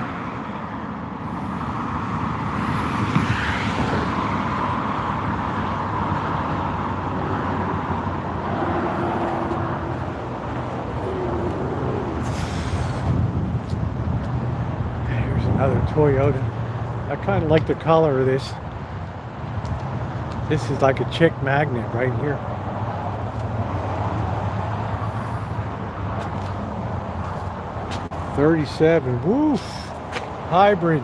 Here's another Toyota. I kind of like the color of this. This is like a chick magnet right here. $37,000. Woof. Hybrid.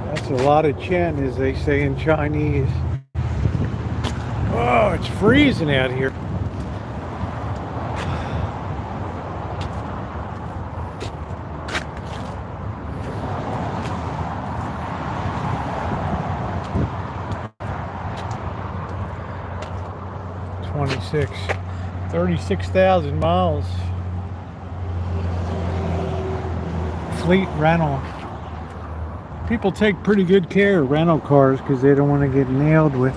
That's a lot of chen, as they say in Chinese. Oh, it's freezing out here. $26,000. 36,000 miles. Fleet rental. People take pretty good care of rental cars because they don't want to get nailed with.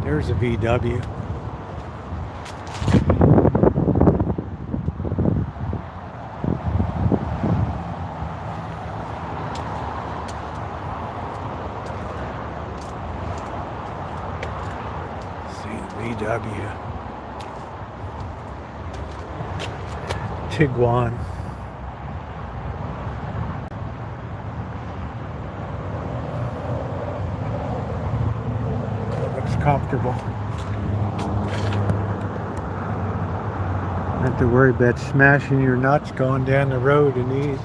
There's a VW. VW. Tiguan. comfortable. Not have to worry about smashing your nuts going down the road in these.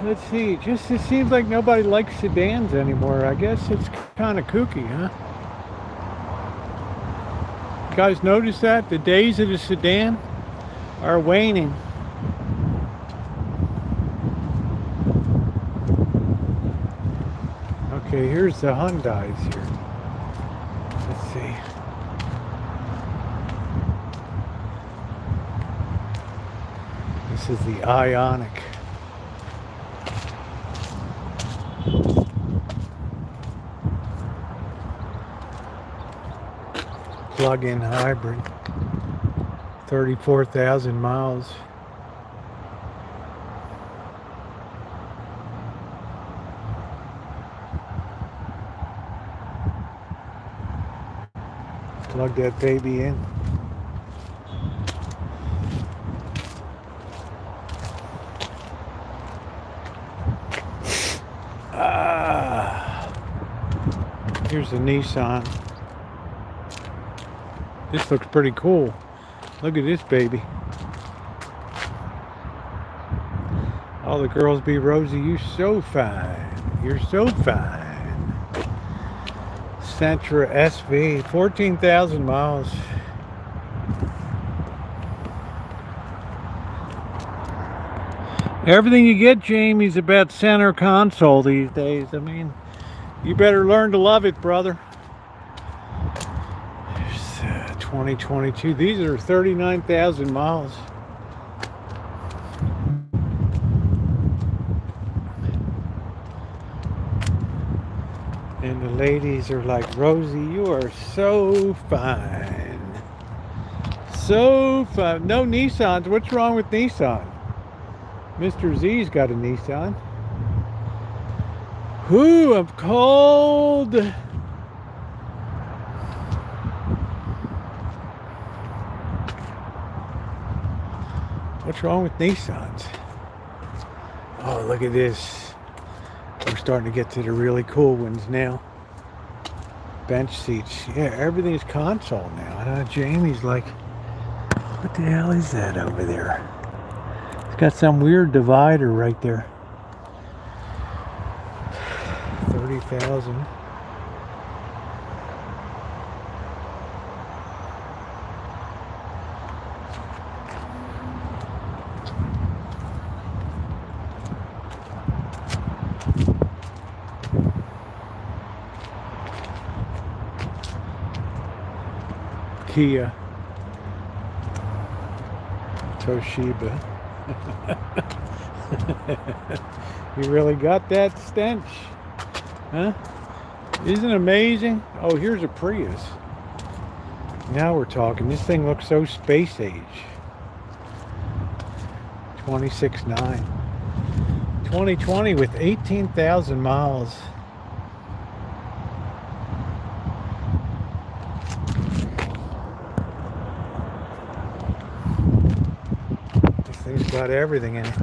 Let's see. It seems like nobody likes sedans anymore. I guess it's kind of kooky, huh? You guys notice that? The days of the sedan are waning. Okay, here's the Hyundais here. Let's see. This is the Ioniq. Plug-in hybrid. 34,000 miles. Plug that baby in. Here's the Nissan. This looks pretty cool. Look at this baby. All the girls be Rosie, you're so fine. You're so fine. Sentra SV, 14,000 miles. Everything you get, Jamie's about center console these days. I mean, you better learn to love it, brother. There's 2022. These are 39,000 miles. And the ladies are like, Rosie, you are so fine. So fine. No Nissans. What's wrong with Nissan? Mr. Z's got a Nissan. Ooh, I'm cold. What's wrong with Nissans? Oh, look at this. We're starting to get to the really cool ones now. Bench seats. Yeah, everything's console now. Jamie's like, what the hell is that over there? It's got some weird divider right there. 30,000. Kia. Toshiba. You really got that stench, huh? Isn't it amazing? Oh, here's a Prius. Now we're talking. This thing looks so space age. 26.9. 2020 with 18,000 miles. This thing's got everything in it.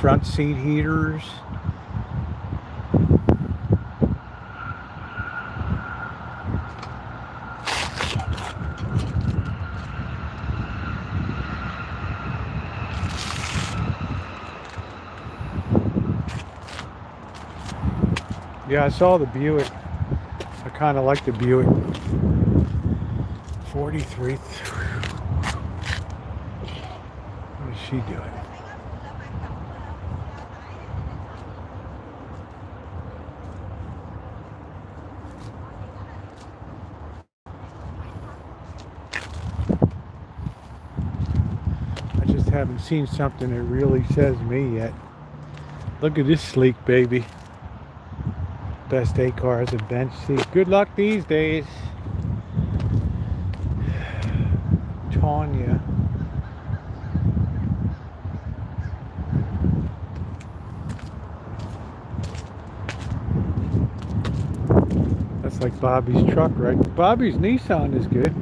Front seat heaters. Yeah, I saw the Buick. I kind of like the Buick. 43. What is she doing? I just haven't seen something that really says me yet. Look at this sleek baby. Best A car has a bench seat. Good luck these days. Tanya. That's like Bobby's truck, right? Bobby's Nissan is good.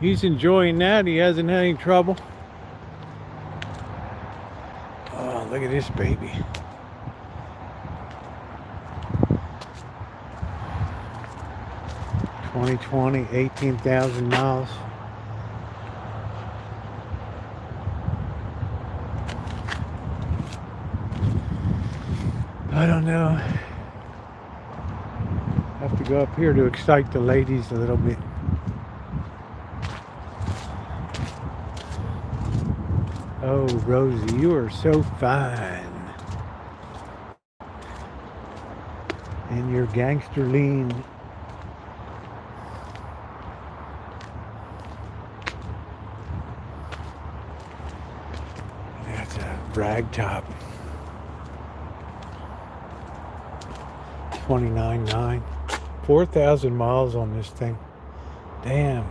He's enjoying that. He hasn't had any trouble. Oh, look at this baby. 2020, 18,000 miles. I don't know. Have to go up here to excite the ladies a little bit. Oh, Rosie, you are so fine. And you're gangster lean. That's a rag top. 29.9. 4,000 miles on this thing. Damn.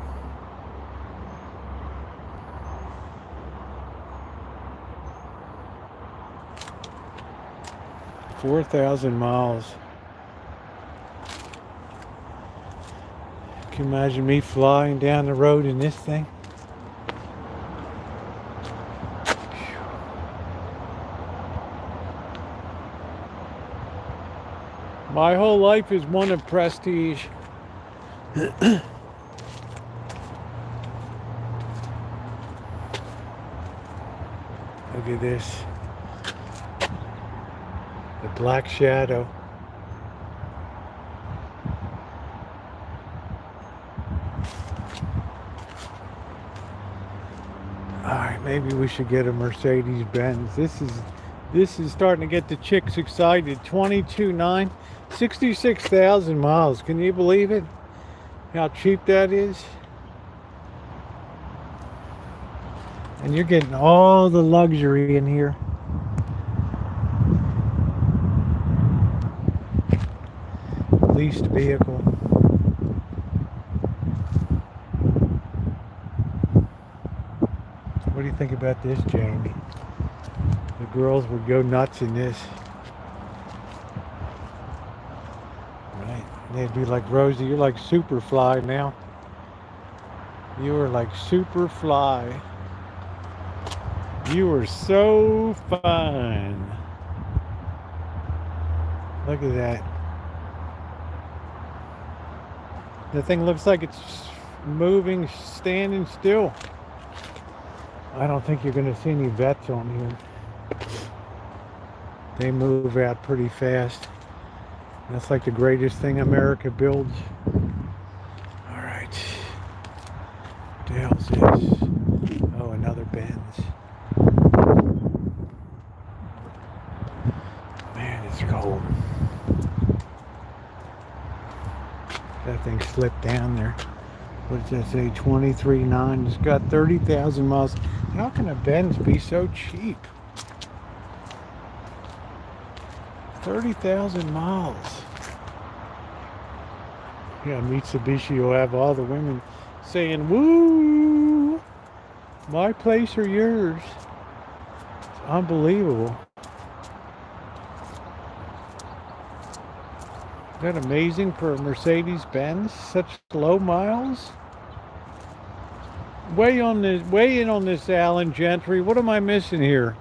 $4,000 miles. Can you imagine me flying down the road in this thing? My whole life is one of prestige. Look at this. The black shadow. Alright, maybe we should get a Mercedes Benz. This is starting to get the chicks excited. 22.9, 66,000 miles. Can you believe it? How cheap that is? And you're getting all the luxury in here. Leased vehicle. What do you think about this, Jamie? The girls would go nuts in this. Right? They'd be like, Rosie, you're like Superfly now. You are like Superfly. You are so fine. Look at that. The thing looks like it's moving, standing still. I don't think you're going to see any vets on here. They move out pretty fast. That's like the greatest thing America builds. All right. What the hell's this? Oh, another Benz. Man, it's cold. That thing slipped down there. What does that say? 23.9. It's got 30,000 miles. How can a Benz be so cheap? 30,000 miles. Yeah, Mitsubishi will have all the women saying, woo! My place or yours? It's unbelievable. Isn't that amazing for a Mercedes-Benz? Such low miles? Weigh in on this, Alan Gentry. What am I missing here?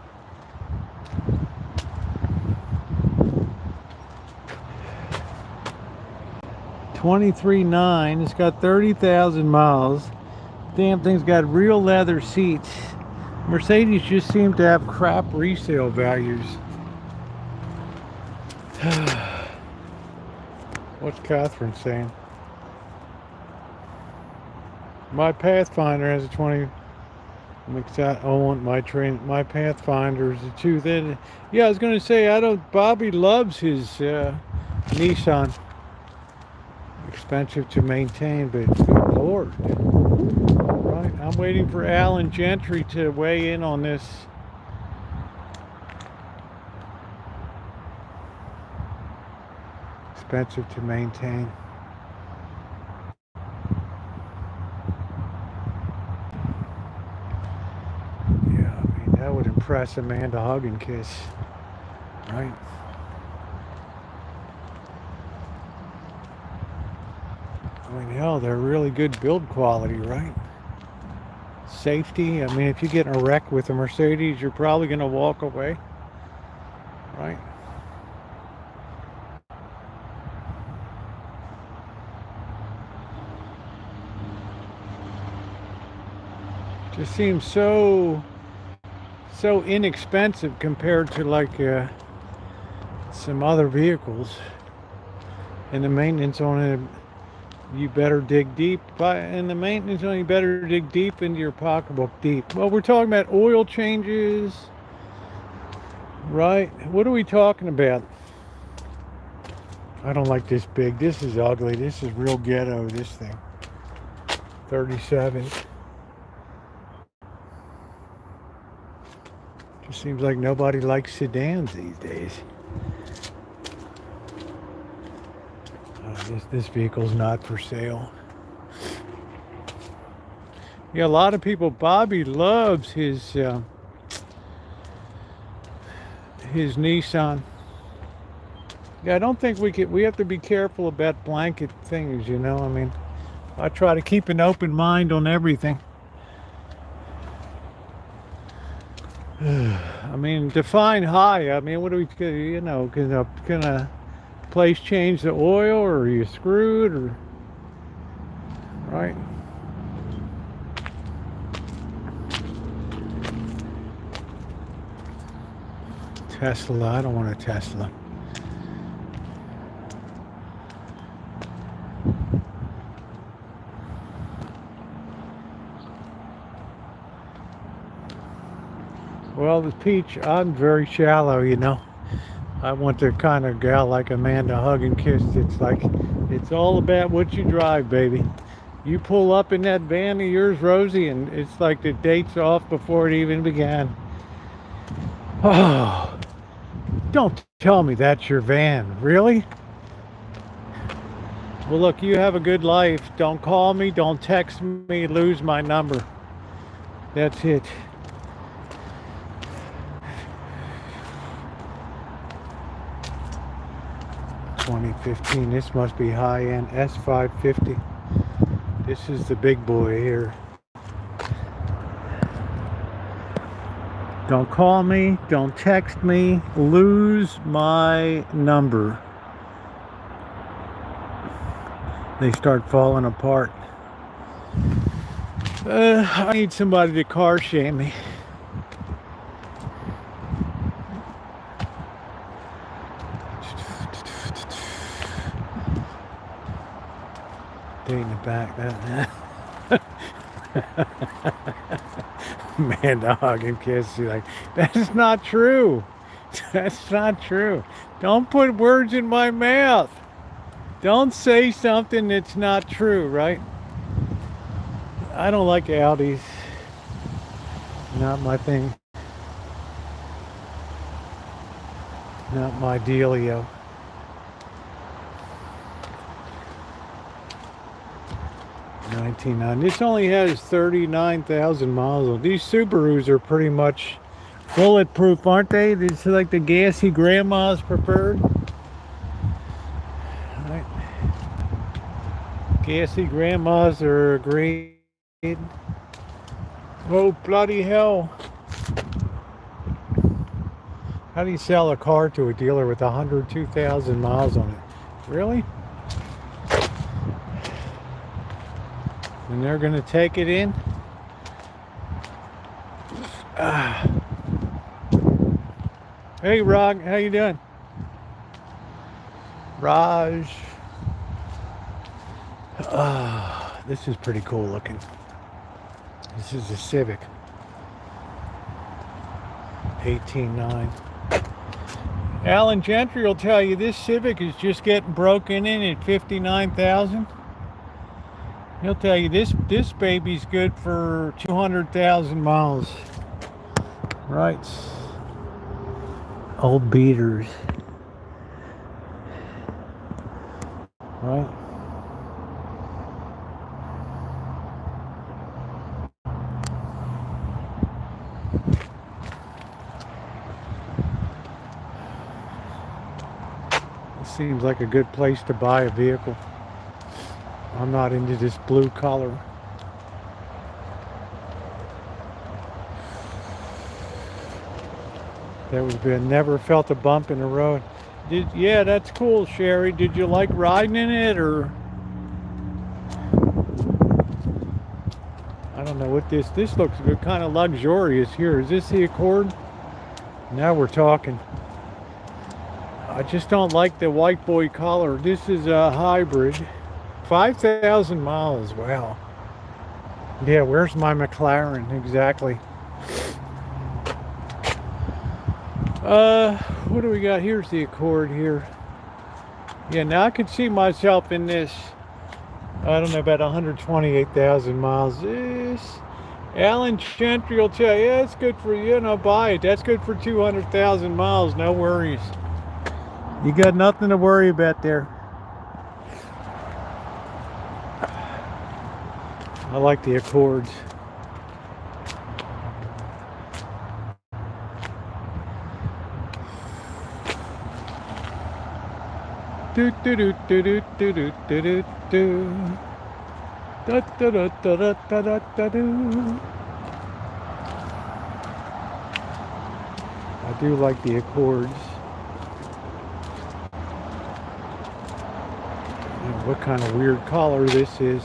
$23.9. It's got 30,000 miles. Damn thing's got real leather seats. Mercedes just seem to have crap resale values. What's Catherine saying? My Pathfinder has a 20. I want my train. My Pathfinder is a 2. Then, yeah, I was going to say Bobby loves his Nissan. Expensive to maintain, but good Lord. Right, I'm waiting for Alan Gentry to weigh in on this. Expensive to maintain. Yeah, I mean, that would impress a man to hug and kiss, right? I mean, hell, they're really good build quality, right? Safety, I mean, if you get in a wreck with a Mercedes, you're probably going to walk away, right? Just seems so inexpensive compared to like some other vehicles. And the maintenance on it, you better dig deep. And the maintenance on it, you better dig deep into your pocketbook deep. Well, we're talking about oil changes, right? What are we talking about? I don't like this big. This is ugly. This is real ghetto, this thing. 37. Just seems like nobody likes sedans these days. This vehicle's not for sale. Yeah, a lot of people. Bobby loves his Nissan. Yeah, I don't think we have to be careful about blanket things, you know. I mean, I try to keep an open mind on everything. I mean, define high. I mean, what do we, you know, can a place change the oil, or are you screwed, or right? Tesla. I don't want a Tesla. Well, the Peach, I'm very shallow, you know. I want the kind of gal like Amanda, hug and kiss. It's like, it's all about what you drive, baby. You pull up in that van of yours, Rosie, and it's like the date's off before it even began. Oh, don't tell me that's your van. Really? Well, look, you have a good life. Don't call me, don't text me, lose my number. That's it. $20.15. This must be high-end S550. This is the big boy here. Don't call me, don't text me, lose my number. They start falling apart. I need somebody to car shame me. In the back, that man, dog and kiss. You're like, that's not true. That's not true. Don't put words in my mouth. Don't say something that's not true, right? I don't like Audis. Not my thing. Not my dealio. This only has 39,000 miles on. These Subarus are pretty much bulletproof, aren't they? These are like the gassy grandma's preferred. Right. Gassy grandmas are great. Oh, bloody hell. How do you sell a car to a dealer with 102,000 miles on it? Really? And they're going to take it in. Hey, Rog, how you doing? Raj. This is pretty cool looking. This is a Civic. 18.9. Alan Gentry will tell you this Civic is just getting broken in at 59,000. He'll tell you this baby's good for 200,000 miles. Right. Old beaters. Right. It seems like a good place to buy a vehicle. I'm not into this blue color. That was good. Never felt a bump in the road. Yeah, that's cool, Sherry. Did you like riding in it, or? I don't know what this looks good, kind of luxurious here. Is this the Accord? Now we're talking. I just don't like the white boy color. This is a hybrid. 5,000 miles. Wow. Yeah, where's my McLaren? Exactly. What do we got? Here's the Accord here. Yeah, now I can see myself in this. I don't know, about 128,000 miles. This Alan Gentry will tell you, yeah, it's good for you, and I'll buy it. That's good for 200,000 miles. No worries. You got nothing to worry about there. I like the Accords. Do do do do do do do do do. Da da da da da da da da do. I do like the Accords. What kind of weird color this is.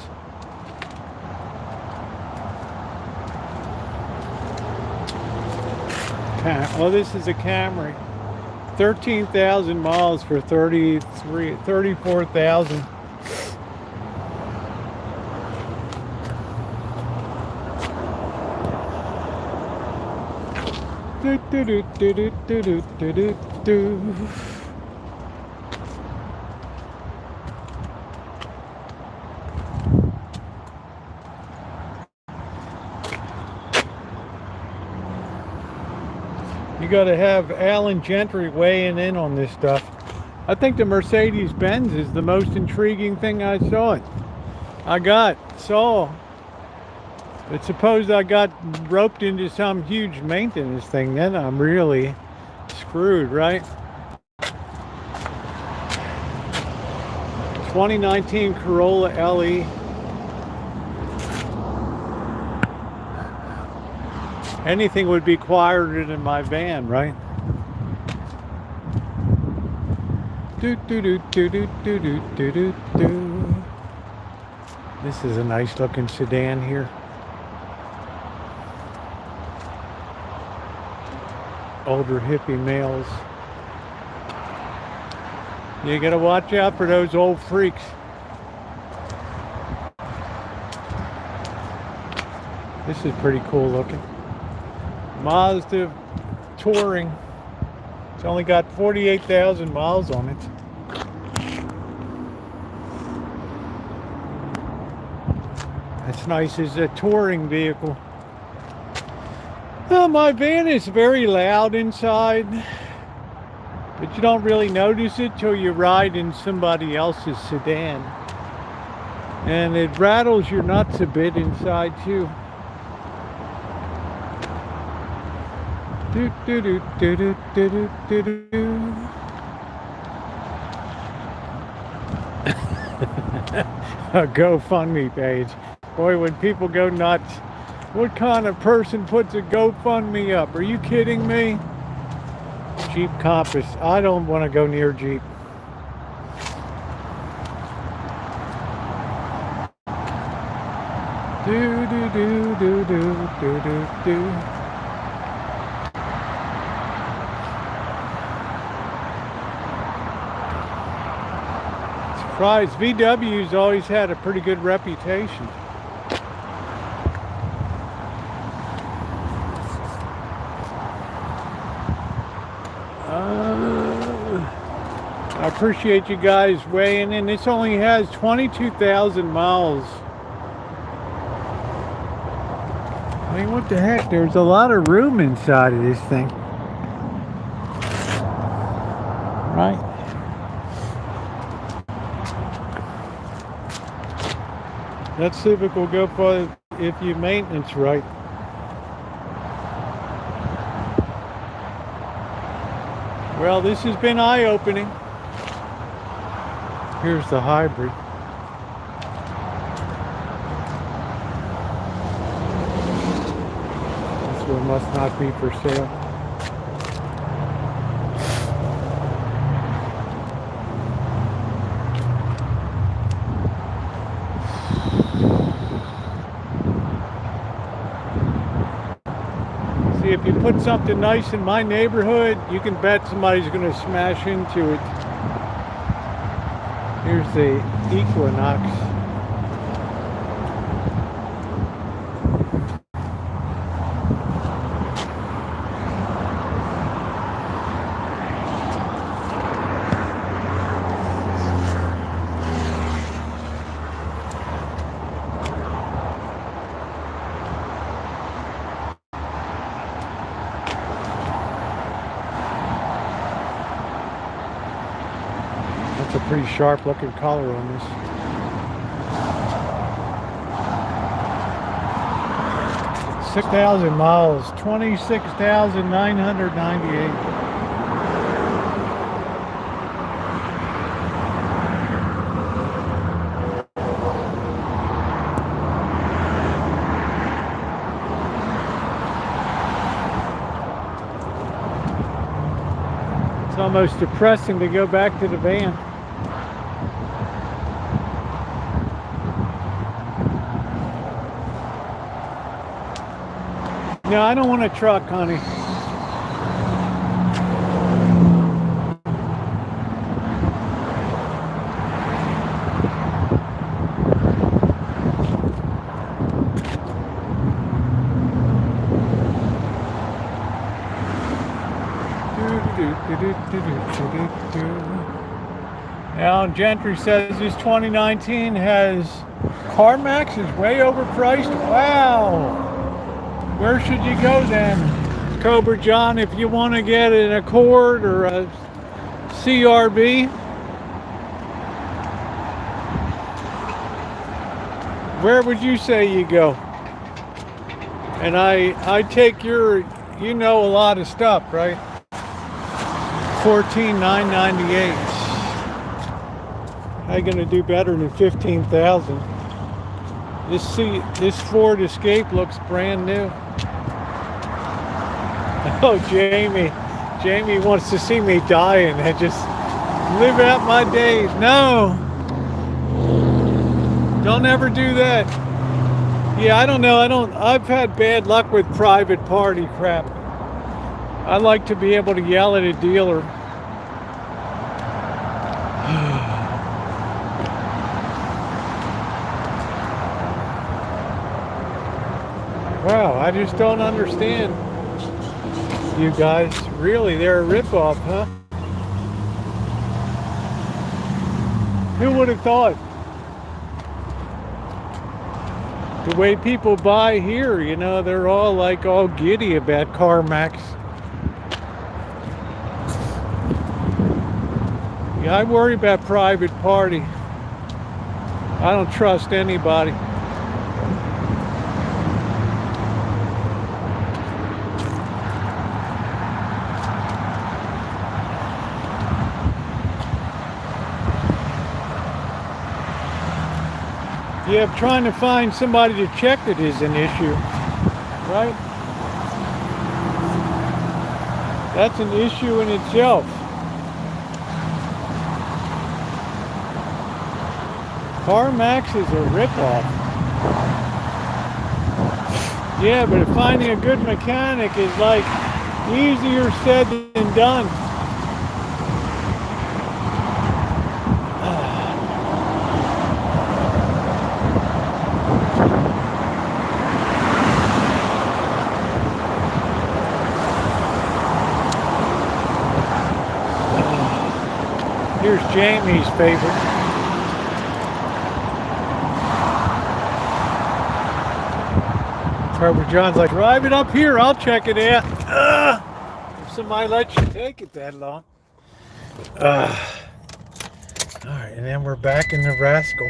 Oh, this is a Camry. 13,000 miles for 34,000. Do do do do do do do do do. You got to have Alan Gentry weighing in on this stuff. I think the Mercedes-Benz is the most intriguing thing I saw. But suppose I got roped into some huge maintenance thing, then I'm really screwed, right? 2019 Corolla LE. Anything would be quieter than my van, right? Do do do do do do do do do do. This is a nice looking sedan here. Older hippie males. You gotta watch out for those old freaks. This is pretty cool looking. Mazda Touring. It's only got 48,000 miles on it. That's nice as a touring vehicle. My van is very loud inside, but you don't really notice it till you ride in somebody else's sedan. And it rattles your nuts a bit inside too. Do do do do do do do do. A GoFundMe page. Boy, when people go nuts, what kind of person puts a GoFundMe up? Are you kidding me? Jeep Compass. I don't want to go near Jeep. Do do do do do do do do. Surprised. VW's always had a pretty good reputation. I appreciate you guys weighing in. This only has 22,000 miles. I mean, what the heck? There's a lot of room inside of this thing. Right? That Civic will go for if you maintenance right. Well, this has been eye-opening. Here's the hybrid. This one must not be for sale. put something nice in my neighborhood, you can bet somebody's going to smash into it. Here's the Equinox. That's a pretty sharp looking color on this. $6,000 miles, 26,998. It's almost depressing to go back to the van. No, I don't want a truck, honey. Now, Gentry says this 2019 has CarMax is way overpriced. Wow. Where should you go then, Cobra John, if you want to get an Accord or a CRV? Where would you say you go? And I take your, you know a lot of stuff, right? 14,998. How you gonna do better than 15,000? This Ford Escape looks brand new. Oh, Jamie wants to see me dying and just live out my days. No, don't ever do that. Yeah, I don't know. I've had bad luck with private party crap. I like to be able to yell at a dealer. Wow, I just don't understand. You guys, really, they're a ripoff, huh? Who would have thought? The way people buy here, you know, they're all giddy about CarMax. Yeah, I worry about private party. I don't trust anybody. Yeah, trying to find somebody to check it is an issue, right? That's an issue in itself. CarMax is a ripoff. Yeah, but finding a good mechanic is like easier said than done. Here's Jamie's favorite. Cobra John's like, drive it up here, I'll check it out. If somebody lets you take it that long. Alright, and then we're back in the Rascal.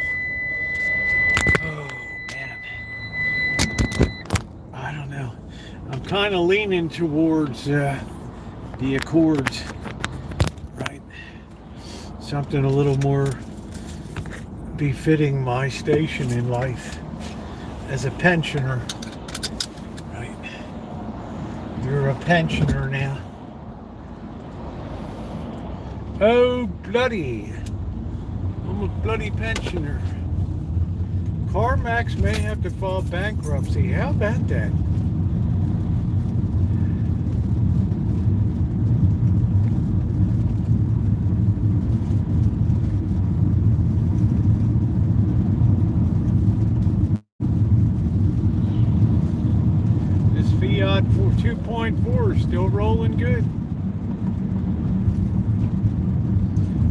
Oh, man. I don't know. I'm kind of leaning towards the Accords. Right. Something a little more befitting my station in life as a pensioner. Right. You're a pensioner now. Oh, bloody. I'm a bloody pensioner. CarMax may have to file bankruptcy. How about that? 3.4, still rolling good.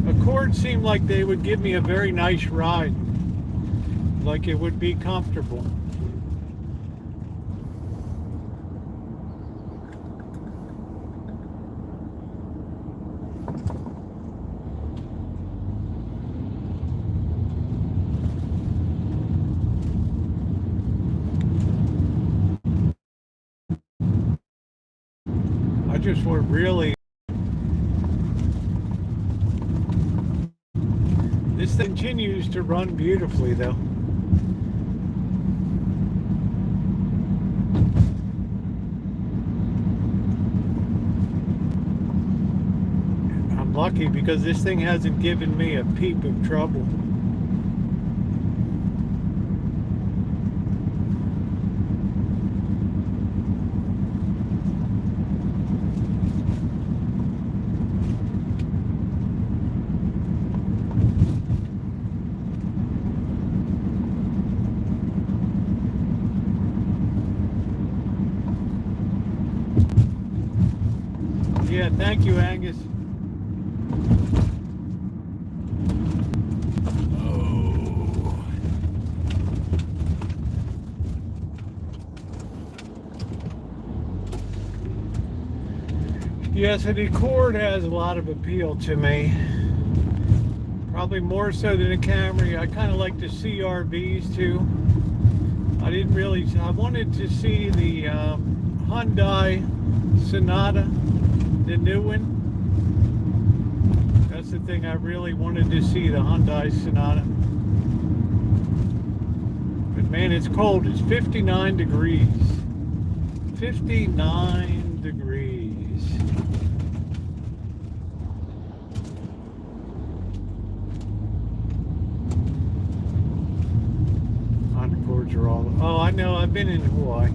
Accord seemed like they would give me a very nice ride, like it would be comfortable. I just want really, this thing continues to run beautifully though. I'm lucky because this thing hasn't given me a peep of trouble. Yeah, thank you, Angus. Oh. Yes, the Accord has a lot of appeal to me. Probably more so than a Camry. I kind of like the CRVs too. I wanted to see the Hyundai Sonata, the new one. That's the thing I really wanted to see, the Hyundai Sonata. But man, it's cold. It's 59 degrees. 59 degrees. Honda Accords are all... Oh, I know. I've been in Hawaii.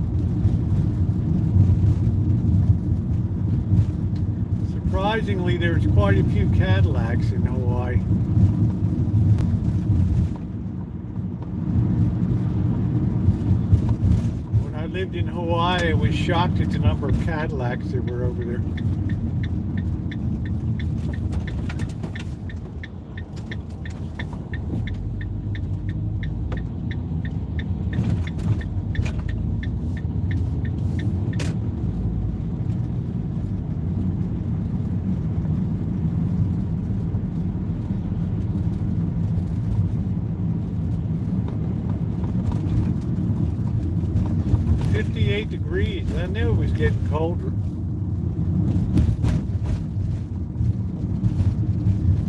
Surprisingly, there's quite a few Cadillacs in Hawaii. When I lived in Hawaii, I was shocked at the number of Cadillacs that were over there. Degrees. I knew it was getting colder.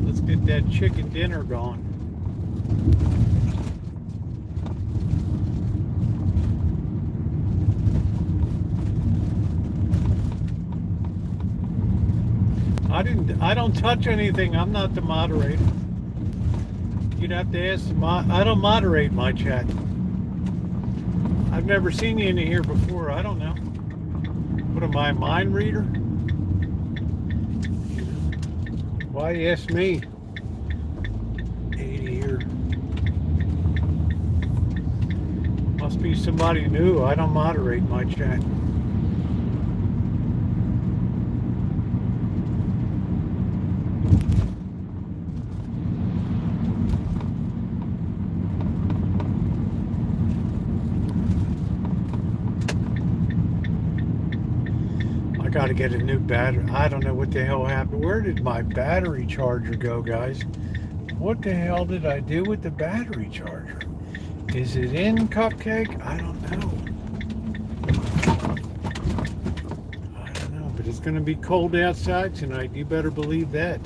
Let's get that chicken dinner going. I don't touch anything. I'm not the moderator. You'd have to ask I don't moderate my chat. I've never seen you in here before. I don't know. What am I, a mind reader? Why ask me? 80 here. Must be somebody new. I don't moderate my chat. I gotta get a new battery. I don't know what the hell happened. Where did my battery charger go, guys? What the hell did I do with the battery charger? Is it in Cupcake? I don't know, but it's gonna be cold outside tonight. You better believe that.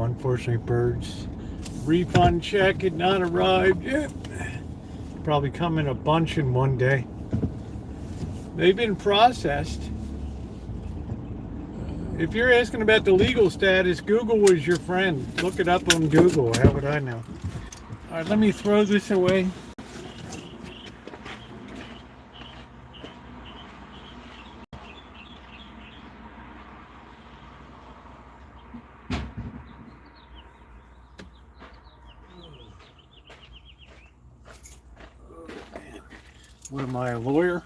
Unfortunately, birds refund check had not arrived yet. Probably come in a bunch in one day. They've been processed. If you're asking about the legal status, Google was your friend. Look it up on Google. How would I know? All right, let me throw this away. What am I, a lawyer?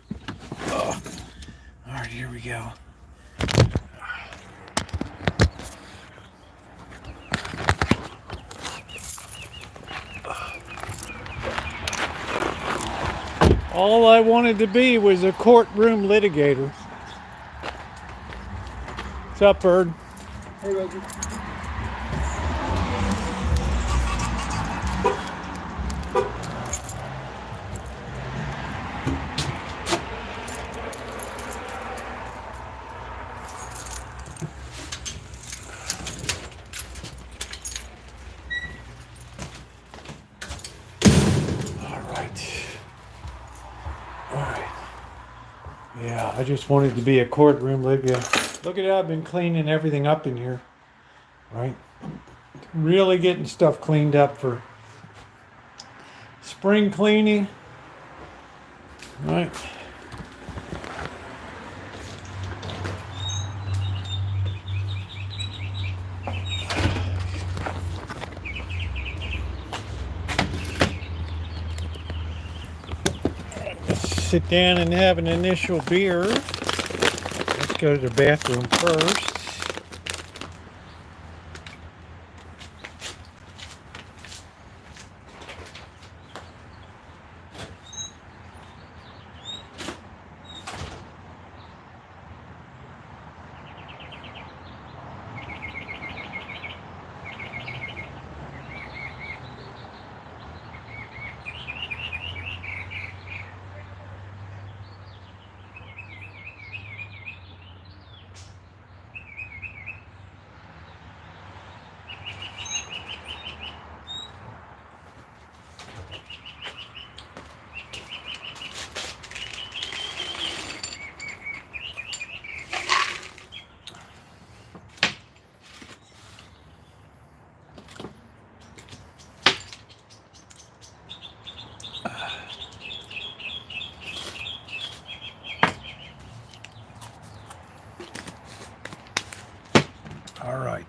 Oh. All right, here we go. All I wanted to be was a courtroom litigator. What's up, Bird? Hey, Rosie. Yeah, I just wanted to be a courtroom litigator. Look at how I've been cleaning everything up in here. Right? Really getting stuff cleaned up for spring cleaning. Right? Let's sit down and have an initial beer. Let's go to the bathroom first. All right.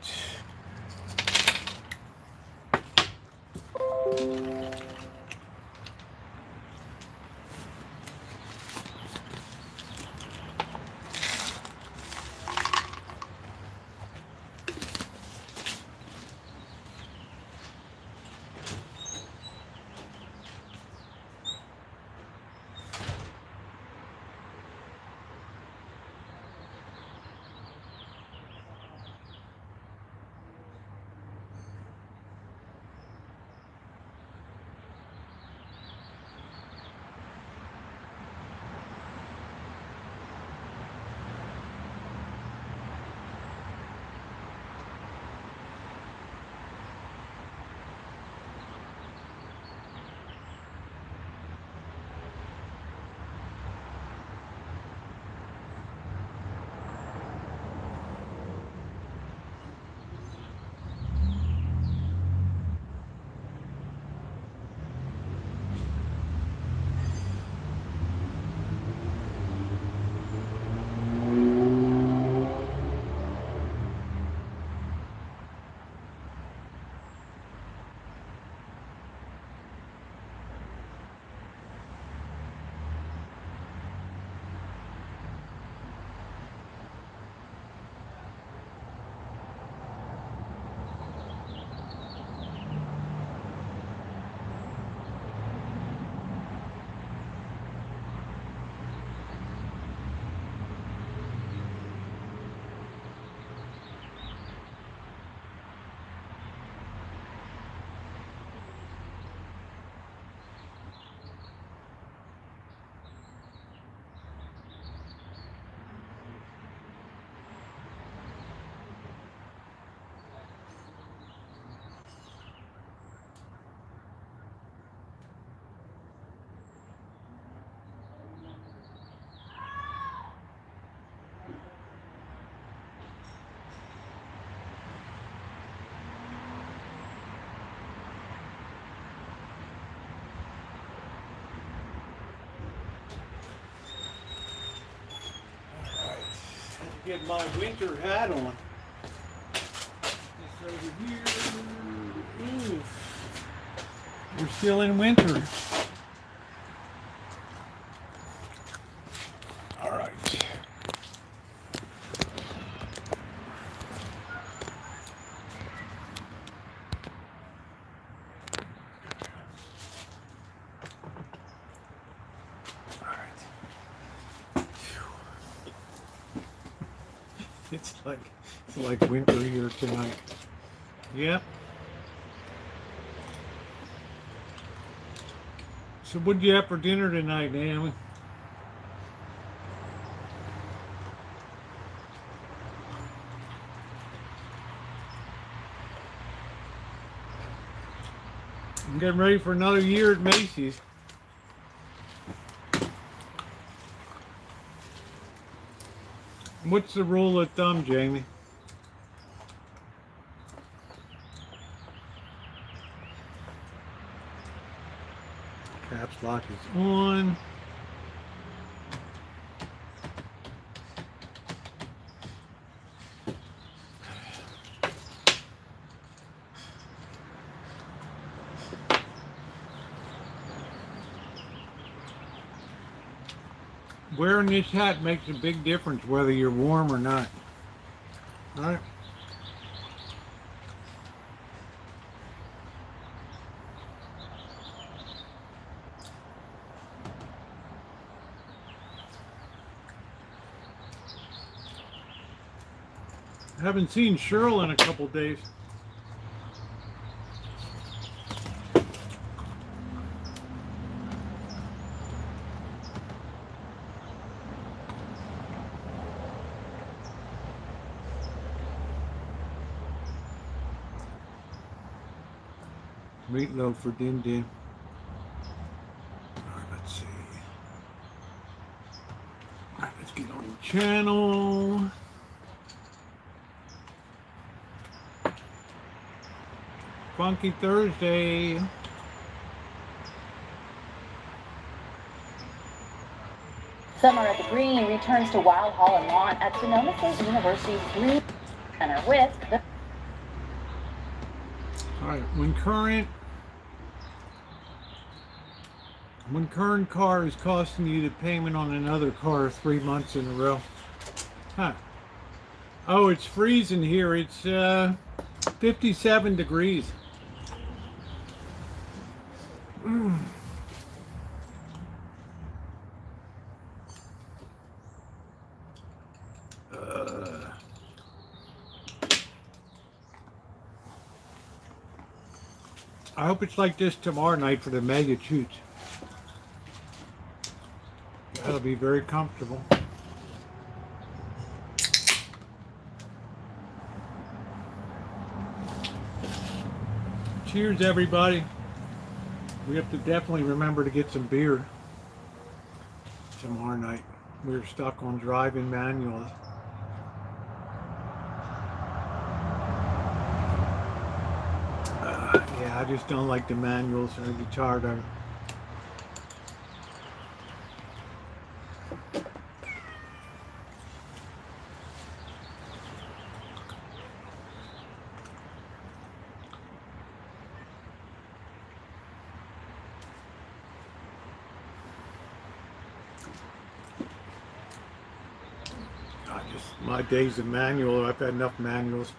Get my winter hat on. This over here. Ooh. We're still in winter. It's like winter here tonight. Yep. So what'd you have for dinner tonight, Naomi? I'm getting ready for another year at Macy's. What's the rule of thumb, Jamie? Caps lock is on. Wearing this hat makes a big difference whether you're warm or not. All right. I haven't seen Cheryl in a couple days. Meatloaf for Din Din. All right, let's see. All right, let's get on the channel. Funky Thursday. Summer at the Green returns to Wild Hall and Lawn at Sonoma State University's Green Center with the... All right, when current car is costing you the payment on another car 3 months in a row. Huh. Oh, it's freezing here. It's 57 degrees. I hope it's like this tomorrow night for the mega shoots. That'll be very comfortable. Cheers, everybody. We have to definitely remember to get some beer tomorrow night. We're stuck on driving manuals. Yeah, I just don't like the manuals. I'd be tired of it. My days of manual, I've had enough manuals.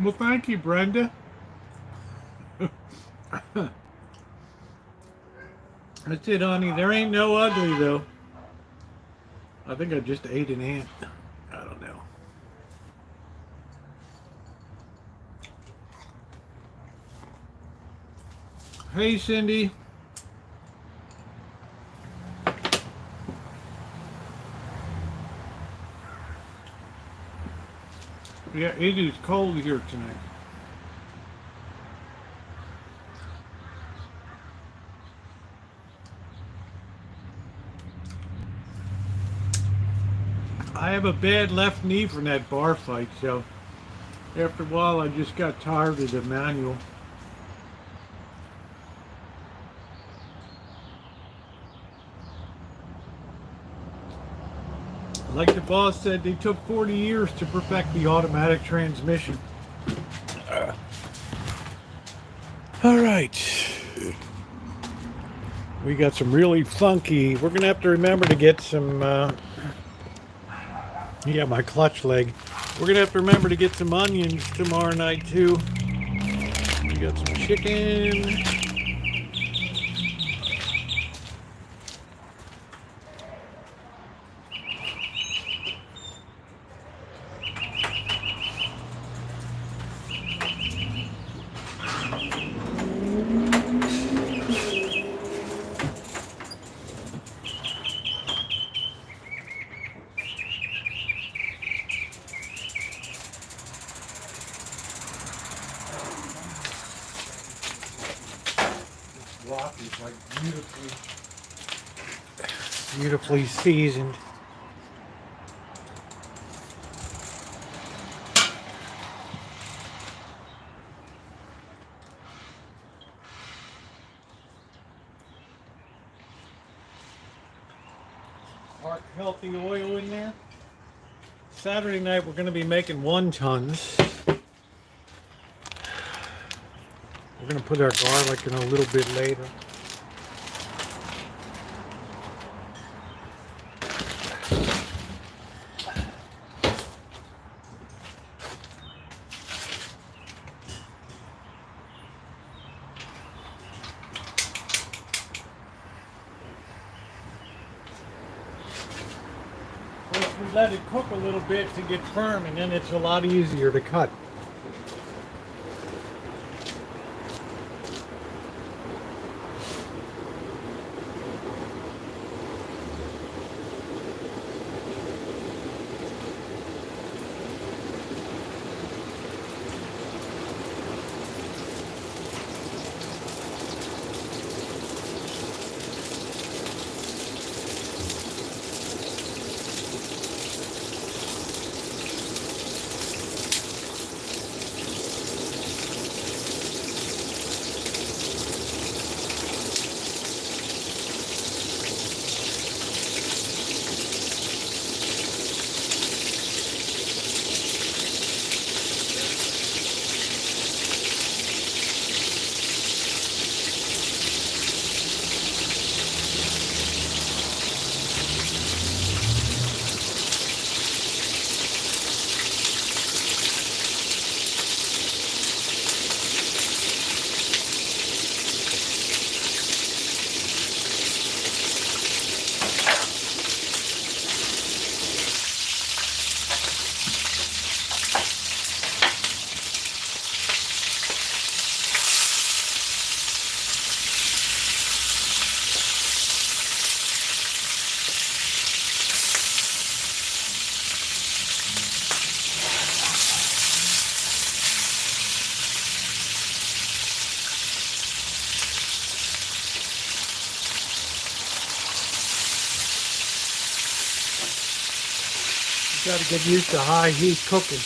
Well, thank you, Brenda. That's it, honey. There ain't no ugly, though. I think I just ate an ant. I don't know. Hey, Cindy. Yeah, it is cold here tonight. I have a bad left knee from that bar fight, so after a while I just got tired of the manual. Like the boss said, they took 40 years to perfect the automatic transmission. All right. We got some really funky. We're going to have to remember to get some... yeah, my clutch leg. We're gonna have to remember to get some onions tomorrow night too. We got some chicken. Block is like beautifully seasoned. Heart healthy oil in there. Saturday night we're going to be making wontons. We're going to put our garlic in a little bit later. Once we let it cook a little bit to get firm, and then it's a lot easier to cut. Got to get used to high heat cooking.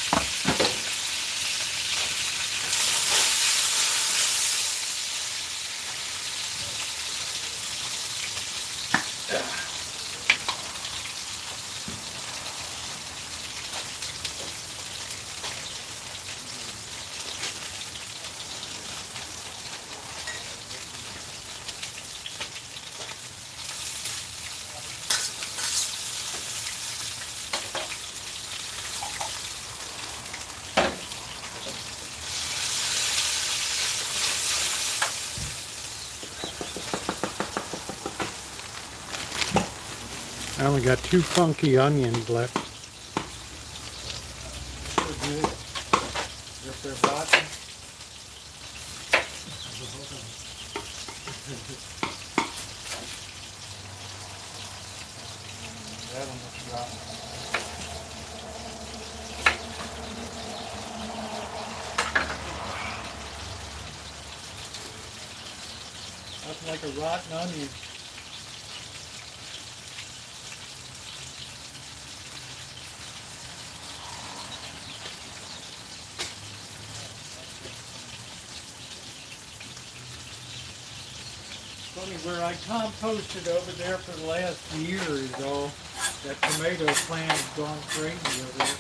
I only got 2 funky onions left. If they're rotten. That one looks rotten. That's like a rotten onion. Funny, where I composted over there for the last year is all that tomato plant has gone crazy over there.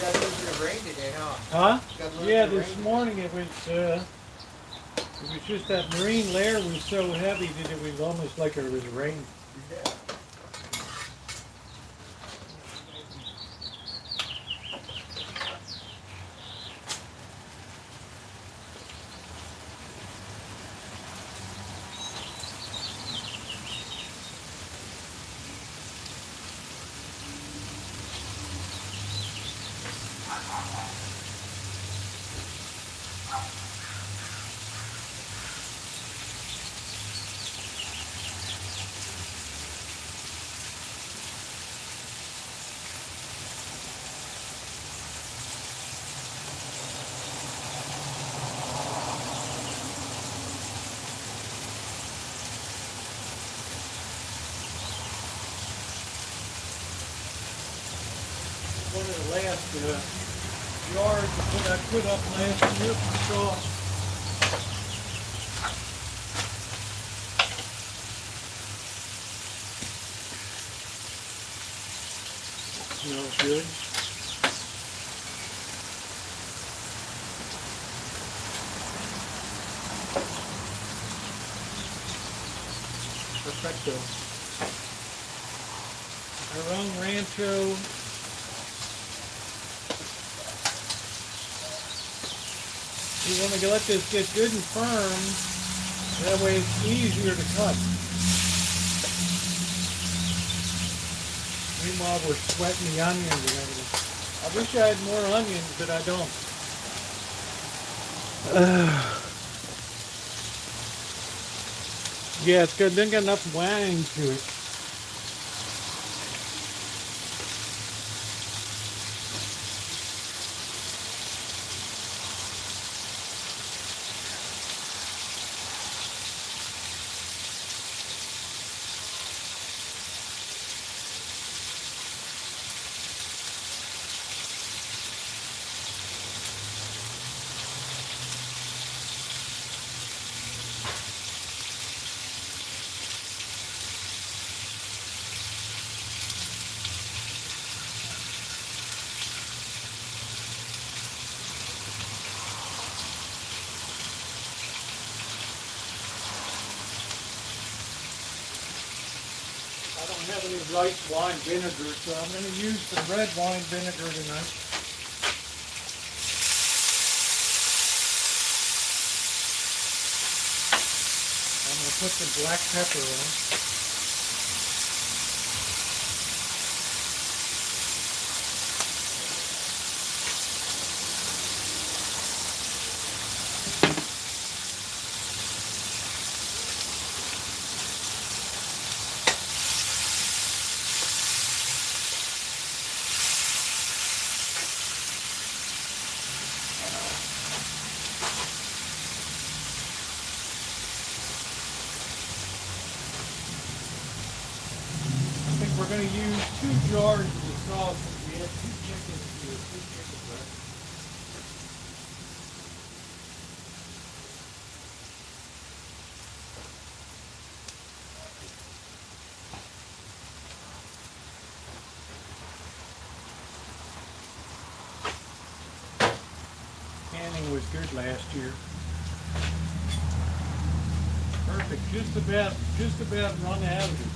got a little bit of rain today, huh? Huh? Got a little Yeah, bit of this rain. morning it was just that marine layer was so heavy that it was almost like it was rain. Yeah. One of the last yards that I put up last year from straw. Smells good. Perfecto. Our own Rancho. You want to let this get good and firm. That way it's easier to cut. Meanwhile, we're sweating the onions and everything. I wish I had more onions, but I don't. Yeah, it's good. Didn't get enough wang to it. I don't have any white wine vinegar, so I'm going to use some red wine vinegar tonight. I'm going to put some black pepper on. I think we're going to use 2 jars of the sauce. We have 2 chickens here, 2 chicken breasts. Canning was good last year. Perfect, just about run out of it.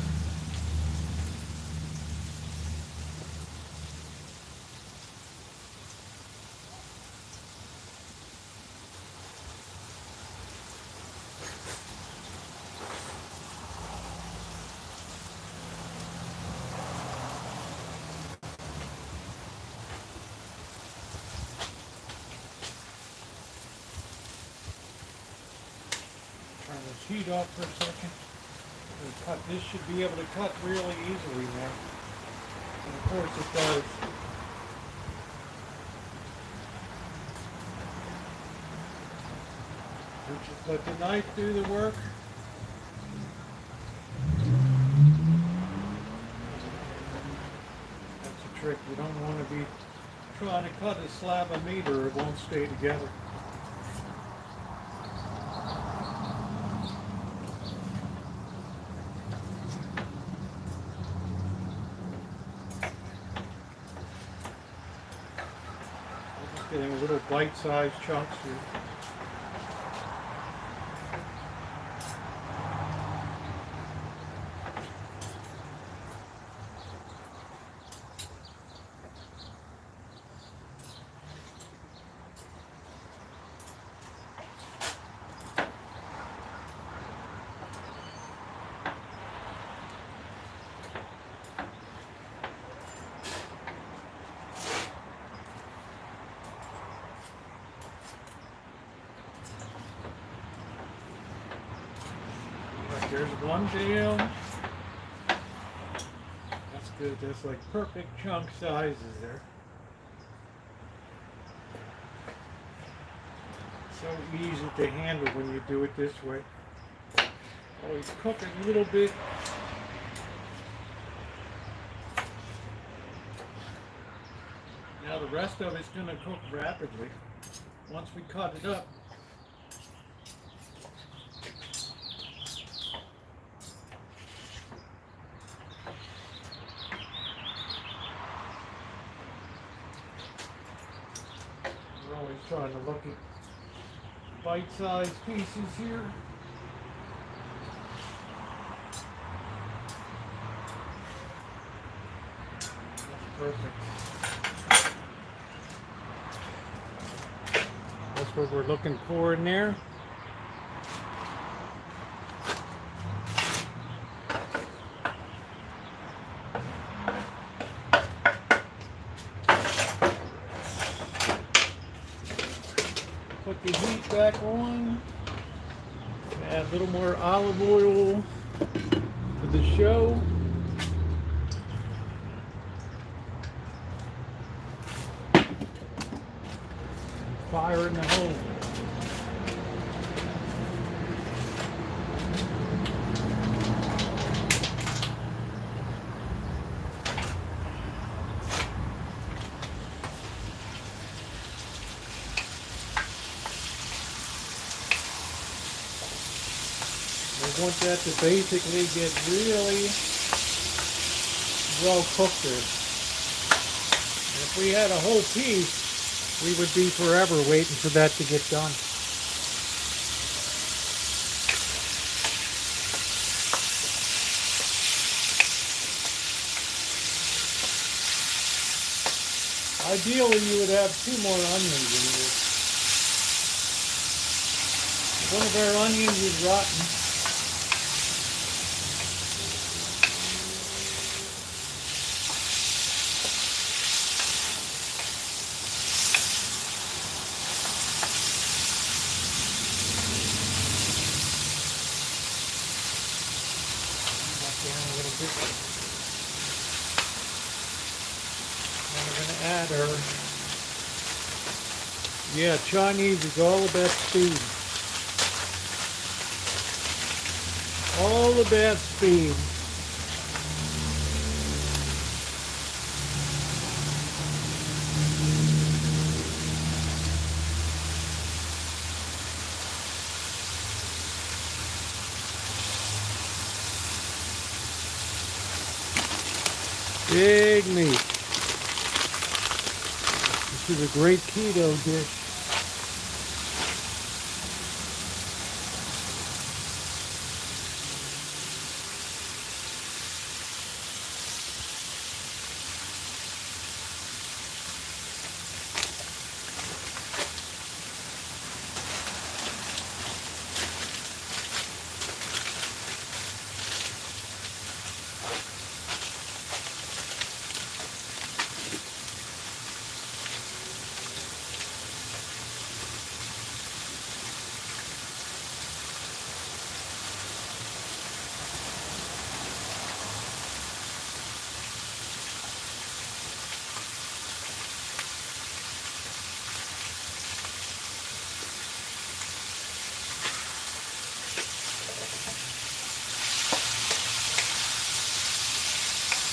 Turn this heat off for a second. This should be able to cut really easily now. And of course it does. We just let the knife do the work. That's a trick. You don't want to be trying to cut a slab of meat or it won't stay together. Getting little bite-sized chunks here. There's one down. That's good. That's like perfect chunk sizes there. So easy to handle when you do it this way. Always cook it a little bit. Now the rest of it's going to cook rapidly once we cut it up. Always trying to look at bite-sized pieces here. That's perfect. That's what we're looking for in there. Put the heat back on. Add a little more olive oil for the show. Fire in the hole. I want that to basically get really well cooked there. And if we had a whole piece, we would be forever waiting for that to get done. Ideally, you would have 2 more onions in here. One of our onions is rotten. Add our, yeah, Chinese is all about speed. All about speed. Big meat. This is a great keto dish.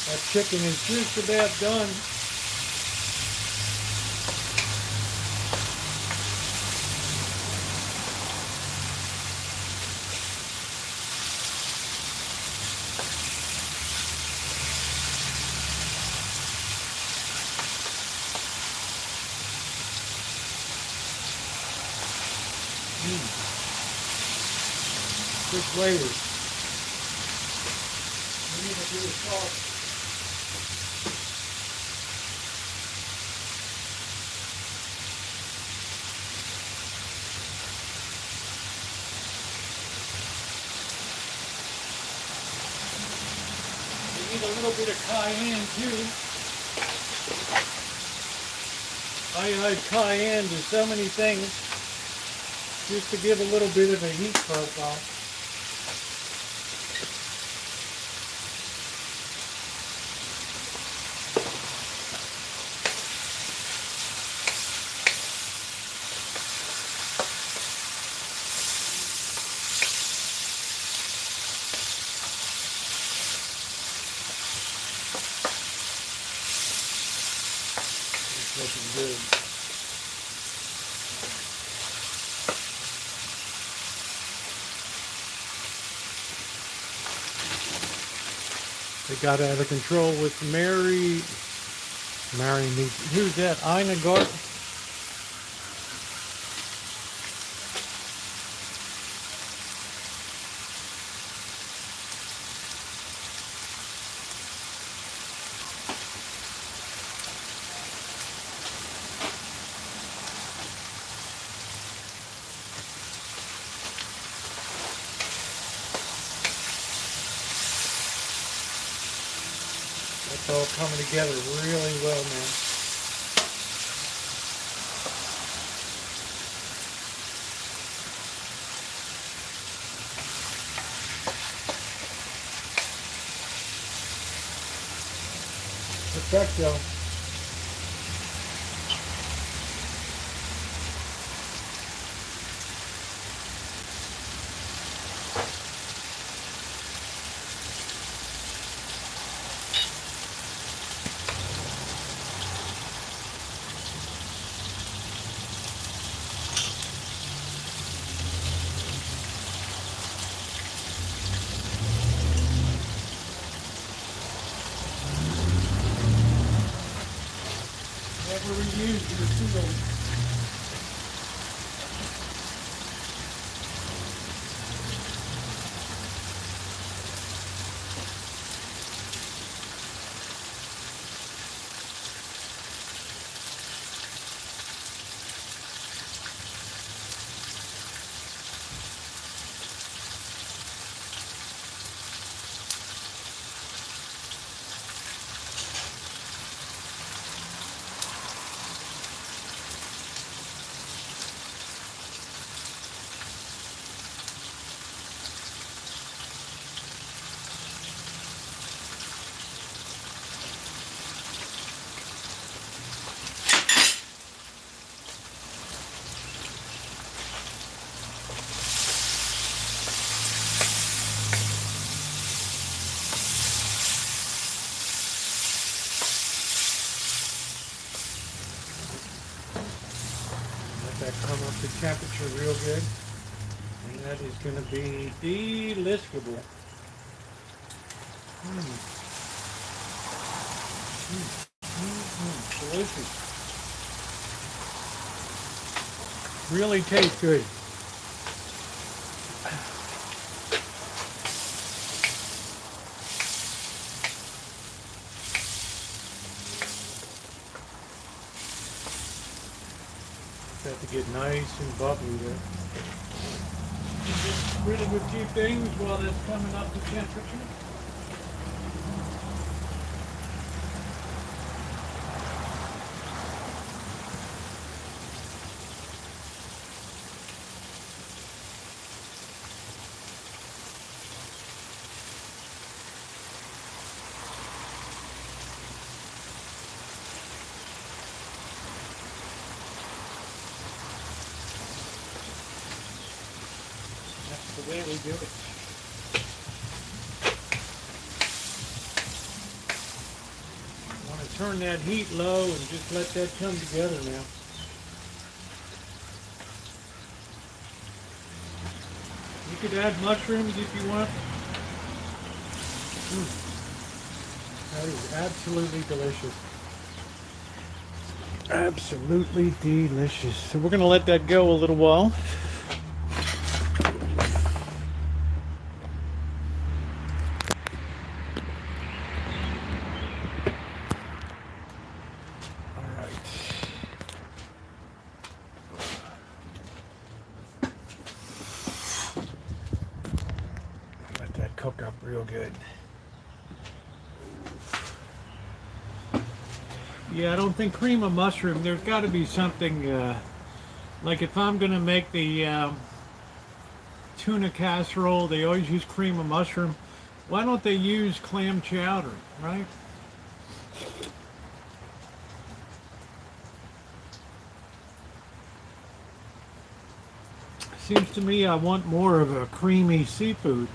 That chicken is just about done. Good flavors. We need to do the sauce. We need a little bit of cayenne too. I add cayenne to so many things just to give a little bit of a heat profile. It's looking good. They got out of control with Mary me. Who's that? Ina Gart? It's all coming together really well now. Perfecto. Never reuse your tools. That come up to temperature real good, and that is going to be deliciousable. Delicious. Really tastes good. Got to get nice and bubbly there. Get rid of a few things while that's coming up to temperature. The way we do it. I want to turn that heat low and just let that come together now. You could add mushrooms if you want. That is absolutely delicious. Absolutely delicious. So we're going to let that go a little while. real good. Yeah, I don't think cream of mushroom. There's got to be something like if I'm gonna make the tuna casserole, they always use cream of mushroom. Why don't they use clam chowder, right? Seems to me I want more of a creamy seafood,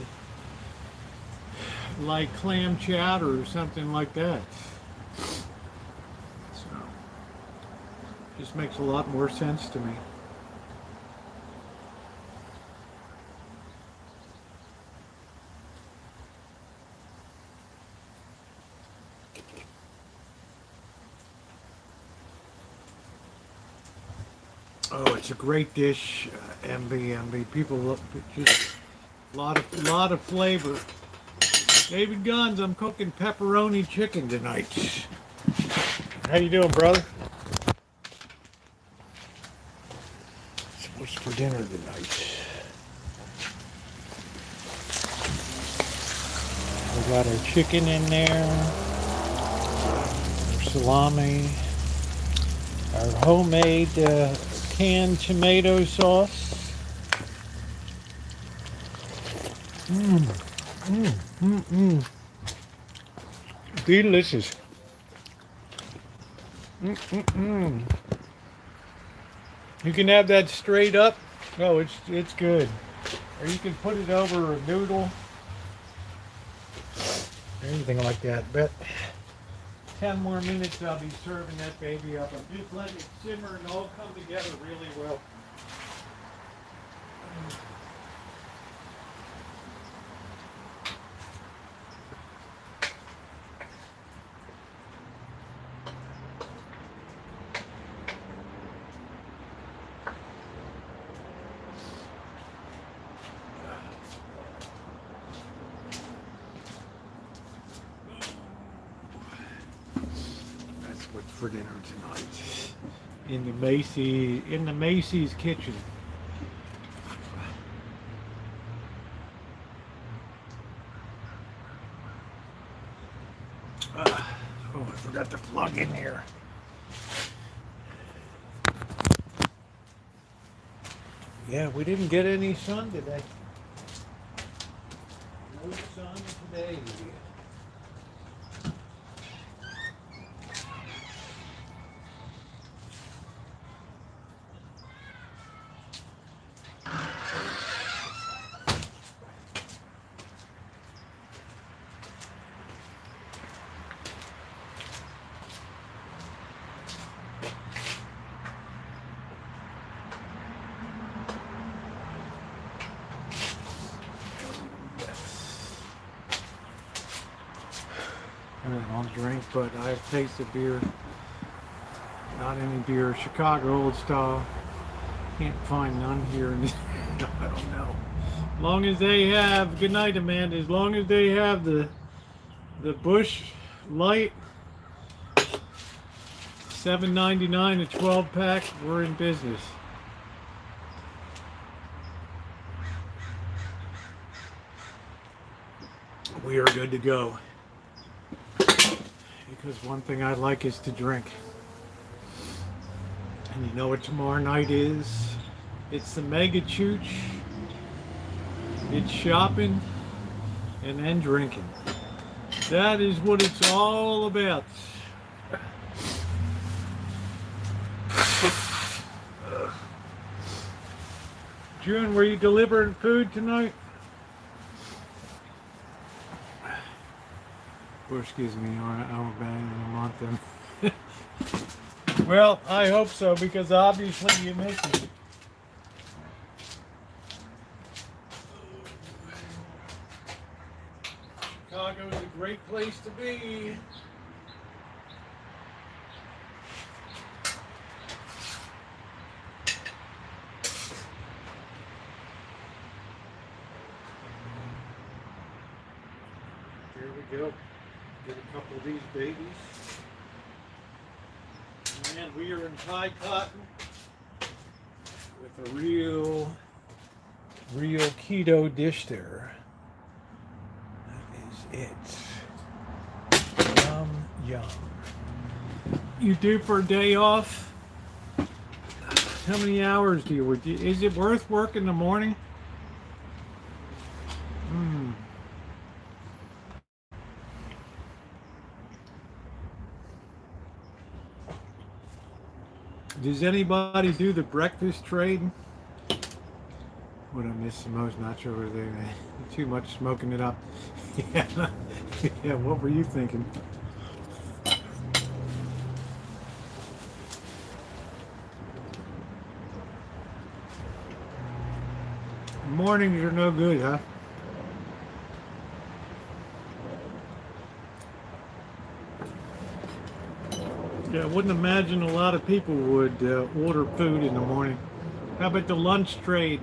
like clam chowder or something like that. So, just makes a lot more sense to me. Oh, it's a great dish, MB. People look just lot of flavor. David Guns, I'm cooking pepperoni chicken tonight. How you doing, brother? What's for dinner tonight? We got our chicken in there, our salami, our homemade canned tomato sauce. Delicious. You can have that straight up. Oh, it's good. Or you can put it over a noodle. Or anything like that. But 10 more minutes I'll be serving that baby up. I'm just letting it simmer and all come together really well. That's what's for dinner tonight. In the Macy's kitchen. Oh, I forgot to plug in here. Yeah, we didn't get any sun today. No sun today. I'll drink, but I've tasted beer. Not any beer. Chicago old style. Can't find none here. I don't know. As long as they have, good night, Amanda. As long as they have the Bush Light, $7.99 a 12-pack, we're in business. We are good to go. Because one thing I like is to drink. And you know what tomorrow night is? It's the Mega Chooch. It's shopping and then drinking. That is what it's all about. June, were you delivering food tonight? Bush gives me our bag in a month. And well, I hope so, because obviously you miss it. Chicago's a great place to be. Here we go. Get a couple of these babies. And we are in Thai cotton with a real keto dish there. It's yum, yum. You due for a day off? How many hours do you work? Is it worth work in the morning? Does anybody do the breakfast trade? What I miss the most, not sure whether they too much smoking it up. Yeah, yeah. What were you thinking? Mornings are no good, huh? Yeah, I wouldn't imagine a lot of people would order food in the morning. How about the lunch trade?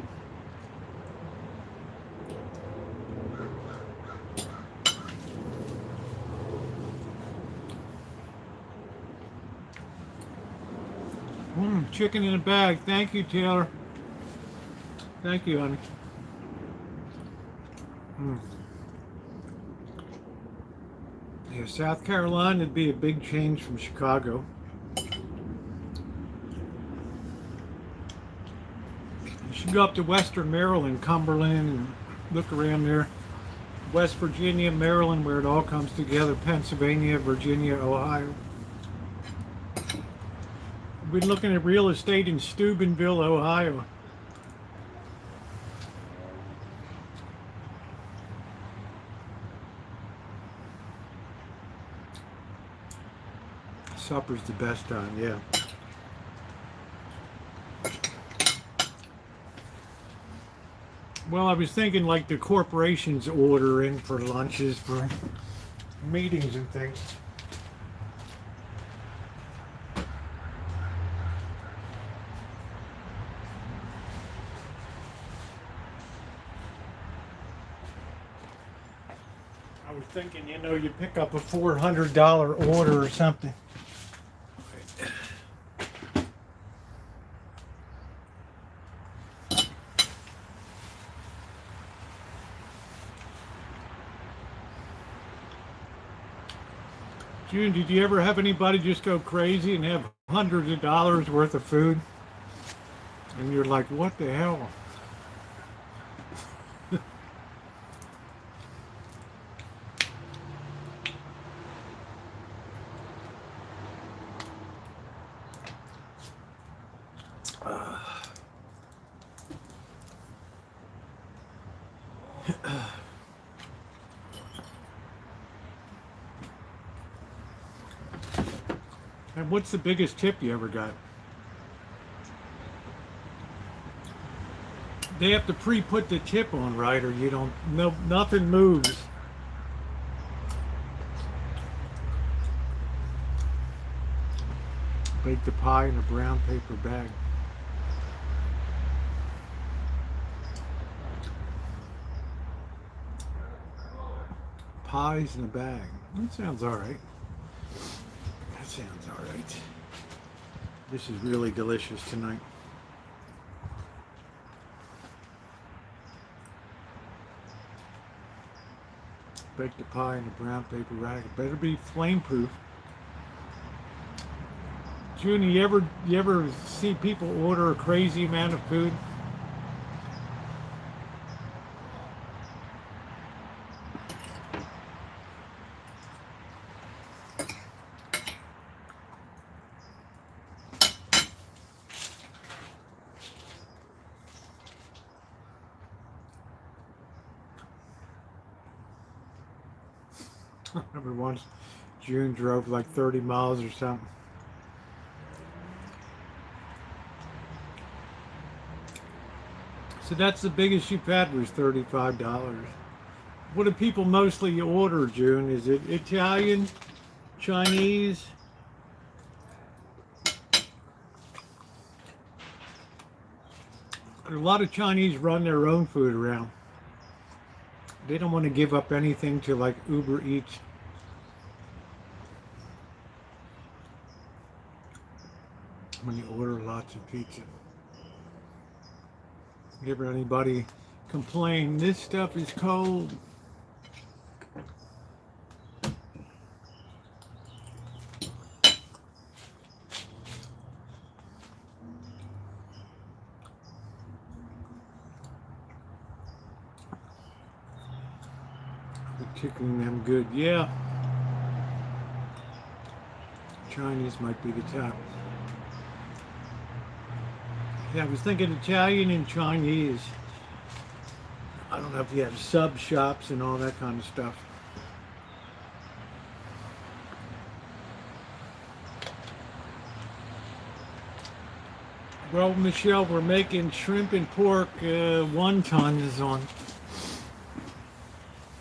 Chicken in a bag. Thank you, Taylor. Thank you, honey. Yeah, South Carolina would be a big change from Chicago. You should go up to Western Maryland, Cumberland, and look around there. West Virginia, Maryland, where it all comes together. Pennsylvania, Virginia, Ohio. We're looking at real estate in Steubenville, Ohio. Supper's the best time, yeah. Well, I was thinking like the corporations order in for lunches for meetings and things. I was thinking, you know, you pick up a $400 order or something. June, did you ever have anybody just go crazy and have hundreds of dollars worth of food? And you're like, what the hell? And what's the biggest tip you ever got? They have to pre-put the tip on, right? Or you don't, no, nothing moves. Bake the pie in a brown paper bag. Pies in a bag. That sounds all right. That sounds all right. This is really delicious tonight. Bake the pie in a brown paper bag. It better be flame proof. June, you ever see people order a crazy amount of food? I remember once June drove like 30 miles or something. So that's the biggest you've had was $35. What do people mostly order, June? Is it Italian, Chinese? A lot of Chinese run their own food around. They don't want to give up anything to like Uber Eats. When you order lots of pizza. Ever anybody complain, this stuff is cold? Chicken them good. Yeah. Chinese might be the top. Yeah, I was thinking Italian and Chinese. I don't know if you have sub shops and all that kind of stuff. Well, Michelle, we're making shrimp and pork wontons on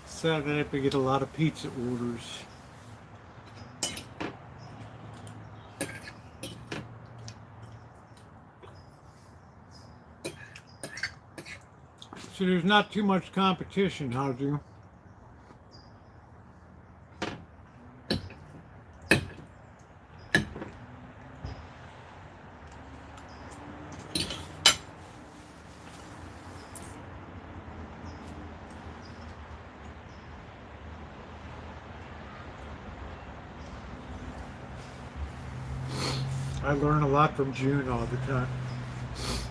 Saturday. We get a lot of pizza orders. So there's not too much competition, huh, Jim? I learn a lot from June all the time. She's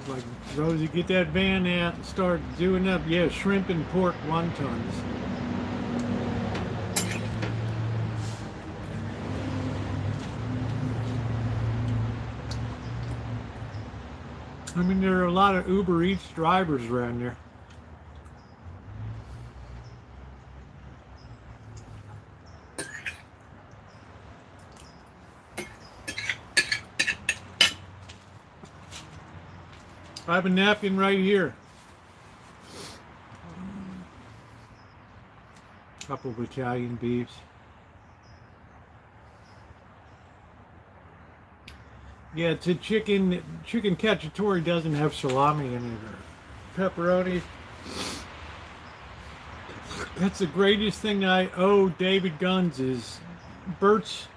like, Rosie, get that van out and start doing up. Yeah, shrimp and pork wontons. I mean, there are a lot of Uber Eats drivers around there. I have a napkin right here. Couple of Italian beefs. Yeah, it's a chicken. Chicken cacciatore doesn't have salami in it or pepperoni. That's the greatest thing I owe David Guns is Bert's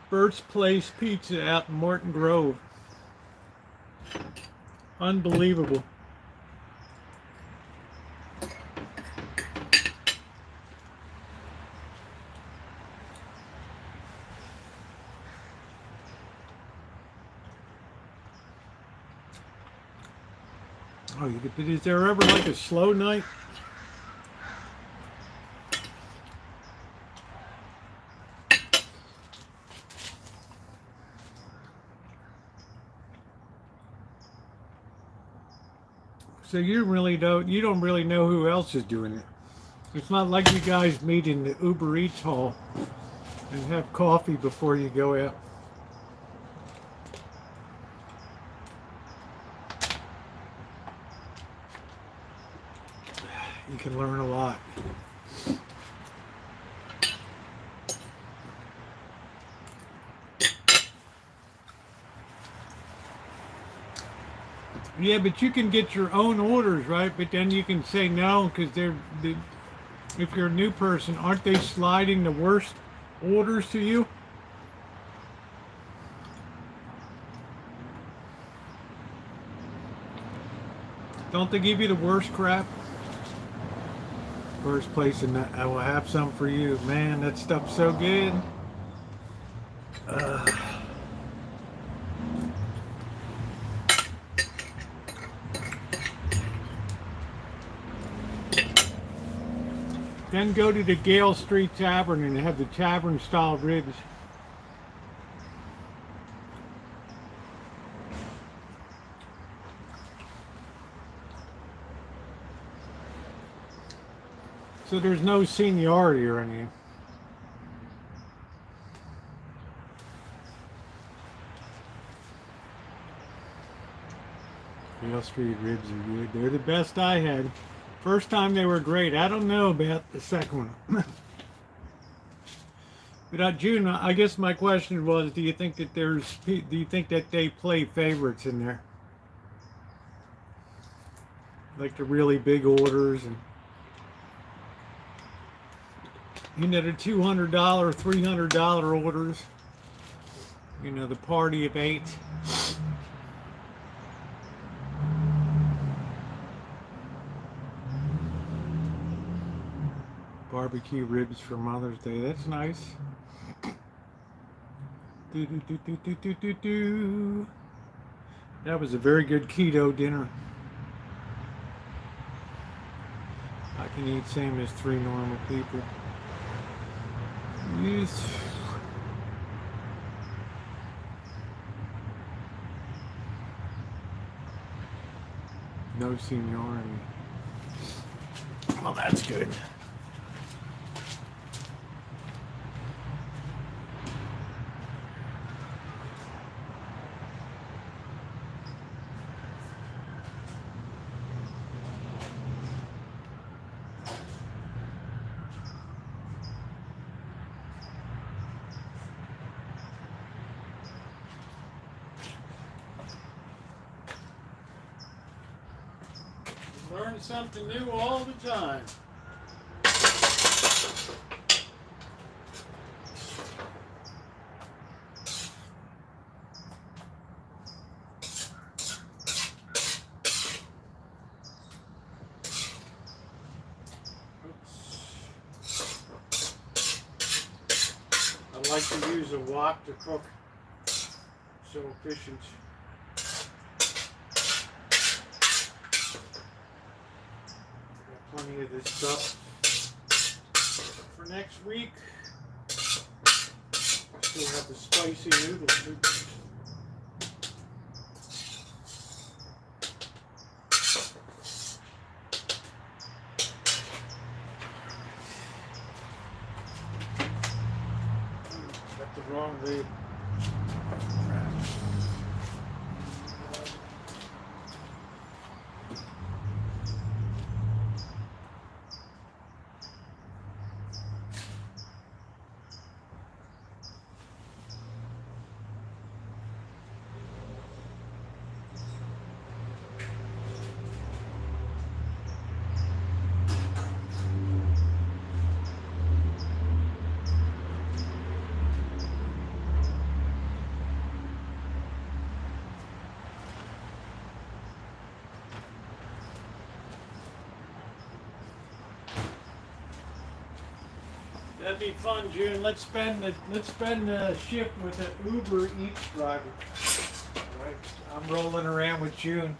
Place Pizza out in Morton Grove. Unbelievable. Oh, is there ever like a slow night? So you don't really know who else is doing it. It's not like you guys meet in the Uber Eats hall and have coffee before you go out. You can learn a lot. Yeah, but you can get your own orders, right? But then you can say no because if you're a new person, aren't they sliding the worst orders to you? Don't they give you the worst crap? First place in that, I will have some for you. Man, that stuff's so good. Then go to the Gale Street Tavern and have the tavern style ribs. So there's no seniority or anything. Gale Street ribs are good. They're the best I had. First time they were great. I don't know about the second one. But June, I guess my question was, do you think that they play favorites in there? Like the really big orders and the $200, $300 orders. The party of 8. Barbecue ribs for Mother's Day. That's nice. That was a very good keto dinner. I can eat same as 3 normal people. Yes. No seniority. Well, that's good. Learn something new all the time. I like to use a wok to cook. So efficient. Got plenty of this stuff for next week. Still have the spicy noodle soup. Got the wrong lid. That'd be fun, June. Let's spend the shift with an Uber Eats driver. All right. I'm rolling around with June.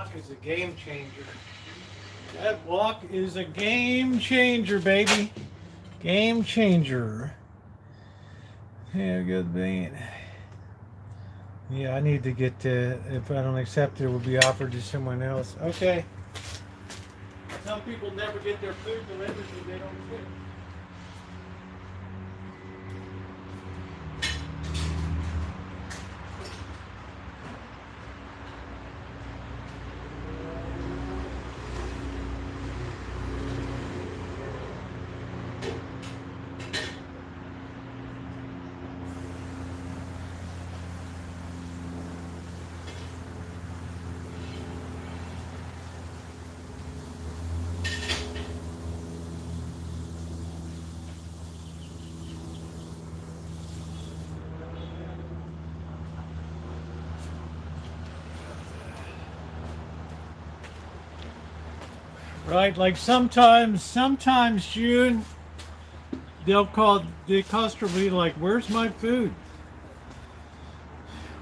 walk is a game changer. That walk is a game changer, baby. Game changer. Yeah, good man. Yeah, I need to get if I don't accept it, it will be offered to someone else. Okay. Some people never get their food delivered because they don't fit. Right, like sometimes June, the customer will be like, "Where's my food?"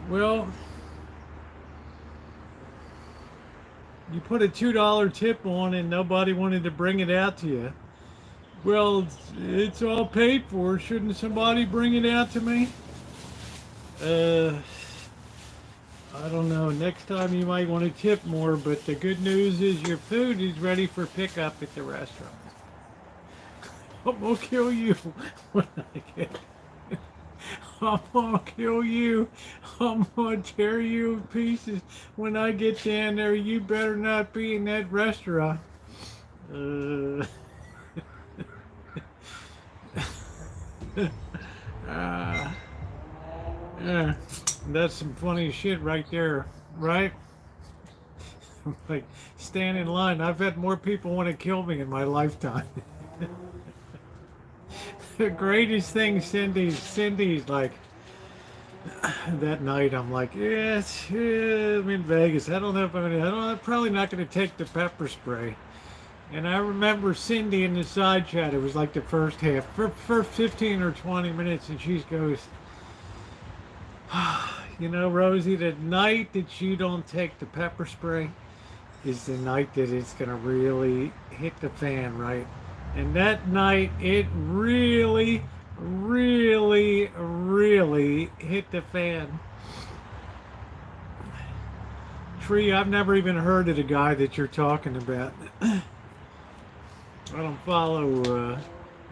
Well, you put a $2 tip on and nobody wanted to bring it out to you. Well, it's all paid for. Shouldn't somebody bring it out to me? I don't know. Next time you might want to tip more, but the good news is your food is ready for pickup at the restaurant. I'm gonna kill you when I get. I'm gonna kill you. I'm gonna tear you in pieces when I get down there. You better not be in that restaurant. Yeah, that's some funny shit right there, right? Like, stand in line. I've had more people want to kill me in my lifetime. The greatest thing, Cindy's like, that night I'm like, yes, yeah, I'm in Vegas. I don't know if I'm probably not going to take the pepper spray. And I remember Cindy in the side chat, it was like the first 15 or 20 minutes, and she goes, you know, Rosie, the night that you don't take the pepper spray is the night that it's going to really hit the fan, right? And that night, it really, really, really hit the fan. Tree, I've never even heard of the guy that you're talking about. I don't follow,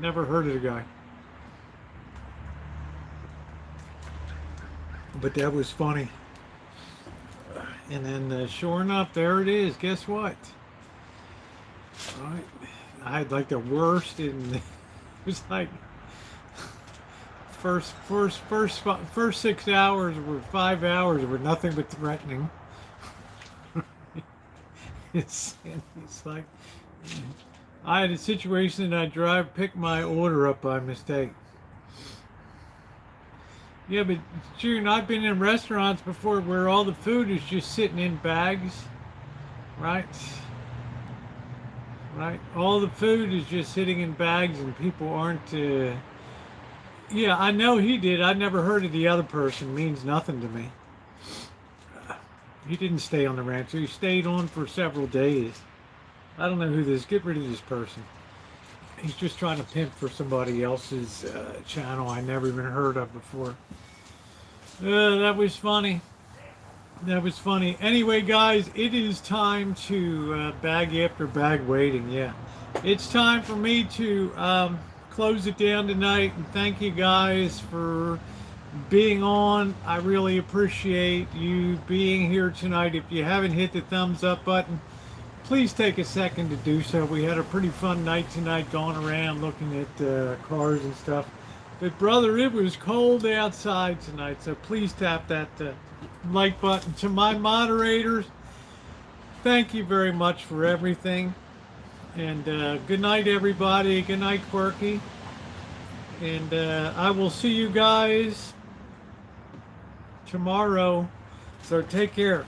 never heard of the guy. But that was funny. And then sure enough, there it is. Guess what? I had like the worst, and it was like first 6 hours or 5 hours were nothing but threatening. it's like I had a situation that I picked my order up by mistake. Yeah, but June, I've been in restaurants before where all the food is just sitting in bags, right? Right? All the food is just sitting in bags and people aren't, yeah, I know he did. I never heard of the other person. It means nothing to me. He didn't stay on the Rancho. He stayed on for several days. I don't know who this, get rid of this person. He's just trying to pimp for somebody else's channel I never even heard of before. That was funny. That was funny. Anyway, guys, it is time to bag after bag waiting. Yeah, it's time for me to close it down tonight. And thank you guys for being on. I really appreciate you being here tonight. If you haven't hit the thumbs up button, please take a second to do so. We had a pretty fun night tonight going around looking at cars and stuff. But brother, it was cold outside tonight, so please tap that like button. To my moderators, thank you very much for everything. And good night, everybody. Good night, Quirky. And I will see you guys tomorrow. So take care.